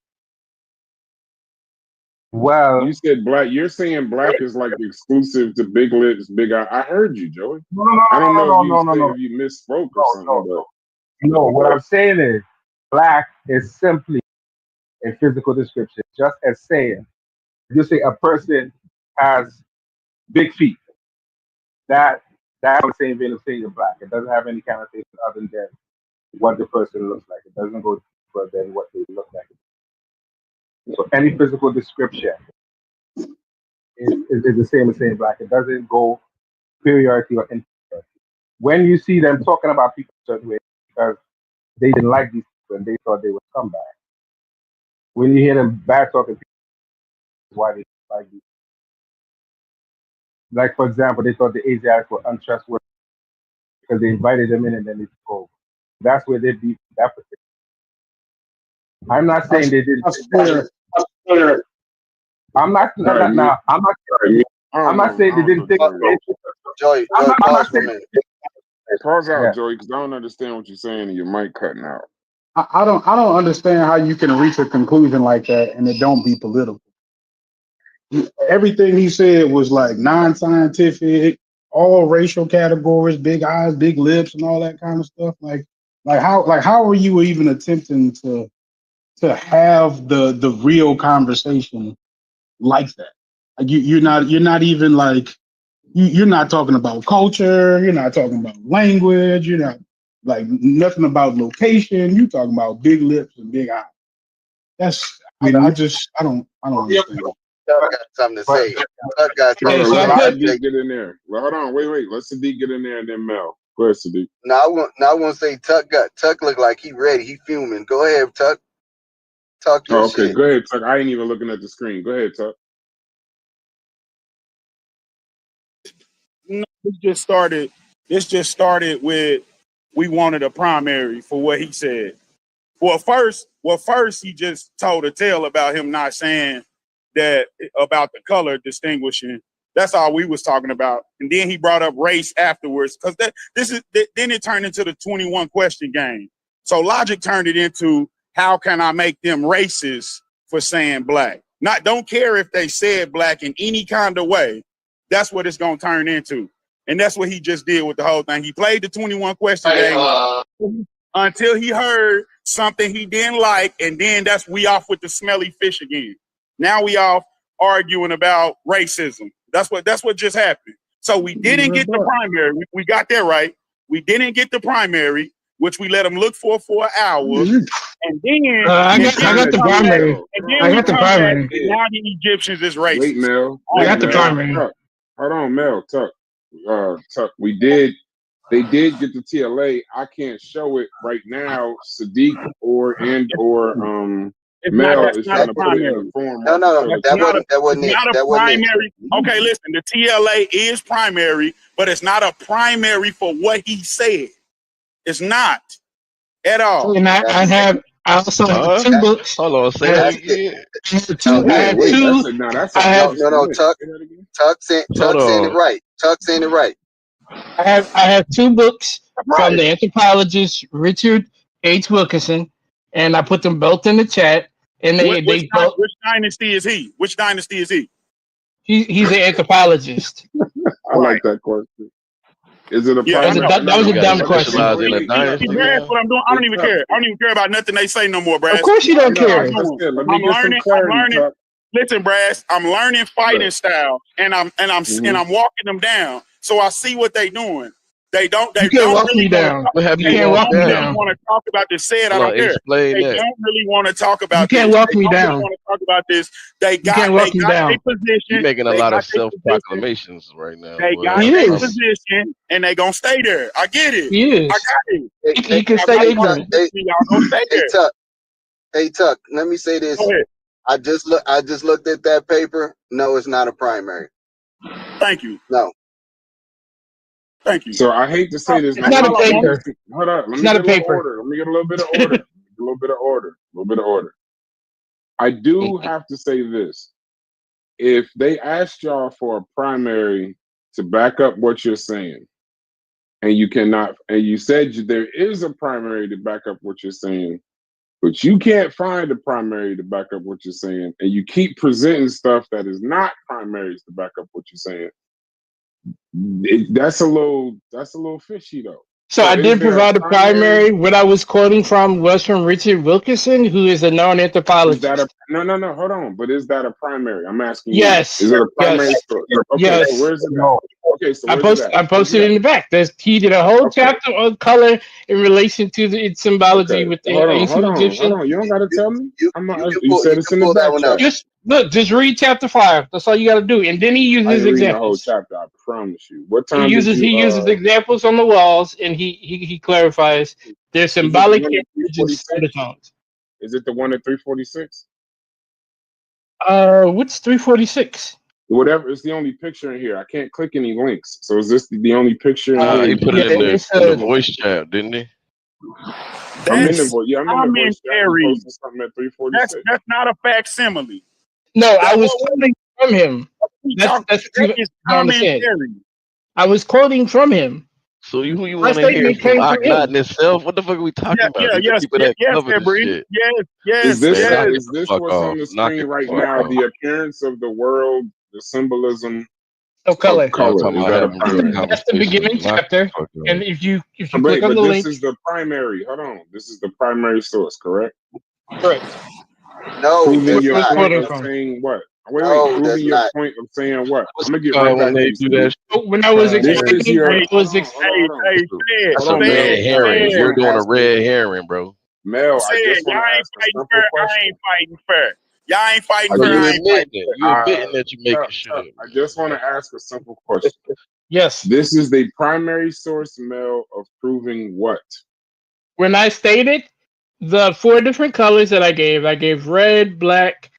Well, you said black. You're saying black is like exclusive to big lips, big eye. I heard you, Joey. I don't know if you misspoke or something. No, what I'm saying is black is simply a physical description. Just as saying, if you say a person has big feet, that's the same vein of saying you're black. It doesn't have any connotation other than what the person looks like. It doesn't go deeper than what they look like. So any physical description is the same as saying black. It doesn't go superiority or inferiority. When you see them talking about people a certain way, because they didn't like these people and they thought they would come back. When you hear them bad talking people, why they didn't like these. Like, for example, they thought the Asiatics were untrustworthy because they invited them in and then they took over. That's where they beat that particular. I'm not saying they didn't. I'm not saying they didn't take. Joey, pause for a minute. Pause out, Joey, because I don't understand what you're saying and your mic cutting out. I don't understand how you can reach a conclusion like that and it don't be political. Everything he said was like non-scientific, all racial categories, big eyes, big lips, and all that kind of stuff. Like how are you even attempting to have the real conversation like that? Like you're not even like You're not talking about culture. You're not talking about language. You're not like nothing about location. You're talking about big lips and big eyes. That's I don't understand. Tuck got something to say. Tuck got Hold something on, to let say. Sadiq get in there. Well, hold on, wait. Let Sadiq get in there and then Mel. Go ahead, Sadiq. No, I want to say Tuck look like he ready. He fuming. Go ahead, Tuck. Talk your Okay, shit. go ahead, Tuck. I ain't even looking at the screen. Go ahead, Tuck. No, this just started with we wanted a primary for what he said. Well, first he just told a tale about him not saying that about the color distinguishing. That's all we was talking about. And then he brought up race afterwards because then it turned into the 21 question game. So logic turned it into how can I make them racist for saying black? Don't care if they said black in any kind of way. That's what it's gonna turn into. And that's what he just did with the whole thing. He played the 21 question game until he heard something he didn't like, and then we off with the smelly fish again. Now we off arguing about racism. That's what just happened. So we didn't get the primary. We got that right. We didn't get the primary, which we let him look for an hour. And then I got the primary. I got the primary. Now the Egyptians is racist. Wait, Mel. I got the primary. Hold on, Mel. Tuck. They did get the TLA. I can't show it right now. Sadiq or Mel is trying to put it in the form. No, that wasn't it. Not a primary. Okay, listen. The TLA is primary, but it's not a primary for what he said. It's not at all. And I also have 2 books. Hold on, say that again. Tuck saying it right. Tuck saying it right. I have 2 books from the anthropologist Richard H. Wilkinson, and I put them both in the chat. And which dynasty is he? Which dynasty is he? He's an anthropologist. I like that question. Is it a primary? That was a dumb question. That's what I'm doing. I don't even care. I don't even care about nothing they say no more, Brad. Of course you don't care. I'm learning. Listen, Brass, I'm learning fighting style, and I'm walking them down. So I see what they doing. They don't walk me down. You can't walk me down. Want to talk about this? Say it. I don't care. They don't really want to talk about. You can't walk me down. Want to talk about this? They got their position. You're making a lot of self-proclamations right now. They got their position, and they gonna stay there. I get it. He is. I got it. He can stay ignorant. Y'all gonna stay there. Hey Tuck, let me say this. I just looked at that paper. No, it's not a primary. Thank you. No. Thank you. So I hate to say this. It's not a paper. Hold on. It's not a paper. Let me get a little bit of order. I do have to say this. If they asked y'all for a primary to back up what you're saying, and you said there is a primary to back up what you're saying, but you can't find a primary to back up what you're saying, and you keep presenting stuff that is not primaries to back up what you're saying, that's a little fishy though. So I did provide a primary. What I was quoting from was from Richard Wilkinson, who is a known anthropologist. No, hold on. But is that a primary? I'm asking yes. you. Is it a primary source? Okay, yes. So where's it at? Okay, so I posted it in the back. He did a whole chapter on color in relation to its symbology with the ancient Egyptian. Hold on. You don't got to tell me. You said it's in the back. Just read chapter 5. That's all you got to do. And then he uses examples. The whole chapter, I promise you. What time he uses examples on the walls, and he clarifies their symbolic undertones. Is it the one at 346? What's 346? Whatever. It's the only picture in here. I can't click any links. So is this the only picture in here? He put it in the voice chat, didn't he? I'm in the voice. Yeah, I'm in the voice chat. Something at 346. That's not a facsimile. No, I was quoting from him. That's I was quoting from him. So you want to hear from Akhenaten itself? What the fuck are we talking about? Yes, Is this what's on the screen right now? The appearance of the world, the symbolism of color. That's the beginning chapter. And if you click on the link, this is the primary. Hold on, this is the primary source, correct? Correct. No, you're saying what? Wait, No, proving that's your not. point of saying what? What's I'm gonna get it right called when back to they you, do Steve. that? When I was This is explaining, your. I was Hold on. That's Hold a on, Mel. red herring. I just You're want to doing a ask you. red herring, bro. Mel, Said, I just y'all want to ain't ask a fighting simple fair. I question. ain't fighting fair. Y'all ain't fighting I So fair. you I just, ain't fighting admitting it. You admitting that you making shit up. I just want to ask a simple question. yes. This is the primary source, Mel, of proving what? When I stated the 4 different colors that I gave red, black,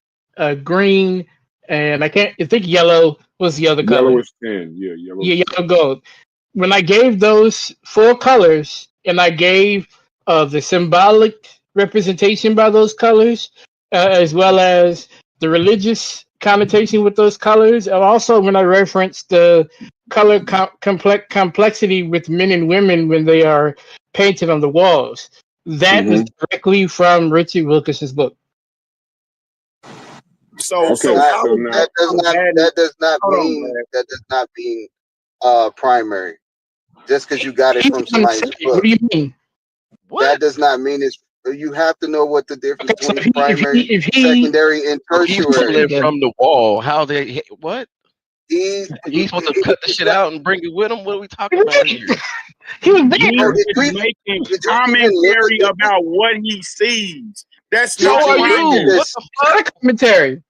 green, and I think yellow was the other color. Yellow is 10. Yeah, yellow. Yeah, is 10. yellow gold. When I gave those 4 colors, and I gave the symbolic representation by those colors, as well as the religious connotation with those colors, and also when I referenced the color complexity with men and women when they are painted on the walls, that was directly from Richard Wilkinson's book. So Okay, Not, so now that does not. That does not Hold on, mean. man. That does not mean primary. Just because you got it from somebody's What book, do you mean? that does not mean it's. You have to know what the difference Okay, so between primary, if he secondary, and He's pulling tertiary. it from the wall. How they what? He, He's supposed to cut the it's shit not, out and bring it with him. What are we talking about here? he was He there. did is we? making Did you even look at commentary the book? about what he sees. That's Did not So are you look at you. primary. What this? the It's not a commentary.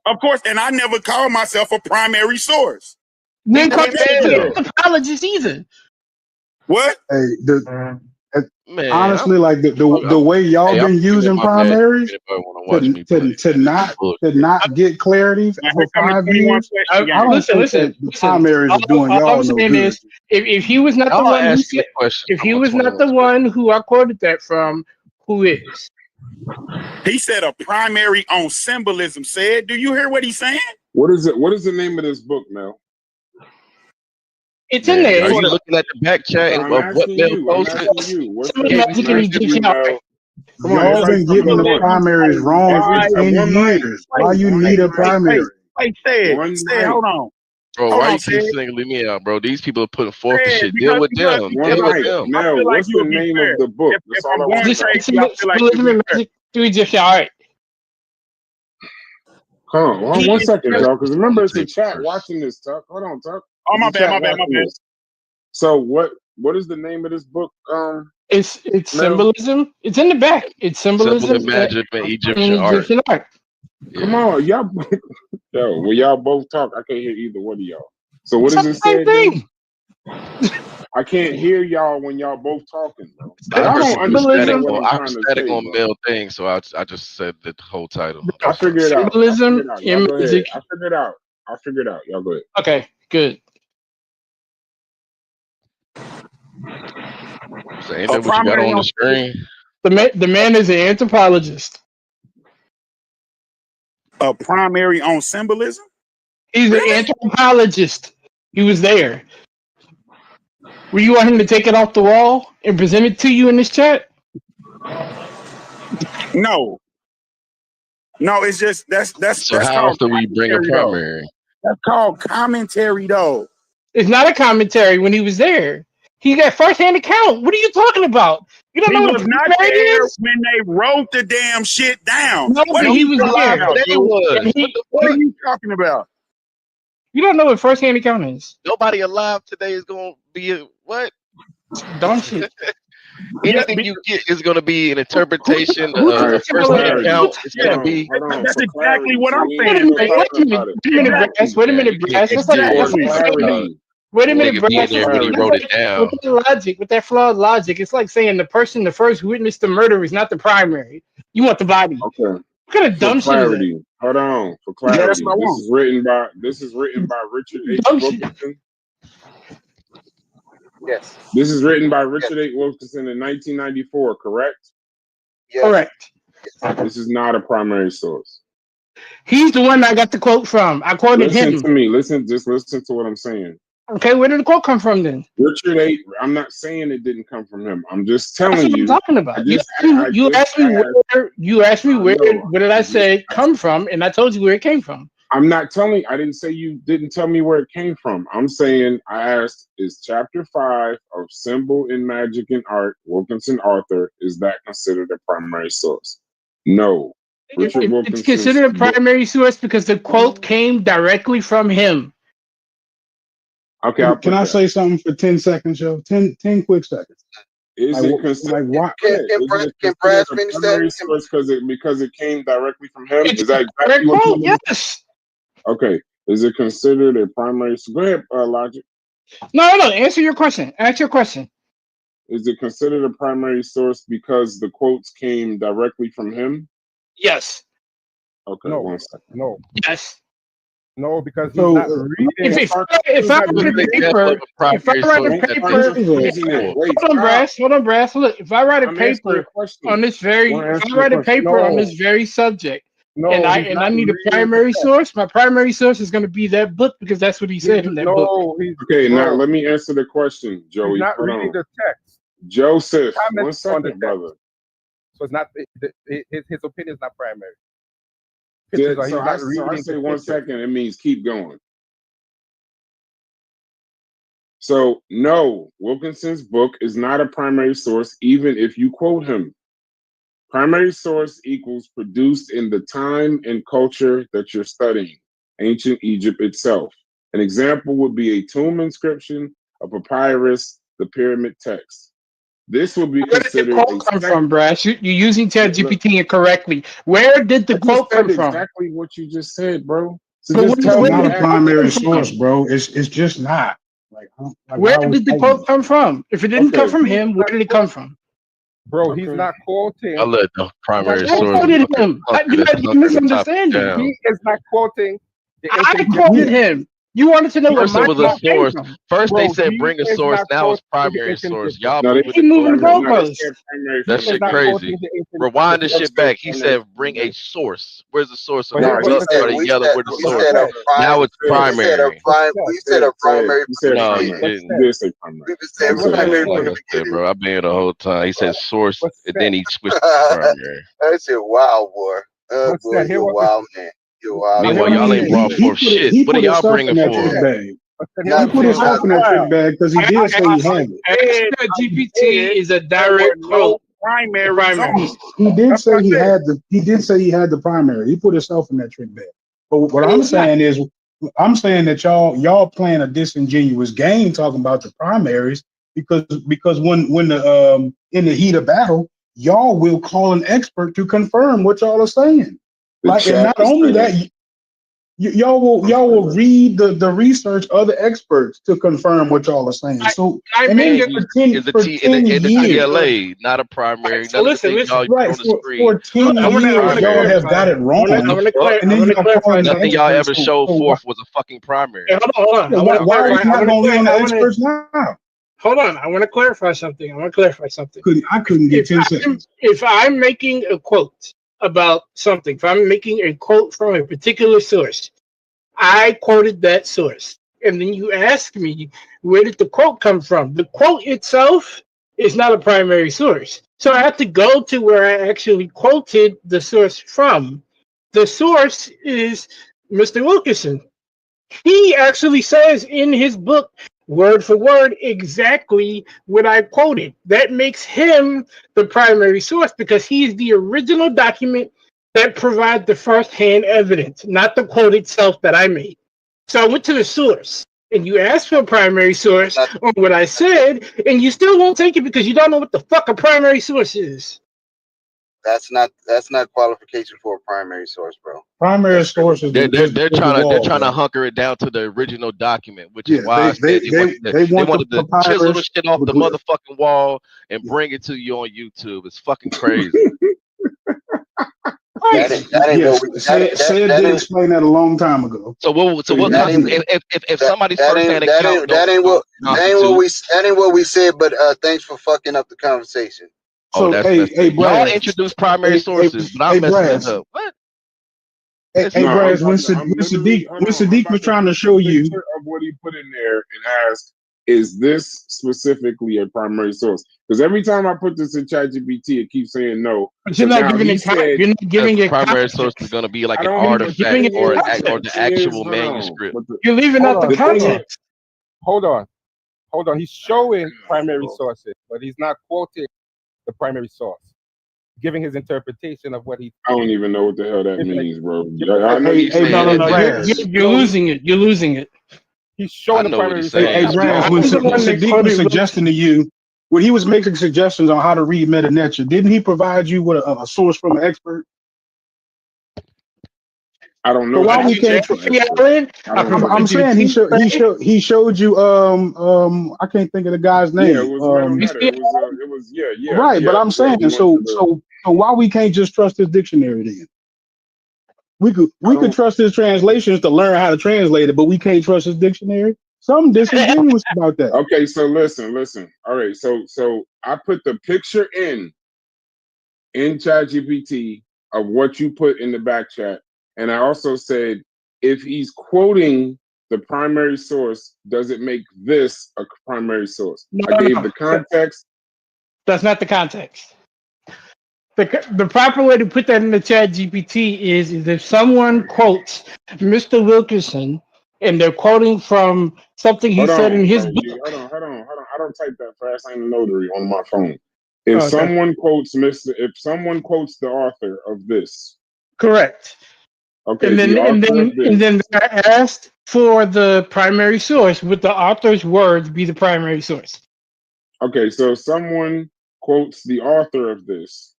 Of course, and I never call myself a primary source. Then call I he never yourself do an failed? that. anthropologist either. What? Hey, Man, honestly, like the I'm way y'all hey, I'm been giving using my badge to primaries anybody want to watch me play, to man. This is not to bullshit. not get clarity Now for here come the 5 years. 21 question I game. don't think that the primaries is doing All y'all I'm no saying good. is, if he was not the Y'all one who asking said, the question if he from a was not 21 the one who I quoted that from, who is? He said a primary on symbolism said. Do you hear what he's saying? what is it? What is the name of this book, Mel? It's in Man, there. are It's you looking at the back chat No, I'm of what asking Mel you. I'm posted? asking you. What's some the? of the Can't be magic I'm in asking you, Egyptian art. Mel. Come on, Y'all everybody, been talk at getting the once. primaries wrong for Every 10 one mic. years. Why you One need a mic. primary? One mic. Hold on. Bro, Hold why on, you keep said. singling me out, bro? These people are putting forth the shit. Deal Because with them. One Deal with mic. them. I Mel, feel like what's you the would be name fair. of the book? If That's I'm all I going want Just to know. crazy, I feel like you'd be fair. magic to Egyptian art. Hold on, He one is second, Press y'all, because on remember the it's a table chat first. watching this, Tuck. Hold on, Tuck. Oh, It's my a bad, chat my bad, my watching bad. this. So what is the name of this book? It's Mel? symbolism. It's in the back. It's Symbol symbolism and magic and in Egyptian art. Egyptian art. Come Yeah. on, y'all. Yo, when y'all both talk, I can't hear either one of y'all. So what It's does the it say same again? thing. I can't hear y'all when y'all both talking, bro. I Y'all heard don't some understand static what Symbolism. I'm on trying to say, on bro. Mel thing, so I just said the whole title. I'll That's all. figure it out. Symbolism Y'all in go ahead. magic. I'll figure it out. I'll figure it out. Y'all go ahead. Okay, good. So ain't that what you got on the screen? The man is an anthropologist. A primary on symbolism? He's an anthropologist. He was there. Were you want him to take it off the wall and present it to you in this chat? No. No, it's just that's So how called often we bring a commentary though. primary? That's called commentary though. It's not a commentary when he was there. He got first-hand account. What are you talking about? You don't He know what was a not primary there is? when they wrote the damn shit down. No, What but are he you was talking there. about, They dude? was. And What the What are fuck? you talking about? you don't know what first-hand account is. Nobody alive today is gonna be a what? Dumb shit. Anything you get is gonna be an interpretation, Who All right, a for first-hand clarity. account. It's Hold gonna on, be hold on. That's For exactly clarity. what So I'm we ain't Wait a saying, still minute. said. Wait talking a minute. about it. Wait a minute, Brass. Wait a yeah. minute, You can't Brass. just Let's not. sit there For and Let's talk not about clarity. wait a minute, nigga being Brass. there For when he With wrote clarity. it down. that logic, with that flawed logic, it's like saying the first who witnessed the murder is not the primary. You want the body. Okay. What kind of For dumb shit is that? clarity. Hold on. For Yeah, that's clarity. what I This want. is written by Richard H. Dumb shit. Wilkinson. Yes. This is written by Yes. Richard H. Wilkinson in 1994, correct? Yes. Correct. This is not a primary source. He's the one I got the quote from. I quoted Listen him. to me. Just listen to what I'm saying. Okay, where did the quote come from then? Richard H. I'm not saying it didn't come from him. I'm just That's telling what I'm you. talking about. You asked me where did I say come from, and I told you where it came from. I'm not telling. I didn't say you didn't tell me where it came from. I'm saying I asked, is chapter 5 of Symbol in Magic and Art, Wilkinson Arthur, is that considered a primary source? No. It's considered a primary source because the quote came directly from him. Okay, can I say something for 10 seconds, yo? 10 quick seconds. Is it considered why? Can Brad finish that? Source because it came directly from him? Is that exactly what you mean? Yes. Okay. Is it considered a primary? Go ahead, Logic. No. Answer your question. Ask your question. Is it considered a primary source because the quotes came directly from him? Yes. Okay. No. 1 second. No. Yes. No, because he's not reading. If I write a paper, hold on, Brass. Look, if I write a paper on this very subject, and I need a primary source, my primary source is going to be that book because that's what he said in that book. Okay, now let me answer the question, Joey. He's not reading the text. Joseph, 1 second, brother. So it's not his opinion is not primary. So I say 1 second, it means keep going. So no, Wilkinson's book is not a primary source, even if you quote him. Primary source equals produced in the time and culture that you're studying, ancient Egypt itself. An example would be a tomb inscription, a papyrus, the pyramid text. This would be considered. Where did the quote come from, Brass? You're using ChatGPT incorrectly. Where did the quote come from? Exactly what you just said, bro. So it's not a primary source, bro. It's just not. Where did the quote come from? If it didn't come from him, where did it come from? Bro, he's not quoting. I let the primary source. You misunderstanding. He is not quoting. I quoted him. You wanted to know first what it was a source. First they said bring a source. Now it's primary source. Y'all moving the goalposts. That shit crazy. Rewind the shit back. He said bring a source. Where's the source of it? Started yelling where's the source. Now it's primary. We said a primary. No, you didn't. Bro, I've been here the whole time. He said source, and then he switched to primary. I said, "Wow, boy, boy, you're a wild man." Meanwhile, y'all ain't brought forth shit. What are y'all bringing forth? He put himself in that trick bag because he did say he had it. GPT is a direct quote. Primary. He did say he had the. He did say he had the primary. He put himself in that trick bag. But what I'm saying is, I'm saying that y'all playing a disingenuous game talking about the primaries because when the in the heat of battle, y'all will call an expert to confirm what y'all are saying. Like, and not only that, y'all will read the research of the experts to confirm what y'all are saying. So and then for 10 years, TLA, not a primary. So listen, right? For 10 years, y'all have got it wrong. Nothing y'all ever showed forth was a fucking primary. Hold on. Why are you not going to be on the experts now? Hold on, I want to clarify something. I couldn't get 10 seconds. If I'm making a quote about something, if I'm making a quote from a particular source, I quoted that source. And then you ask me, where did the quote come from? The quote itself is not a primary source. So I have to go to where I actually quoted the source from. The source is Mr. Wilkinson. He actually says in his book, word for word, exactly what I quoted. That makes him the primary source because he's the original document that provides the first-hand evidence, not the quote itself that I made. So I went to the source, and you asked for a primary source on what I said, and you still won't take it because you don't know what the fuck a primary source is. That's not qualification for a primary source, bro. Primary source is they're trying to hunker it down to the original document, which is why they wanted to chisel the shit off the motherfucking wall and bring it to you on YouTube. It's fucking crazy. Said did explain that a long time ago. So what? If somebody's first-hand account, that ain't what we said. But thanks for fucking up the conversation. So hey, y'all introduce primary sources, but I'm messing it up. What? Hey, Brad, when Sadiq was trying to show you of what he put in there and asked, is this specifically a primary source? Because every time I put this in ChatGPT, it keeps saying no. But you're not giving it. You're not giving it. Primary source is going to be like an artifact or the actual manuscript. You're leaving out the context. Hold on. He's showing primary sources, but he's not quoting the primary source. giving his interpretation of what he. I don't even know what the hell that means, bro. I know Hey, you hey, saying no, Brass. You're losing it. You're losing it. He's showing I the know what primary he's source. saying. Hey, Brass, I when was the one that Sadiq was quoted suggesting to you, when he was making suggestions on how to read Meta Nature, didn't he provide you with a source from an expert? I don't So know why we something can't? from an expert. I don't know I'm that. saying he showed you I can't think of the guy's Yeah, it name. was meta. It was Right, but I'm saying He went to the. so why we can't just trust his dictionary then? We I could don't. trust his translations to learn how to translate it, but we can't trust his dictionary. Something disingenuous about that. Okay, so listen. All right, so I put the picture in ChatGPT of what you put in the back chat, and I also said if he's quoting the primary source, does it make this a primary source? I gave the context. That's not the context. The proper way to put that in the chat GPT is if someone quotes Mr. Wilkerson and they're quoting from something he said in his book. Hold on. I don't type that fast. I'm a notary on my phone. If someone quotes the author of this. Correct. Okay, and then they're asked for the primary source. Would the author's words be the primary source? Okay, so if someone quotes the author of this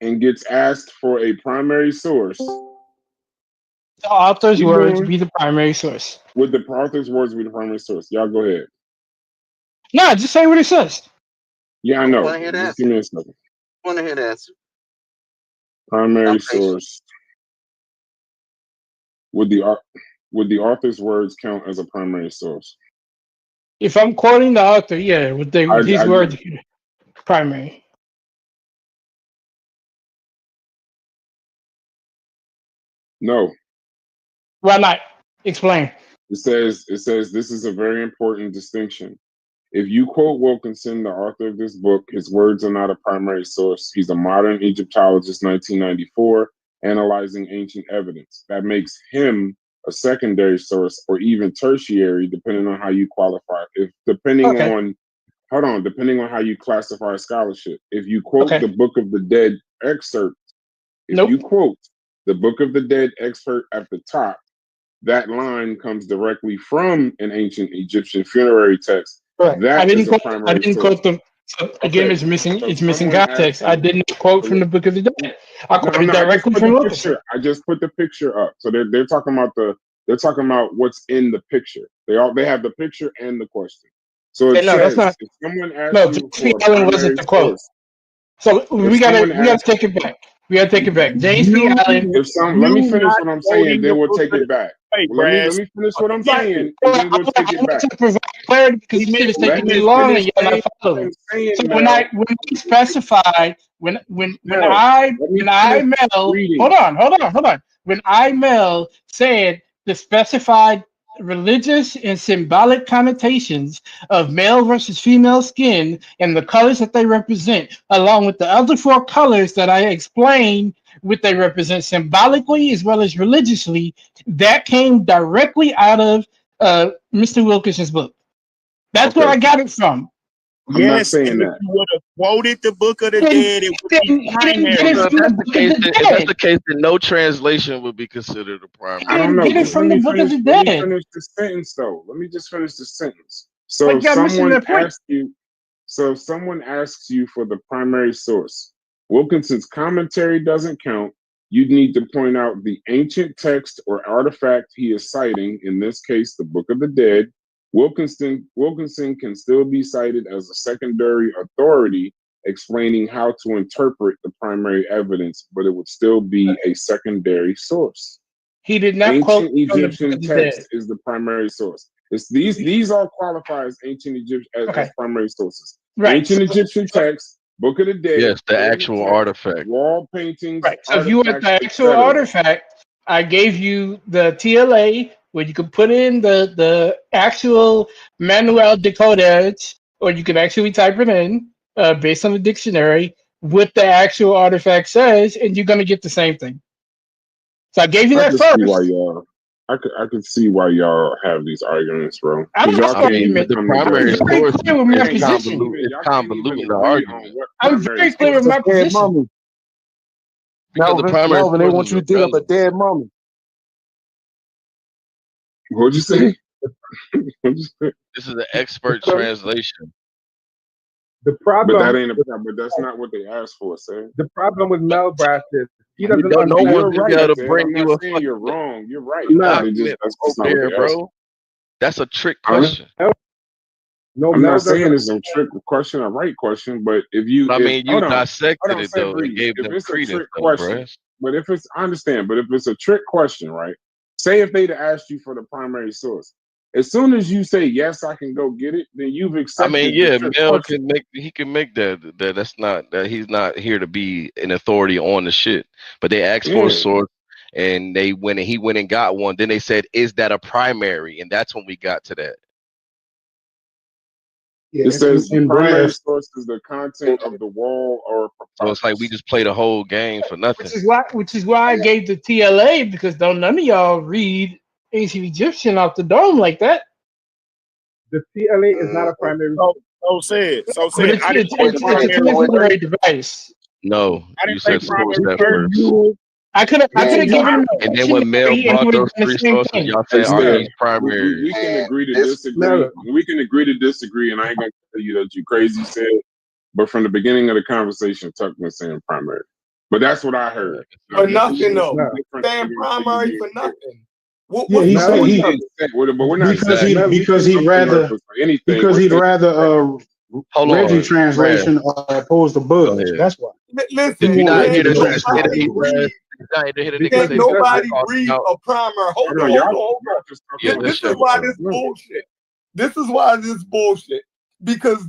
and gets asked for a primary source, the author's words be the primary source. Would the author's words be the primary source? Y'all go ahead. No, just say what it says. Yeah, I know. Just give me a second. Want to hear the answer? Primary source. Would the author's words count as a primary source? If I'm quoting the author, yeah, would his words be primary? No. Why not? Explain. It says this is a very important distinction. If you quote Wilkinson, the author of this book, his words are not a primary source. He's a modern Egyptologist, 1994, analyzing ancient evidence. That makes him a secondary source or even tertiary, depending on how you qualify. Depending on how you classify scholarship. If you quote the Book of the Dead excerpt, you quote the Book of the Dead excerpt at the top, that line comes directly from an ancient Egyptian funerary text. Right. I didn't quote them. So again, it's missing context. I didn't quote from the Book of the Dead. I quoted directly from Wilkerson. I just put the picture up. So they're talking about what's in the picture. They have the picture and the question. So it says if someone asks you for a primary source. So we gotta take it back. We gotta take it back. James P. Allen. Let me finish what I'm saying, then we'll take it back. Let me finish what I'm saying, and then we'll take it back. To provide clarity because this shit is taking me long and you're not following. So when I specified when Mel said the specified religious and symbolic connotations of male versus female skin and the colors that they represent, along with the other four colors that I explained what they represent symbolically as well as religiously, that came directly out of Mr. Wilkerson's book. That's where I got it from. I'm not saying that. If you would have quoted the Book of the Dead, it would be primary. If that's the case, then no translation would be considered a primary. I don't know. Get it from the Book of the Dead. Let me finish the sentence, though. Let me just finish the sentence. So if someone asks you for the primary source, Wilkinson's commentary doesn't count. You'd need to point out the ancient text or artifact he is citing, in this case, the Book of the Dead. Wilkinson can still be cited as a secondary authority explaining how to interpret the primary evidence, but it would still be a secondary source. He did not ancient Egyptian text is the primary source. These all qualify as ancient Egyptian as primary sources. Right. Ancient Egyptian text, Book of the Dead. Yes, the actual artifact. Wall paintings. Right. So if you want the actual artifact, I gave you the TLA where you could put in the actual manual decodage, or you can actually type it in based on the dictionary what the actual artifact says, and you're going to get the same thing. So I gave you that first. I could see why y'all have these arguments, bro. The primary source is convoluting the argument. I'm very clear with my position. Because the primary Melvin, they want sources you are to dig up a relevant. dead mummy. What'd you say? What'd you say? This is an expert translation. The But problem, that ain't a problem. But that's not what they asked for, sir. the problem with Melbrass is he You doesn't don't know No, what you're understand. to be right, able to Ted. bring I'm you not a saying fucking you're wrong. You're right. No, But document that's over just not what there, they asked. bro. That's a trick Huh? question. no, I'm Mel not saying doesn't. it's a trick question, a right question, but if you, But I mean, you hold on, dissected it Seth though and Breeze, gave if them it's a credence trick though, question, bruh. but if it's, I understand, but if it's a trick question, right? Say if they'd asked you for the primary source, as soon as you say yes, I can go get it, then you've I accepted mean, the yeah, trick Mel question. can make that's not that he's not here to be an authority on the shit. But they asked for a Yeah, source and he went and got one. Then they said, is that a primary? And that's when we got to that. Yeah, it says and primary Brass. source is the content of the wall or So it's like we papyrus. just played a whole game for nothing. Which is why I gave the TLA, because don't none of y'all read ancient Egyptian off the dome like that. The TLA is not a primary. So said. But it's I didn't say it's a primary first. temporary device. No, I you didn't say said source primary at first. first. I could have given him a And then when Mel dictionary and he brought would have those done the three same sources, thing. y'all Hey, said, are Steph, these primaries? we can agree to this disagree. We can agree to disagree, and I ain't gonna tell you that you crazy said. But from the beginning of the conversation, Tuck was saying primary. But that's what I heard. For And nothing then though. No, different Saying things that you primary didn't for say. nothing. What, Yeah, what's he the said point he of it? But we're not because saying he because he'd rather Reggie Hold on, translation opposed to Go Budge. ahead. That's why Did Listen, you not can't hear the nobody stupidity, Brad? read, Did you not hear the nigga because can't say he that doesn't. nobody talking read out? a primary. Hold on. y'all just Yeah, talking This this is shit. why this bullshit. This is why this bullshit. Because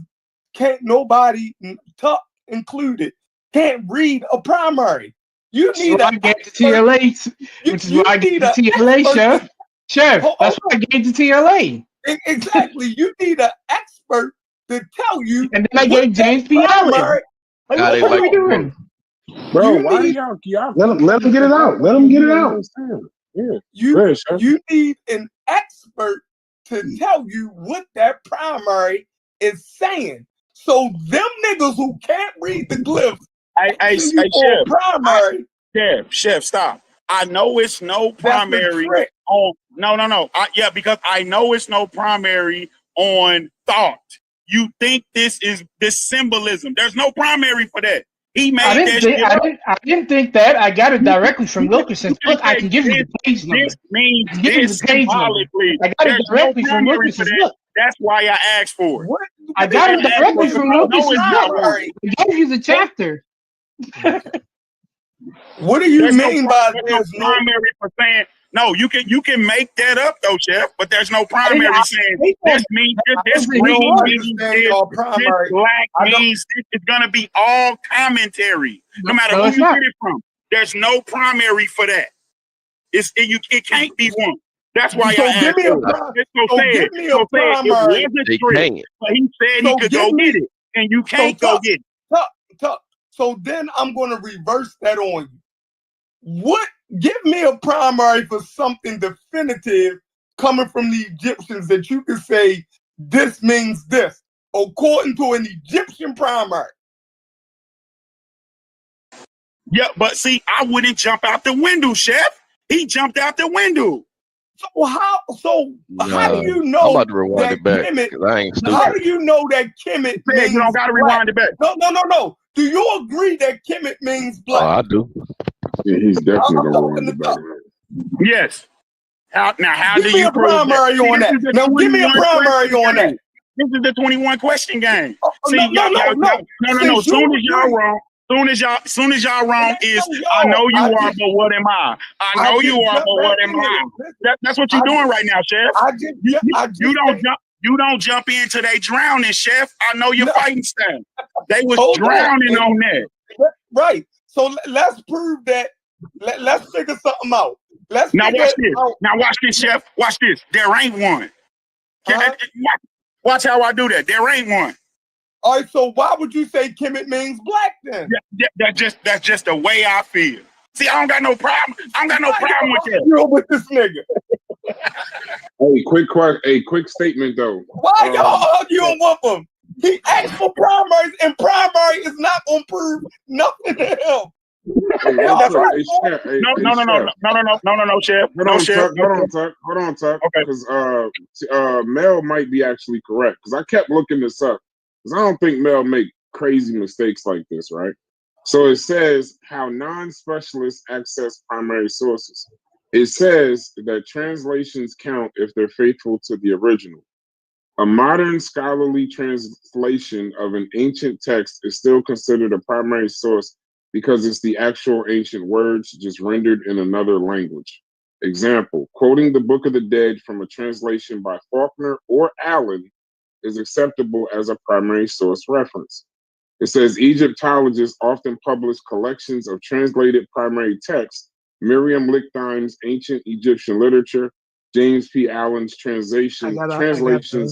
can't nobody, Tuck included, can't read a primary. You need So I an gave the expert. TLA, which is why I gave the TLA, Chef. That's why I gave the TLA. Exactly. You need an expert to tell you. And then I gave James P. Allen. Like, How they what are like we doing? Bro, why do y'all let him get it out. Let him get it out. Yeah. You need an expert to tell you what that primary is saying. So them niggas who can't read the glyphs, Hey, for primary. Chef, stop. I know it's no primary trick. on. No. Because I know it's no primary on thought. You think this is this symbolism? There's no primary for that. He made that shit up. I didn't think that. I got it directly from Wilkerson's book. I can give you the page number. This means I can give you this the page number. symbolically. I got it There's no directly from primary for Wilkerson's that. book. That's why I asked for it. I got it directly from Wilkerson's book. Primary. I gave you the chapter. What do you mean by there's no primary for saying no? You can make that up though, Chef. But there's no primary saying this means this green means this black means this is gonna be all commentary, no matter who you get it from. There's no primary for that. It can't be one. That's why I asked for it. Give me a primary. It wasn't trick, but he said he could go get it, and you can't go get it. So then I'm going to reverse that on you. Give me a primary for something definitive coming from the Egyptians that you can say this means this, according to an Egyptian primary. Yeah, but see, I wouldn't jump out the window, Chef. He jumped out the window. So how do you know? I'm about to rewind it back because I ain't stupid. How do you know that Kemet means you don't gotta rewind it back? No. Do you agree that Kemet means black? Oh, I do. Yeah, he's definitely gonna rewind it back. Yes. How give me a primary on that? Now give me a primary on that. This is the 21 question game. No. Soon as y'all wrong. Soon as y'all wrong is I know you are, but what am I? I know you are, but what am I? That's what you're doing right now, Chef. You don't jump into they drowning, Chef. I know your fighting style. They was drowning on that. Right. So let's prove that. Let's figure something out. Now watch this, Chef. Watch this. There ain't one. Watch how I do that. There ain't one. All right, so why would you say Kemet means black then? That's just the way I feel. See, I don't got no problem. I don't got no problem with that. You're with this nigga. Hey, quick statement though. Why y'all arguing with him? He asked for primaries, and primary is not gonna prove nothing to him. Hey, Yeah, real that's quick. right. Hey, Chef. Hey, No, hey, no, no, no, Chef. no, Chef. Hold No, on, Chef. Tuck. Hold on, Tuck. Okay. Because Mel might be actually correct. Because I kept looking this up. Because I don't think Mel make crazy mistakes like this, right? So it says how non-specialists access primary sources. It says that translations count if they're faithful to the original. A modern scholarly translation of an ancient text is still considered a primary source because it's the actual ancient words just rendered in another language. Example, quoting the Book of the Dead from a translation by Faulkner or Allen is acceptable as a primary source reference. It says Egyptologists often publish collections of translated primary texts, Merriam-Lichten's Ancient Egyptian Literature, James P. Allen's translations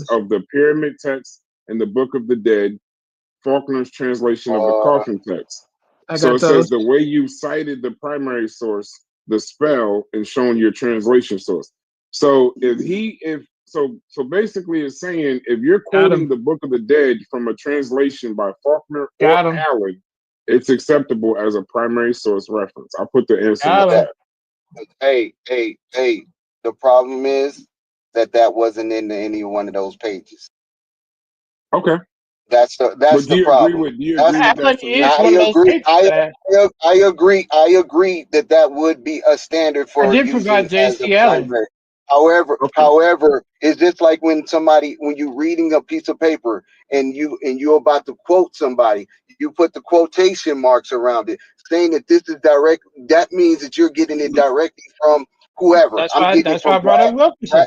of the Pyramid Text and the Book of the Dead, Faulkner's translation of the Coffin Text. So it says the way you cited the primary source, the spell, and shown your translation source. So so basically it's saying if you're quoting the Book of the Dead from a translation by Faulkner or Allen, it's acceptable as a primary source reference. I'll put the answer in the chat. Hey. The problem is that wasn't in any one of those pages. Okay. That's the problem. Is one of those pages, I agree that would be a standard for I did using provide as a JC Allen. primary. However, it's just like when you're reading a piece of paper and you're about to quote somebody, you put the quotation marks around it, saying that this is direct. That means that you're getting it directly from whoever. That's why I brought up Wilkinson.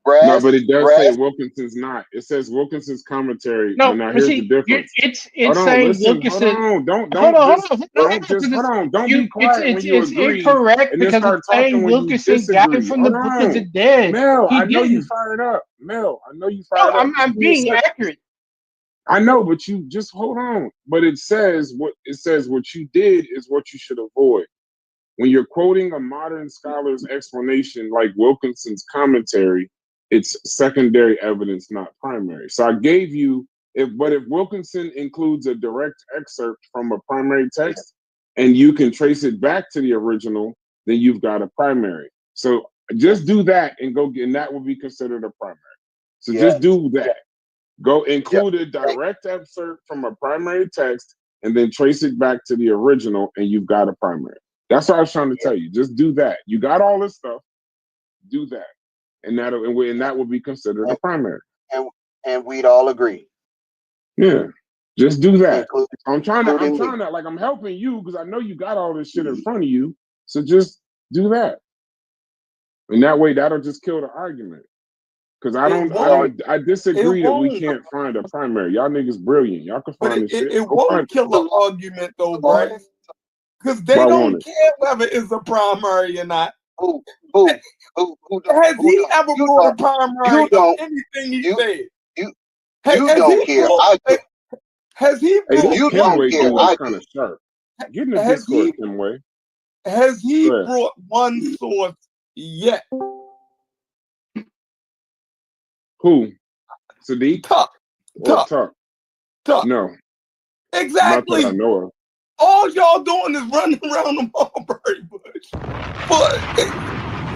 No, but it does say Wilkinson's not. It says Wilkinson's commentary. No, but now but here's see, the difference. it's Hold on, saying listen, Wilkinson. hold on. Hold Don't be quiet when you it's agree incorrect and then because start it's saying talking when you Wilkinson got it disagree. from the Hold Book of the on. Dead. Mel, I know you didn't. fired up. Mel, I know you No, fired up. I'm being accurate. I know, but you just hold on. But it says what you did is what you should avoid. When you're quoting a modern scholar's explanation like Wilkinson's commentary, it's secondary evidence, not primary. So I gave you if Wilkinson includes a direct excerpt from a primary text and you can trace it back to the original, then you've got a primary. So just do that and that will be considered a primary. So just do that. Go include a direct excerpt from a primary text and then trace it back to the original and you've got a primary. That's what I was trying to tell you. Just do that. You got all this stuff. Do that. And that will be considered a primary. And we'd all agree. Yeah. Just do that. I'm trying to like I'm helping you because I know you got all this shit in front of you. So just do that. And that way that'll just kill the argument. Because I disagree that we can't find a primary. Y'all niggas brilliant. Y'all can find this shit. It won't kill the argument though, Brad. Because they don't care whether it's a primary or not. Who has he ever brought a primary of anything he said? You don't care. Has he brought you don't care? I kind of sharp. Get in the Discord, Kimway. Has he brought one source yet? Who? Sadiq? Tuck. No. Exactly. Not that I know of. All y'all doing is running around the mulberry bush. But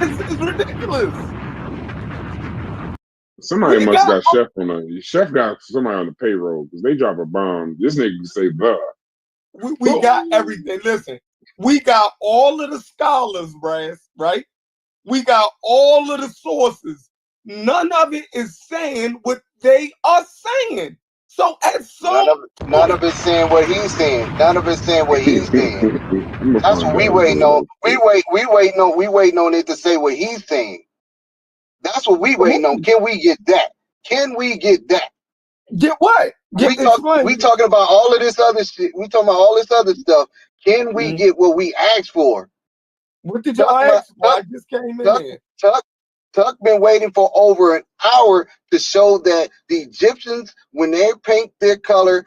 it's ridiculous. Somebody must got Chef on the Chef got somebody on the payroll because they drop a bomb. This nigga can say blah. We got everything. Listen, we got all of the scholars, Brass, right? We got all of the sources. None of it is saying what they are saying. So at some none of it saying what he's saying. None of it saying what he's saying. That's what we waiting on. We waiting on it to say what he's saying. That's what we waiting on. Can we get that? Can we get that? Get what? We talking about all of this other shit. We talking about all this other stuff. Can we get what we asked for? What did y'all ask for? I just came in there. Tuck been waiting for over an hour to show that the Egyptians, when they paint their color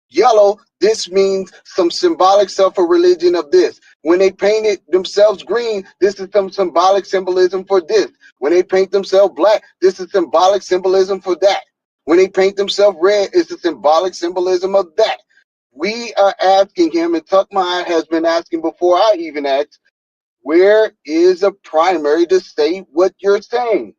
yellow, this means some symbolic stuff for religion of this. When they painted themselves green, this is some symbolic symbolism for this. When they paint themselves black, this is symbolic symbolism for that. When they paint themselves red, it's a symbolic symbolism of that. we are asking him, and Tuckmeyer has been asking before I even asked, where is a primary to say what you're saying?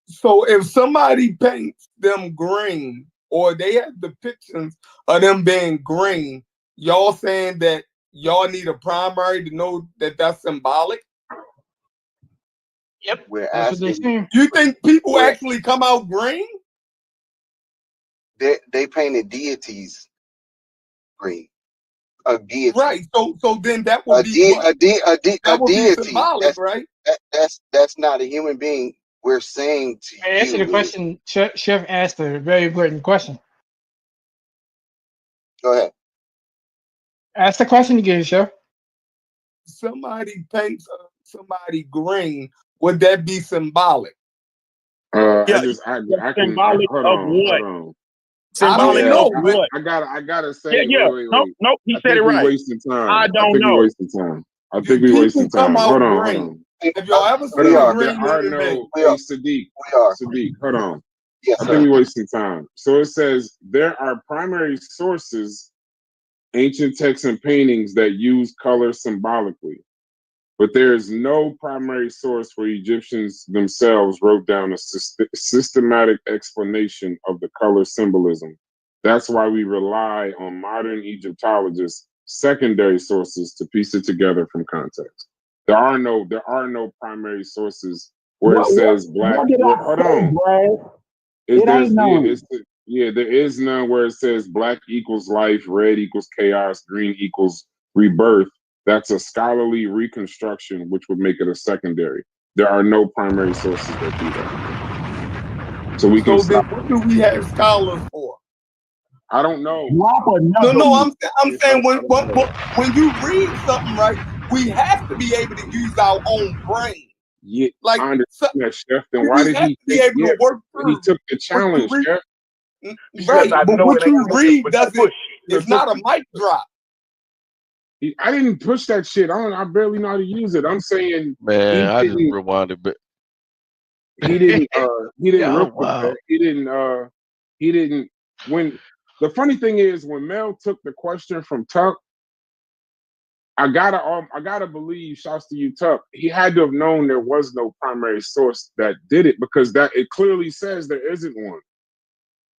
So if somebody paints them green, or they have depictions of them being green, y'all saying that y'all need a primary to know that that's symbolic? Yep. We're That's what they're asking. saying. You think people actually come out green? They painted deities green. A deity. Right. So then that would be what? A Would be deity. symbolic, right? That's not a human being. We're saying to I answer the question. Chef asked a very important question. Go ahead. Ask the question again, Chef. Somebody paints somebody green. Would that be symbolic? I can symbolic hold of on, what? hold on. Symbolic of what? I gotta say, Yeah. wait. Nope, he I said think it we right. wasting time. I don't know. We wasting time. I think we wasting time. Hold on. Have y'all ever seen Hold on. green There are human no being? Sadiq, hold on. Yes, I think we wasting time. So it says there are primary sources, ancient texts and paintings that use color symbolically. But there is no primary source where Egyptians themselves wrote down a systematic explanation of the color symbolism. That's why we rely on modern Egyptologists' secondary sources to piece it together from context. There are no primary sources where it says black. Hold on. There is none where it says black equals life, red equals chaos, green equals rebirth. That's a scholarly reconstruction, which would make it a secondary. There are no primary sources that do that. So we can stop. What do we have scholars for? I don't know. No, I'm saying when you read something, right, we have to be able to use our own brain. Yeah, like I understand that, Chef. Then why we did have he to be able to work through? He took the challenge, Chef. Right, but what you read doesn't. It's not a mic drop. I didn't push that shit on. I barely know how to use it. I'm saying, man, I just rewound a bit. He didn't. He didn't. Yeah, real quick, wow. He didn't. He didn't. When the funny thing is, when Mel took the question from Tuck, I gotta believe. Shouts to you, Tuck. He had to have known there was no primary source that did it because that it clearly says there isn't one.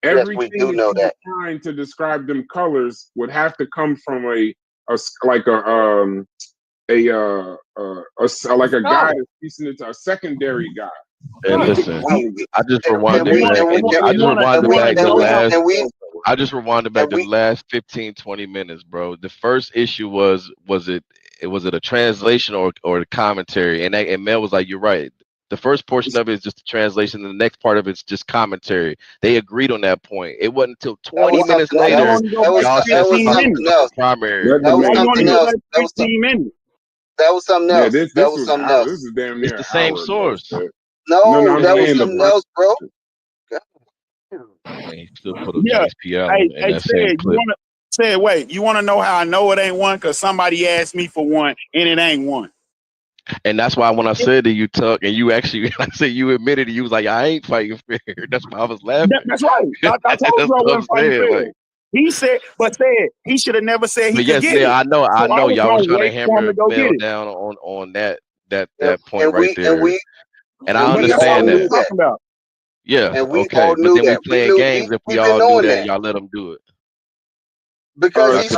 Everything yes, we do know that. Trying to describe them colors would have to come from a guy that's piecing it to a secondary guy. And listen, I just rewinded back the last 15, 20 minutes, bro. The first issue was it a translation or the commentary? And Mel was like, you're right. The first portion of it is just a translation, and the next part of it's just commentary. They agreed on that point. It wasn't until 20 minutes later y'all said something else. Primary. That was something else. That was something else. That was something else. This is damn near it's the same source. No, that was something else, bro. Man, he still put a nice PR in that same clip. You want to know how I know it ain't one? Because somebody asked me for one, and it ain't one. And that's why when I said to you, Tuck, and you actually, I said you admitted it, you was like, I ain't fighting fair. That's why I was laughing. That's right. I told you I wasn't fighting fair. Like, he said he should have never said he could get it. I know. Y'all was trying to hammer Mel down on that point right there. And I understand that. Yeah. And we okay. all But knew then that. we playing games if we all knew that and y'all let them do it. Because he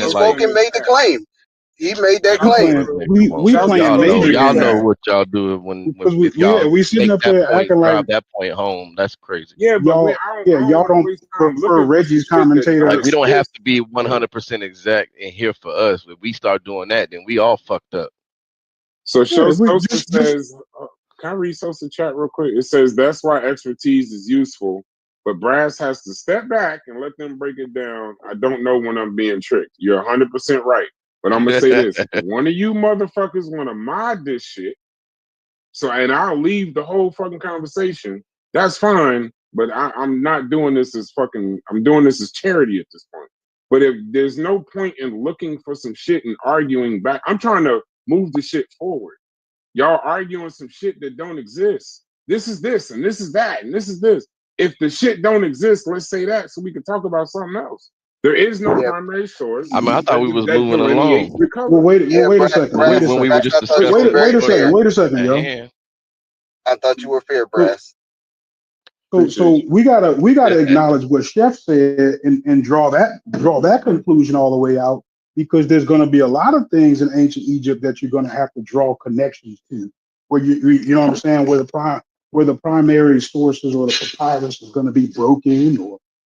spoke and made the claim. He made that claim. We playing major games. Y'all know what y'all do if y'all we sitting up there acting like that point home. That's crazy. Yeah, but y'all don't prefer Reggie's commentator. Like we don't have to be 100% exact in here for us. If we start doing that, then we all fucked up. So Sosa says, can I read Sosa chat real quick? It says that's why expertise is useful, but Brass has to step back and let them break it down. I don't know when I'm being tricked. You're 100% right. But I'm gonna say this: if one of you motherfuckers want to mod this shit, and I'll leave the whole fucking conversation. That's fine, but I'm not doing this as I'm doing this as charity at this point. But if there's no point in looking for some shit and arguing back, I'm trying to move the shit forward. Y'all arguing some shit that don't exist. This is this, and this is that, and this is this. If the shit don't exist, let's say that so we can talk about something else. There is no primary source. I mean, I thought we was that moving delineates along. the color. Well, wait a second. Wait a When we second. were just I thought you discussing were very fair. Wait a second, yo. I thought you were fair, Brass. So we gotta acknowledge what Chef said and draw that conclusion all the way out, because there's going to be a lot of things in ancient Egypt that you're going to have to draw connections to, where you know what I'm saying, where the primary sources or the papyrus is going to be broken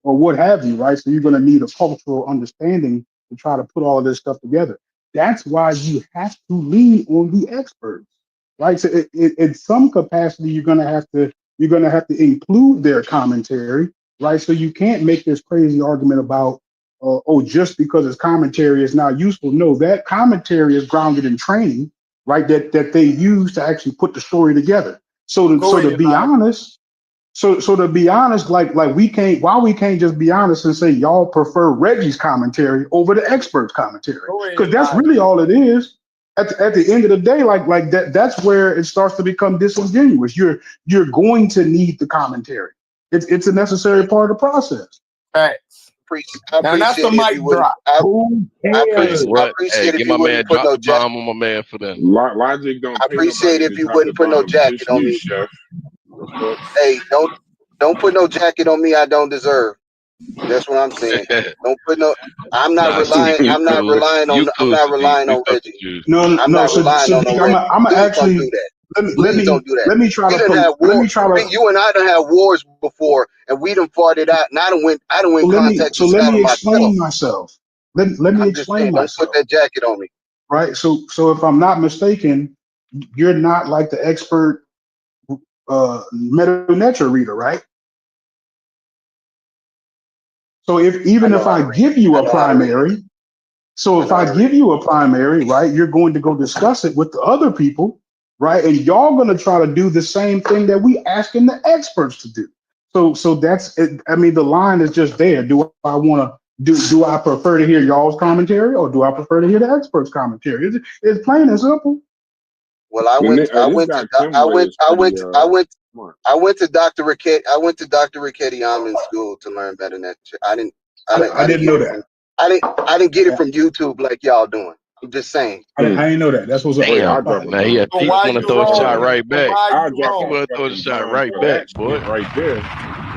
or what have you, right? So you're going to need a cultural understanding to try to put all of this stuff together. That's why you have to lean on the experts, right? So in some capacity, you're going to have to include their commentary, right? So you can't make this crazy argument about, just because it's commentary is not useful. No, that commentary is grounded in training, right? That they use to actually put the story together. So to be honest, like we can't just be honest and say y'all prefer Reggie's commentary over the expert's commentary, because that's really all it is. At the end of the day, like that's where it starts to become disingenuous. You're going to need the commentary. It's a necessary part of the process. Facts. Now that's a mic drop. I appreciate if you wouldn't put no jacket. On my man for that. Logic don't. I appreciate if you wouldn't put no jacket on me. Hey, don't put no jacket on me I don't deserve. That's what I'm saying. Don't put no. I'm not relying on Reggie. No. I'm not So relying on no Reggie. I'm Please actually. don't do that. Let me try to. You and I done had wars before, and we done fought it out. And I done went contact. So let me explain myself. Let me explain myself. Don't put that jacket on me. Right. So if I'm not mistaken, you're not like the expert Meta Nature reader, right? So if I give you a primary, right, you're going to go discuss it with the other people, right? And y'all going to try to do the same thing that we asking the experts to do. So that's it. I mean, the line is just there. Do I prefer to hear y'all's commentary, or do I prefer to hear the experts' commentary? It's plain and simple. Well, I went to Dr. Richetti Amon's school to learn better than that. I didn't know that. I didn't get it from YouTube like y'all doing. I'm just saying. I didn't know that. That's what's up. Damn. Now he want to throw a shot right back. I'll drop He want to throw a shot right back, boy. Right there.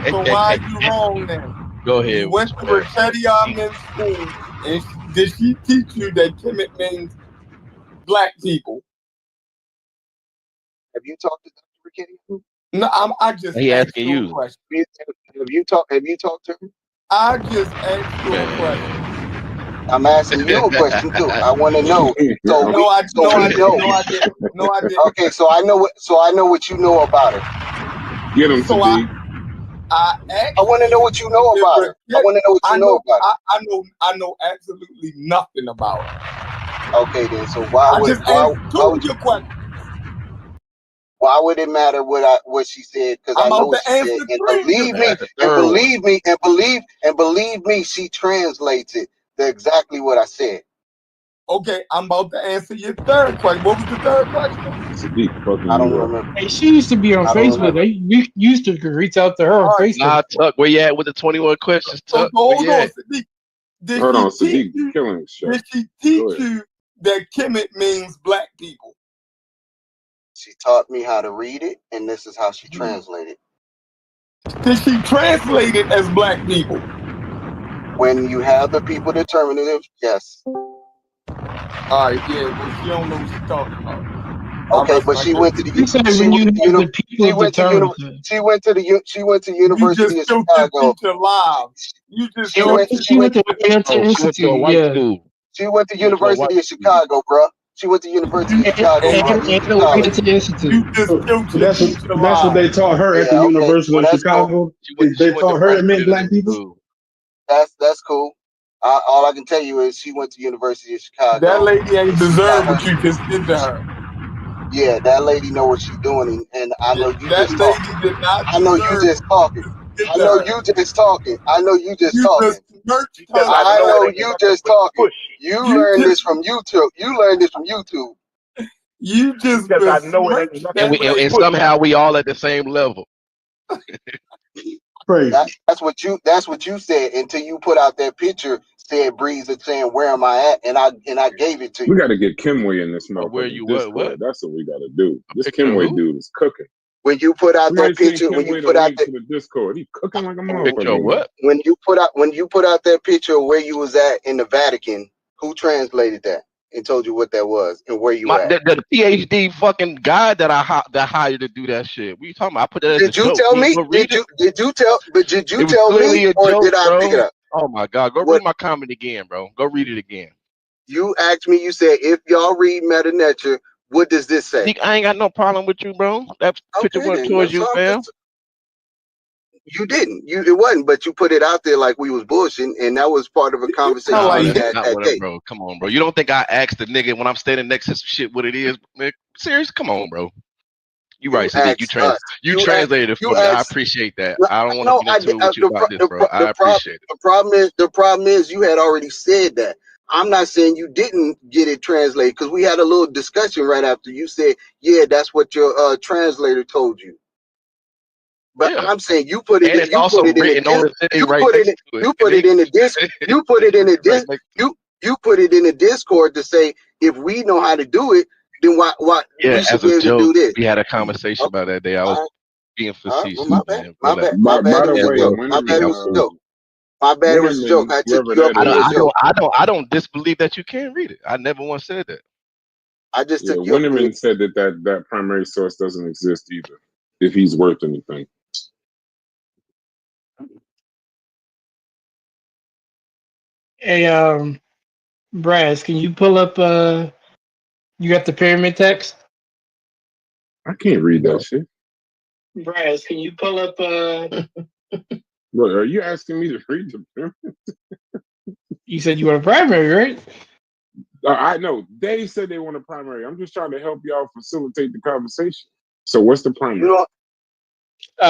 So why are you wrong then? Go ahead. You went to Richetti Amon's school, and did she teach you that Kemet means black people? Have you talked to Dr. Richetti? No, I just he asking you. A question. Have you talked to him? I just asked you a question. I'm asking you a question too. I want to know. I didn't. Okay, so I know what you know about her. Get him. So I want to know what you know about her. I want to know what you know about her. I know absolutely nothing about her. Okay, then. So why would it matter what she said? Because I know what she said, and believe me, she translates it to exactly what I said. Okay, I'm about to answer your third question. What was the third question? I don't remember. Hey, she used to be on Facebook. We used to reach out to her on Facebook. Nah, Tuck, where you at with the 21 questions, Tuck? Hold on, Sadiq. Sadiq, killing shit. Did she teach you that Kemet means black people? She taught me how to read it, and this is how she translated. Did she translate it as black people? When you have the people determinative, yes. All right, yeah, but she don't know what she's talking about. Okay, but she went to the University of Chicago. You just she went to a white school. She went to University of Chicago, bro. She went to University of Chicago. That's what they taught her at the University of Chicago. They taught her it meant black people. That's cool. All I can tell you is she went to University of Chicago. That lady ain't deserve what you just did to her. Yeah, that lady know what she's doing, and I know you just talking. I know you just talking. I know you just talking. I know you just talking. You learned this from YouTube. You just because I know it ain't and somehow we all at the same level. Crazy. That's what you said until you put out that picture. Said Breeze and saying where am I at, and I gave it to you. We got to get Kimway in this Where motherfucking you Discord. what? That's what we got to do. This picture of Kimway who? dude is cooking. When you put out Somebody that picture, when you put out that to the Discord, he's cooking like a Picture of motherfucker. what? when you put out that picture of where you was at in the Vatican, who translated that and told you what that was and where you at? The PhD fucking guy that I hired to do that shit. What you talking about? I put that as a Did you joke. tell Can you me? go read it? Did you tell? But did you It was tell clearly me, a or joke, did I pick it bro. up? Oh my god, go What read my comment again, bro. Go read it again. you asked me, you said if y'all read Meta Nature, what does this say? I ain't got no problem with you, bro. That picture Okay, went then. towards So you, I'm fam. just, you didn't. It wasn't, but you put it out there like we was bullshitting, and that was part of a conversation No, we that's had not that what day. bro. Come on, bro. You don't think I asked the nigga when I'm standing next to some shit what it is? Nick? Serious? Come on, bro. You right, Sadiq. You translated it for me. I appreciate that. I don't want to get into it with you about this, bro. I appreciate it. The problem is you had already said that. I'm not saying you didn't get it translated because we had a little discussion right after you said, yeah, that's what your translator told you. But Yeah. I'm saying you put it And in, it's also written on the thing right next to it. you put it in the disc, you put it in the disc, you put it in the Discord to say if we know how to do it, then why we should as be a able to joke, do this. we had a conversation about that day. I was being facetious, Well, my bad. man. My Relax. bad. My bad. It was a joke. My bad. It was a joke. My bad. It was a joke. I took you up on your joke. I don't disbelieve that you can't read it. I never once said that. I just took you Winterman said that primary source doesn't exist either, if he's worth anything. Hey, Braz, can you pull up? You got the pyramid text? I can't read that shit. Braz, can you pull up? Look, are you asking me to read the pyramid? You said you want a primary, right? I know they said they want a primary. I'm just trying to help y'all facilitate the conversation. So what's the primary?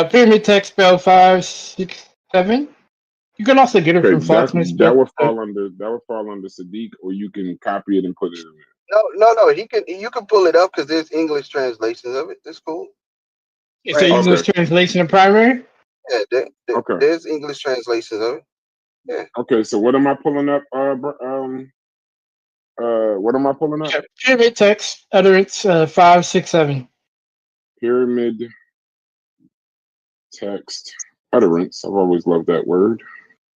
Pyramid text spell 5, 6, 7. You can also get it from Faulkner's That book. would fall under Sadiq, or you can copy it and put it in there. No. You can pull it up because there's English translations of it. That's cool. It's an English translation of primary. Yeah, there's English translations of it. Yeah. Okay, so what am I pulling up? What am I pulling up? Yeah, pyramid text utterance 5, 6, 7. Pyramid text utterance. I've always loved that word.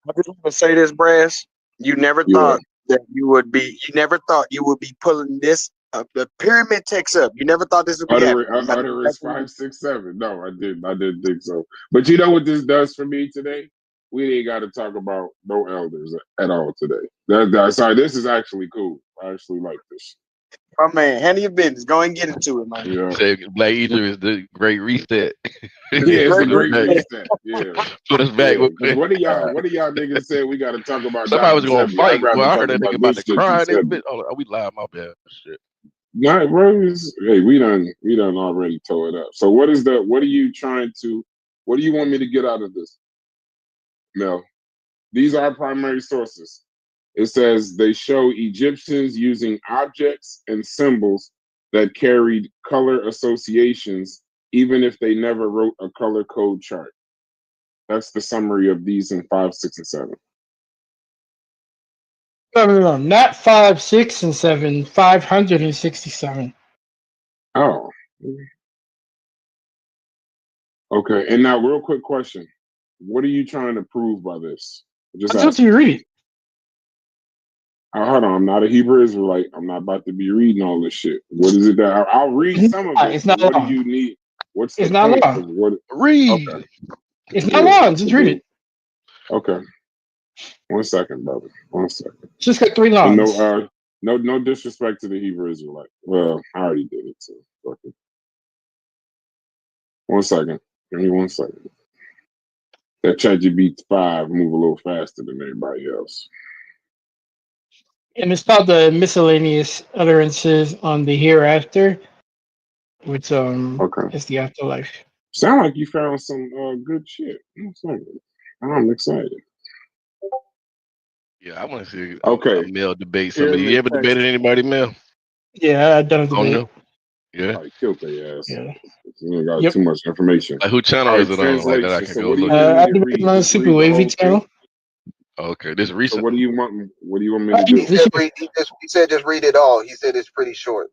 I just want to say this, Brass. You never thought that you would be. You never thought you would be pulling this the pyramid text up. You never thought this would be happening. Utterance 5, 6, 7. No, I didn't think so. But you know what this does for me today? We ain't got to talk about no elders at all today. Sorry, this is actually cool. I actually like this. Oh man, handle your business. Go and get into it, man. Yeah. Say Black Eater is the great reset. It's a great reset. Yeah. Put us back. Yeah. What do y'all niggas say we got to talk about? Somebody was gonna fight. Well, I heard that nigga about to cry in this bit. Oh, we live, my bad. Shit. Nah, bro. Hey, we done already tore it up. So what are you what do you want me to get out of this? Mel? These are primary sources. It says they show Egyptians using objects and symbols that carried color associations, even if they never wrote a color code chart. That's the summary of these in 5, 6, and 7. No, not 5, 6, and 7. 567. Oh. Okay. And now, real quick question: what are you trying to prove by this? Until you read it. Hold on, I'm not a Hebrew Israelite. I'm not about to be reading all this shit. What is it that I'll read some of it? It's not what long. do you need? What's it's the not point long. of what? Read. Okay. It's not long. Just read it. Okay. 1 second, brother. 1 second. Just got 3 lines. No disrespect to the Hebrew Israelite. Well, I already did it too. Okay. 1 second. Give me 1 second. That ChatGPT 5 move a little faster than everybody else. And it's called the miscellaneous utterances on the hereafter, which is the afterlife. Sound like you found some good shit. I'm excited. Yeah, I want to see a male debate somebody. You ever debated anybody, Mel? Yeah, I've done a Oh debate. no. Yeah. Probably killed their ass. Yeah. You got too much information. Like, who channel All is right, it on? Like that I translation. can So go what do you look at want it. me to read? on Just Super read the Wavy whole channel. thing? Okay, this So recent. what do you want? What do you want me to do? He said just read it all. He said it's pretty short.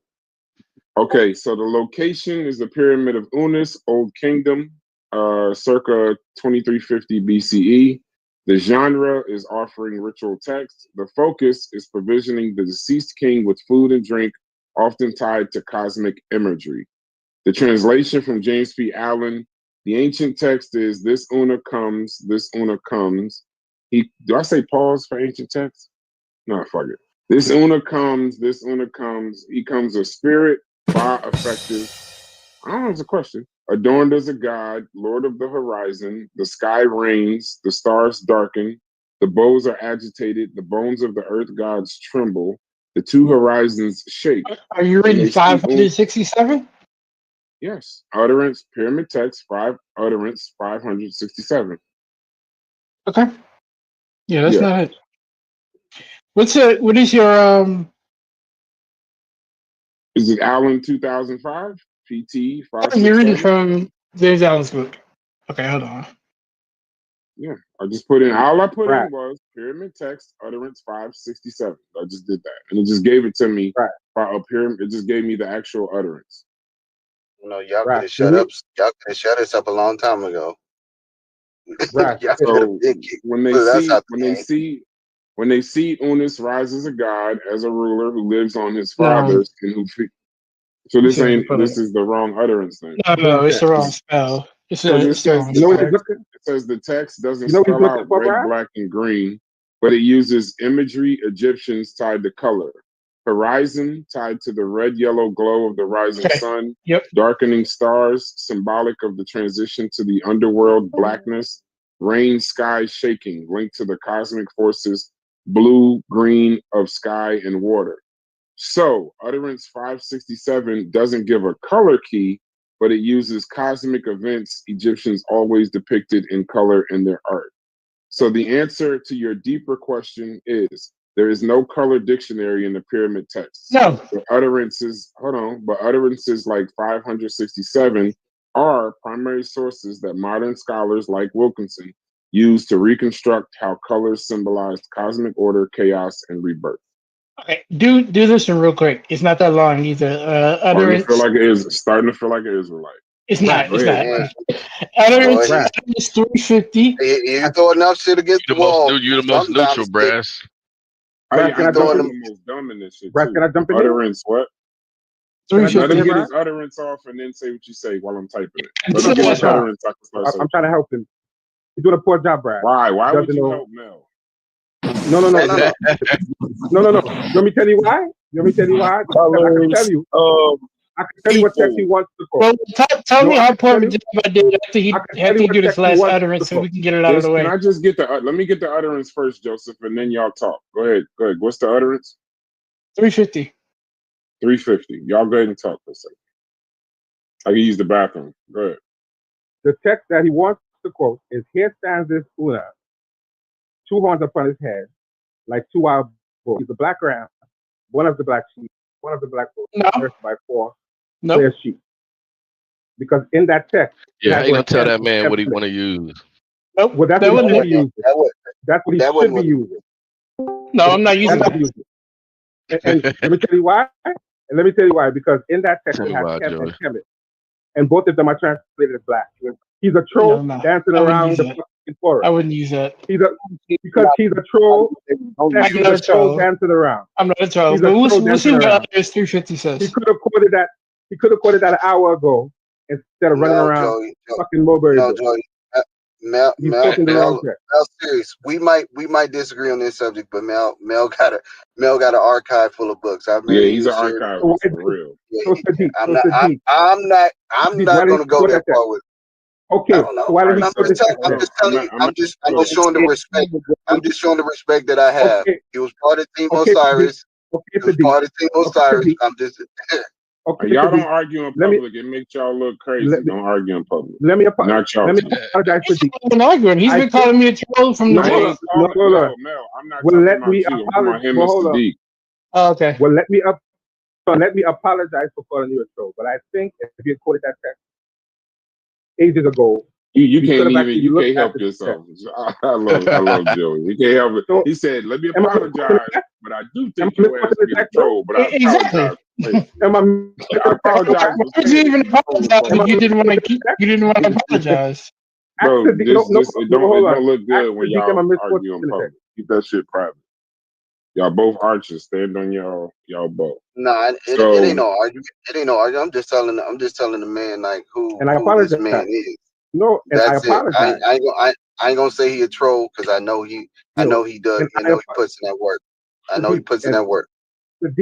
Okay, so the location is the Pyramid of Unis, Old Kingdom, circa 2350 BCE. The genre is offering ritual text. The focus is provisioning the deceased king with food and drink, often tied to cosmic imagery. The translation from James P. Allen, the ancient text is this Una comes, this Una comes. Do I say pause for ancient text? No, fuck it. This Una comes, this Una comes. He comes a spirit, by effective. I don't know, it's a question. Adorned as a god, lord of the horizon, the sky rains, the stars darken, the bows are agitated, the bones of the earth gods tremble, the two horizons shake. Are you reading 567? Yes. Utterance, pyramid text, utterance 567. Okay. Yeah, that's not it. What is your Is it Allen 2005? PT 567? you're reading from James Allen's book. Okay, hold on. Yeah, I just put in, all I put in was pyramid text, utterance 567. I just did that. And it just gave it to me by a pyramid. It just gave me the actual utterance. No, y'all could have shut up. Y'all could have shut us up a long time ago. Right. So when they see Unis rise as a god, as a ruler who lives on his fathers and who so this is the wrong utterance thing. No, it's the wrong spell. It says the text doesn't spell out red, black, and green, but it uses imagery Egyptians tied to color. Horizon tied to the red, yellow glow of the rising sun. Darkening stars, symbolic of the transition to the underworld blackness. Rain, sky shaking, linked to the cosmic forces, blue, green of sky and water. So, utterance 567 doesn't give a color key, but it uses cosmic events Egyptians always depicted in color in their art. So, the answer to your deeper question is there is no color dictionary in the pyramid texts. No. But utterances like 567 are primary sources that modern scholars like Wilkinson use to reconstruct how colors symbolized cosmic order, chaos, and rebirth. Okay, do this one real quick. It's not that long either. Utterance. Starting to feel like an Israelite. It's not. It's not. Utterance is 350. You throw enough shit against the wall. You're the most neutral, Brass. I'm the most dumb in this shit too. Can I jump in here? Utterance, what? Let him get his utterance off and then say what you say while I'm typing it. Let him get his utterance. I'm trying to help him. He's doing a poor job, Brad. Why? Why would you help Mel? No. Let me tell you why. I can tell you. I can tell you what text he wants to quote. Well, tell me how poor job I did after he do this last utterance so we can get it out of the way. Can I just get let me get the utterance first, Joseph, and then y'all talk. Go ahead. What's the utterance? 350. 350. Y'all go ahead and talk for a second. I can use the bathroom. Go ahead. The text that he wants to quote is, here stands this Una, two horns upon his head, like two wild bulls. He's a black ram, one of the black sheep, one of the black bulls, nursed by four clear sheep. Because in that text, how you gonna tell that man what he want to use? Nope. Well, that's what he should be using. That's what he should be using. No, I'm not using that. And let me tell you why. Because in that text, we have Kemet and Kemet. And both of them are translated as black. He's a troll dancing around the fucking forest. I wouldn't use that. Because he's a troll. He's a troll dancing around. I'm not a troll. But we'll see what utterance 350 says. He could have quoted that an hour ago instead of running around fucking Mulberry. No, Joey. Mel, serious. We might disagree on this subject, but Mel got an archive full of books. He's an archive for real. Yeah, I'm not gonna go that far with. Okay, I'm just showing the respect. I'm just showing the respect that I have. Okay. He was part of Team Osiris. I'm just. Okay, y'all don't argue in public. It makes y'all look crazy. Don't argue in public. Let me apologize for He's been arguing. He's been calling me a troll from the beginning. No, I'm not talking about you. I'm talking about him, Mr. D. Oh, okay. Well, let me So let me apologize for calling you a troll, but I think if you had quoted that text ages ago, you can't could have even actually you looked can't at help the yourself. text. I love Joey. He can't help it. So, He said, "Let me am I apologize, misquoting but I do Am think I your ass misquoting the being a text though? troll. But I Exactly. apologize for saying it. Am I I misquoting the text? apologize Why for would saying you it. even apologize Am if I you didn't want misquoting to? the text? You didn't want to apologize, Bro, Ask the it hold on. don't look good Ask when the am I y'all misquoting argue in the text? public. Keep that shit private. Y'all both archers. Stand on y'all boat. Nah, it So ain't no argument. It ain't no argument. I'm just telling the man like And I who this apologize. man is. No, and I That's it. apologize. I ain't gonna say he a troll because I know he does. And I know he puts in that work. I know he puts in that work. And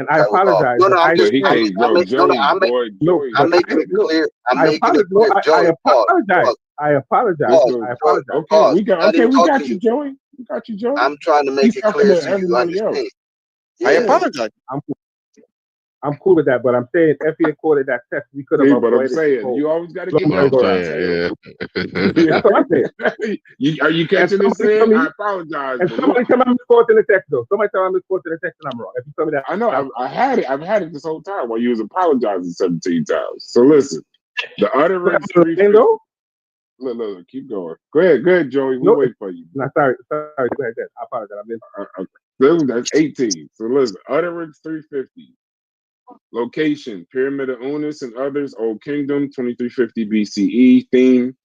I Okay, well, apologize. no, but I'm just, he I'm, can't, bro. I'm, no, Joey, boy, Joey. I'm making it clear. I'm making it clear. Joey, pause. I apologize. Pause. I apologize. Okay, Pause. we got you, Joey. We got you, Joey. I'm trying to make He's it talking clear to so you everybody understand. else. Yeah. I apologize. I'm cool with that, but I'm saying if he had quoted that text, we could have See, but I'm avoided. saying you always got to give What your I'm part, saying, That's what I'm saying. Are you catching this? Saying I apologize. And somebody tell me I'm misquoting the text though. Somebody tell me I'm misquoting the text and I'm wrong. If you tell me that, I know I've had it. I've had it this whole time while you was apologizing 17 times. So listen, the utterance 350. Look, keep going. Go ahead, Joey. We wait for you. No, sorry. Go ahead. I apologize. That's 18. So listen, utterance 350. Location, Pyramid of Unis and others, Old Kingdom, 2350 BCE. Theme,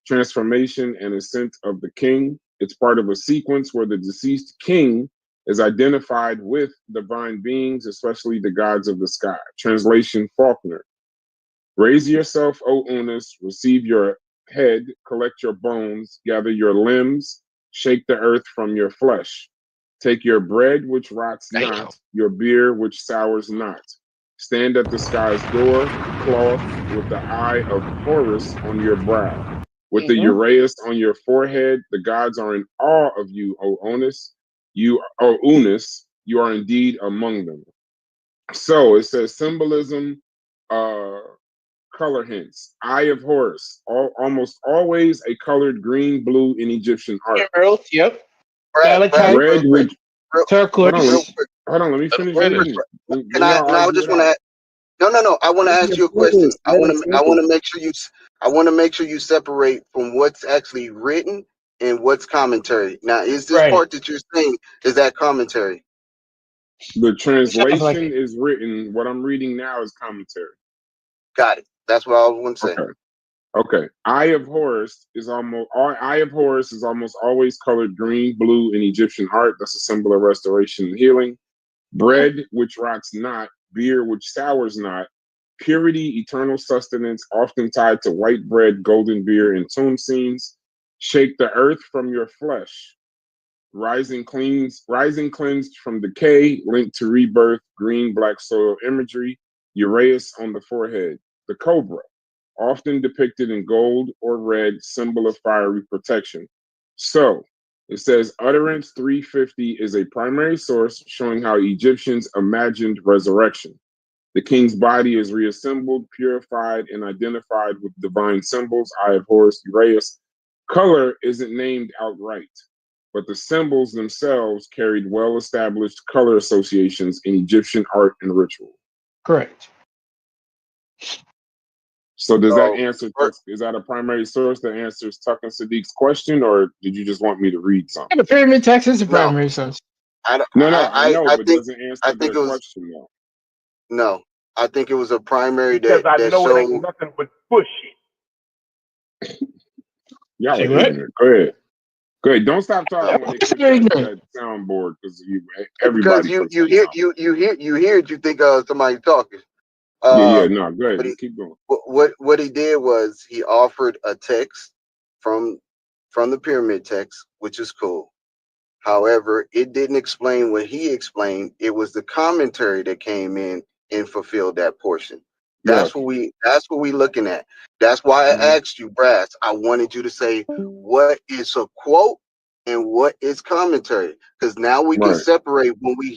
transformation and ascent of the king. It's part of a sequence where the deceased king is identified with divine beings, especially the gods of the sky. Translation, Faulkner. Raise yourself, O Unis, receive your head, collect your bones, gather your limbs, shake the earth from your flesh. Take your bread, which rots not, your beer, which sours not. Stand at the sky's door, cloth, with the eye of Horus on your brow. With the Uraeus on your forehead, the gods are in awe of you, O Unis. You are indeed among them. So it says symbolism, color hints. Eye of Horus, almost always a colored green, blue in Egyptian art. Emerald, yep. Brad, Red, which turquoise. Hold on, let me finish reading. Can I just want to. No. I want to ask you a question. I want to make sure you separate from what's actually written and what's commentary. Now, is this part that you're saying is that commentary? The translation is written. What I'm reading now is commentary. Got it. That's what I was going to say. Okay. Eye of Horus is almost always colored green, blue in Egyptian art. That's a symbol of restoration and healing. Bread, which rots not, beer, which sours not, purity, eternal sustenance, often tied to white bread, golden beer, and tomb scenes. Shake the earth from your flesh. Rising cleansed from decay, linked to rebirth, green, black soil imagery, Uraeus on the forehead. The cobra, often depicted in gold or red, symbol of fiery protection. So, it says utterance 350 is a primary source showing how Egyptians imagined resurrection. The king's body is reassembled, purified, and identified with divine symbols, Eye of Horus, Uraeus. Color isn't named outright, but the symbols themselves carried well-established color associations in Egyptian art and ritual. Correct. So does that answer, is that a primary source that answers Tuck and Sadiq's question, or did you just want me to read something? The pyramid text is a primary source. I know, but doesn't answer their question though. No, I think it was a primary because I know showed... it ain't nothing but bullshit. Y'all are ignorant. Go ahead. Don't stop talking when they click that soundboard because everybody. Because you hear it, you think somebody talking. No, go ahead. Just keep going. What he did was he offered a text from the pyramid text, which is cool. However, it didn't explain what he explained. It was the commentary that came in and fulfilled that portion. That's what we looking at. That's why I asked you, Brass. I wanted you to say what is a quote and what is commentary, because now we can separate when we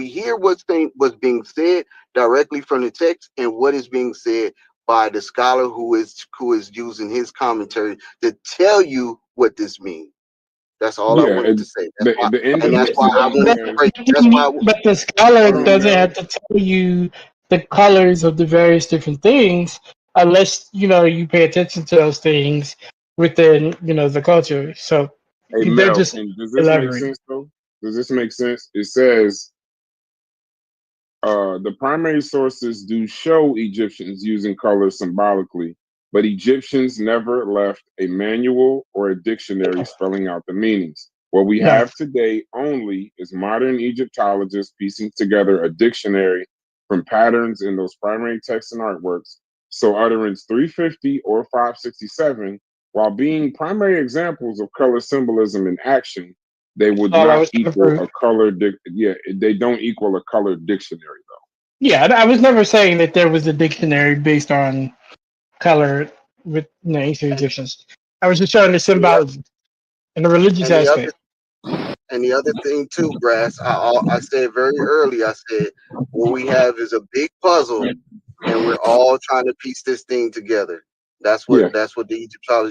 hear what's being said directly from the text and what is being said by the scholar who is using his commentary to tell you what this means. That's all I wanted to say. That's why I wanted to break. But the scholar doesn't have to tell you the colors of the various different things unless you pay attention to those things within the culture. So Hey they're Mel, just and does this make elaborate. sense though? Does this make sense? It says the primary sources do show Egyptians using colors symbolically, but Egyptians never left a manual or a dictionary spelling out the meanings. What we No. have today only is modern Egyptologists piecing together a dictionary from patterns in those primary texts and artworks. So utterance 350 or 567, while being primary examples of color symbolism in action, they would not equal a color. They don't equal a color dictionary though. Yeah, I was never saying that there was a dictionary based on color with ancient Egyptians. I was just showing the symbology and the religious aspect. And the other thing too, Brass, I said very early, I said what we have is a big puzzle, and we're all trying to piece this thing together. That's what the Egyptology